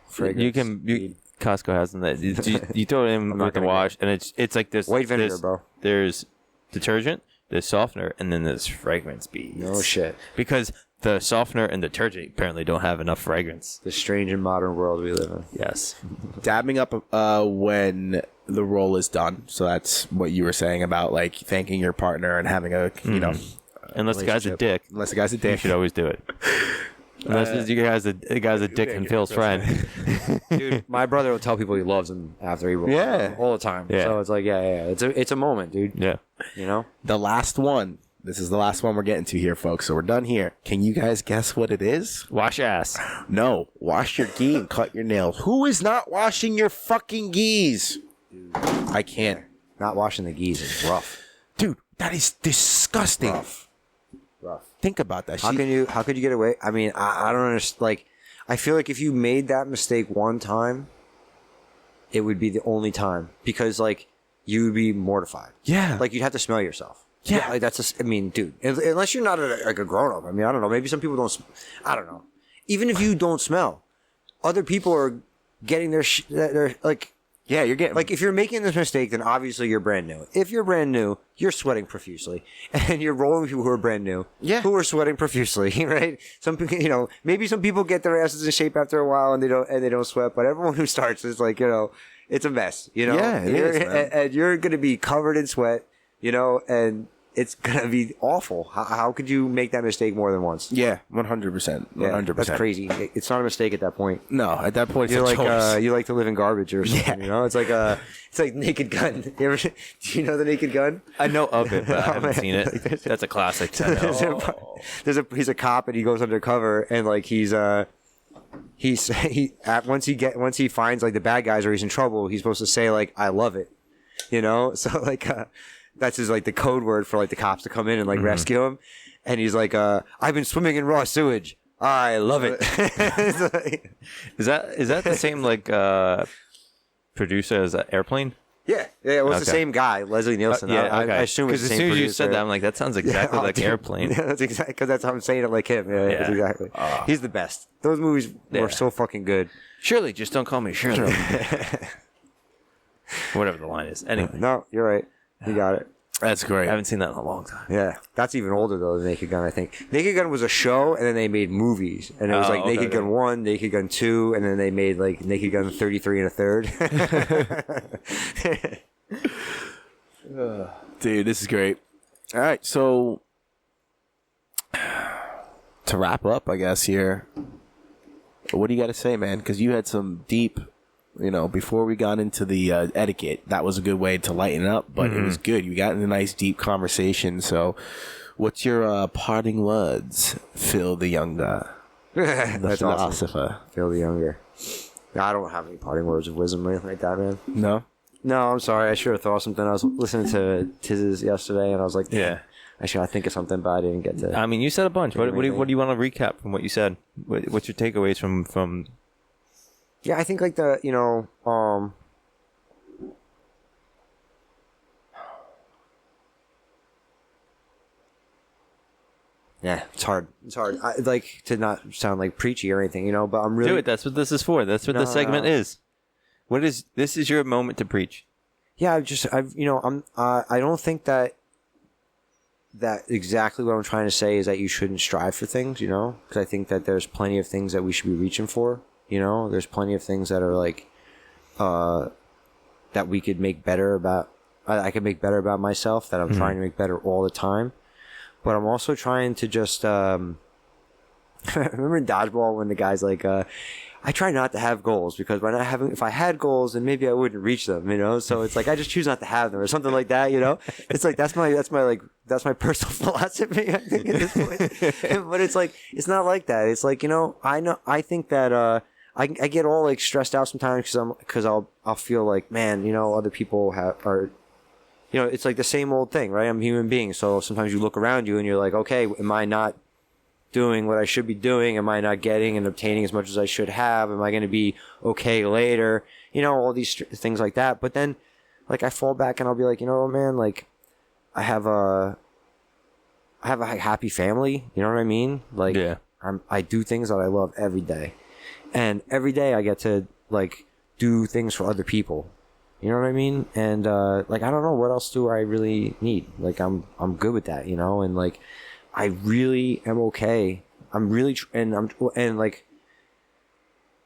fragrance. Costco has them. You throw it in with the wash, and it's like this white vinegar, bro. There's detergent, there's softener, and then there's fragrance beads. No shit. Because the softener and detergent apparently don't have enough fragrance. The strange and modern world we live in. Yes. Dabbing up when the roll is done. So that's what you were saying about like thanking your partner and having a Unless the guy's a dick. Unless the guy's a You dick. should always do it. Unless the guy's a dick and Phil's friend. Dude, my brother will tell people he loves them after he rolls. Yeah. All the time. Yeah. So it's like, it's a moment, dude. Yeah. You know? The last one. This is the last one we're getting to here, folks. So we're done here. Can you guys guess what it is? Wash ass. No. Wash your gi and cut your nails. Who is not washing your fucking gis? I can't. Not washing the gis is rough. Dude, that is disgusting. Rough. Think about that. How could you get away? I mean, I don't understand. Like, I feel like if you made that mistake one time, it would be the only time because, like, you would be mortified. Yeah. Like, you'd have to smell yourself. Yeah. Like, I mean, dude, unless you're not like a grown up. I mean, I don't know. Maybe some people don't. I don't know. Even if you don't smell, other people are getting their like. Yeah, you're getting like, if you're making this mistake, then obviously you're brand new. If you're brand new, you're sweating profusely, and you're rolling with people who are brand new, who are sweating profusely, right? Some people, you know, maybe some people get their asses in shape after a while and they don't sweat, but everyone who starts is like, you know, it's a mess, you know. Yeah, it is, man. And you're going to be covered in sweat, you know, and it's gonna be awful. How could you make that mistake more than once? Yeah, 100%. 100%. That's crazy. It's not a mistake at that point. No, at that point, it's You're a like choice. you like to live in garbage or something. Yeah. You know, it's like Naked Gun. Do you know the Naked Gun? I know of it, but I haven't seen it. That's a classic. He's a cop and he goes undercover and like once he finds like the bad guys or he's in trouble, he's supposed to say like I love it, you know. So like that's his like the code word for like the cops to come in and like rescue him, and he's like I've been swimming in raw sewage, I love it. Is that the same like producer as Airplane? Yeah, it was the Okay. same guy, Leslie Nielsen. Yeah, okay. I assume it's the as same soon as you producer. said that, I'm like, that sounds exactly like Airplane. Yeah, that's exactly because that's how I'm saying it like him. Yeah, that's exactly. He's the best. Those movies were so fucking good. Shirley, just don't call me Shirley. Whatever the line is. Anyway, No, you're right. You got it. That's great. I haven't seen that in a long time. Yeah, that's even older though than Naked Gun. I think Naked Gun was a show, and then they made movies, and it was like Naked Gun 1, Naked Gun 2, and then they made like Naked Gun 33 and a third. Dude, this is great. All right, so to wrap up, I guess here, what do you got to say, man? Because you had some deep, before we got into the etiquette, that was a good way to lighten up, but it was good. You got in a nice deep conversation. So, what's your parting words, Phil the Younger, the That's philosopher? awesome. Phil the Younger. I don't have any parting words of wisdom or anything like that, man. No. No, I'm sorry. I should have thought of something. I was listening to Tiz's yesterday, and I was like, Yeah. I should think of something, but I didn't get to. I mean, you said a bunch. What do you want to recap from what you said? What's your takeaways from? Yeah, I think like yeah, it's hard. It's hard. I like to not sound like preachy or anything, but I'm really Do it. That's what this is for. That's what this segment is. This is your moment to preach. Yeah, I don't think that exactly what I'm trying to say is that you shouldn't strive for things, because I think that there's plenty of things that we should be reaching for, there's plenty of things that are like, that we could make better about, I could make better about myself, that I'm trying to make better all the time. But I'm also trying to just, remember in dodgeball when the guy's like, I try not to have goals because if I had goals, then maybe I wouldn't reach them, So it's like, I just choose not to have them or something like that, It's like, that's my personal philosophy, I think at this point. But it's like, it's not like that. It's like, I think that, I get all like stressed out sometimes because I'll feel like, man, other people are, it's like the same old thing, right? I'm a human being. So sometimes you look around you and you're like, okay, am I not doing what I should be doing? Am I not getting and obtaining as much as I should have? Am I going to be okay later? All these things like that. But then, like, I fall back and I'll be like, man, like, I have a happy family. You know what I mean? Like, Yeah. I do things that I love every day. And every day I get to, like, do things for other people. You know what I mean? And, like, I don't know, what else do I really need? Like, I'm good with that, and like, I really am okay. I'm really,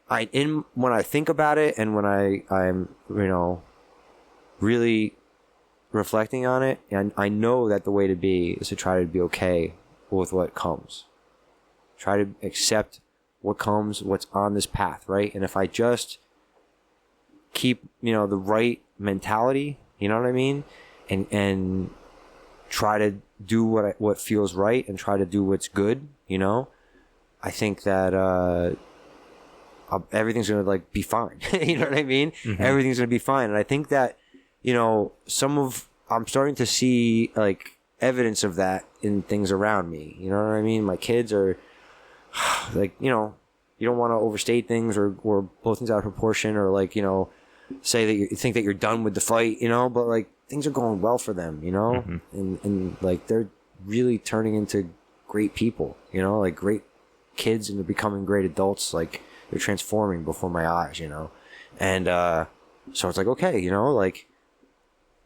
when I think about it and when I'm, really reflecting on it, and I know that the way to be is to try to be okay with what comes. Try to accept what comes, what's on this path, right? And if I just keep, the right mentality, you know what I mean? And try to do what feels right and try to do what's good, I think that, everything's going to like be fine. You know what I mean? Mm-hmm. Everything's going to be fine. And I think that, I'm starting to see like evidence of that in things around me. You know what I mean? My kids are like, you don't want to overstate things or blow things out of proportion or like, say that you think that you're done with the fight, but like things are going well for them, mm-hmm. and like they're really turning into great people, like great kids, and they're becoming great adults. Like they're transforming before my eyes, and so it's like, okay, like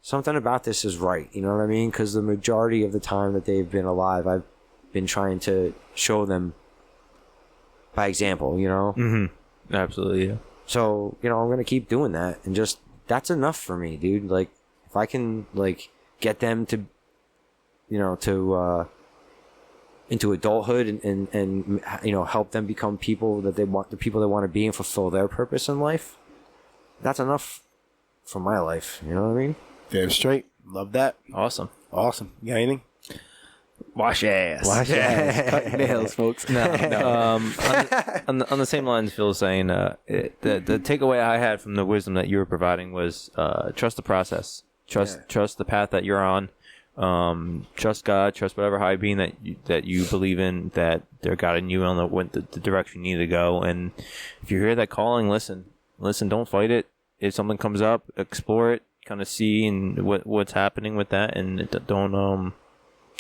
something about this is right, you know what I mean? Because the majority of the time that they've been alive, I've been trying to show them by example, Mm-hmm. Absolutely, yeah. So, I'm going to keep doing that. And just, that's enough for me, dude. Like, if I can, like, get them to into adulthood and help them become people that they want, the people they want to be, and fulfill their purpose in life. That's enough for my life. You know what I mean? Damn straight. Love that. Awesome. Awesome. You got anything? Wash your ass. Wash your ass. Cut your nails, folks. No. On the same lines, Phil was saying, the takeaway I had from the wisdom that you were providing was trust the process. Trust the path that you're on. Trust God. Trust whatever high being that you believe in, that they're guiding you on the direction you need to go. And if you hear that calling, listen. Don't fight it. If something comes up, explore it. Kind of see and what's happening with that, and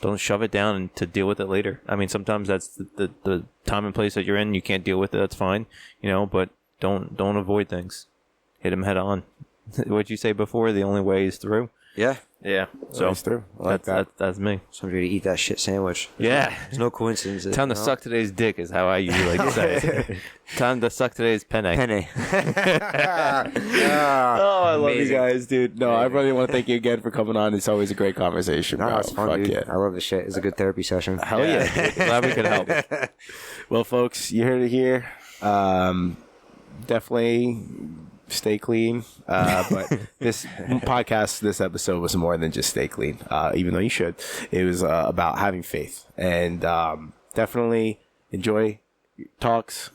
don't shove it down and to deal with it later. I mean, sometimes that's the time and place that you're in. You can't deal with it. That's fine, but don't avoid things. Hit them head on. What'd you say before? The only way is through. Yeah. So That's true. that's me. Somebody to eat that shit sandwich. Yeah. There's no coincidence. Time to suck today's dick is how I usually like to say it. Time to suck today's penne. Oh, I love you Amazing. guys, dude. No, I really want to thank you again for coming on. It's always a great conversation, bro. No, it's fun, Fuck dude. yeah. I love this shit. It's a good therapy session. Hell yeah. Glad we could help. Well, folks, you heard it here. Definitely stay clean. But this podcast, this episode was more than just stay clean, even though you should. It was about having faith. And definitely enjoy talks.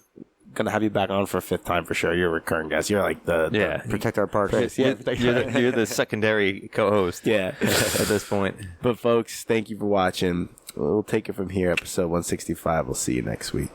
Gonna have you back on for a fifth time for sure. You're a recurring guest. You're like the Protect our partners. yeah, You're the secondary co-host. yeah. At this point. But folks, thank you for watching. We'll take it from here. Episode 165. We'll see you next week.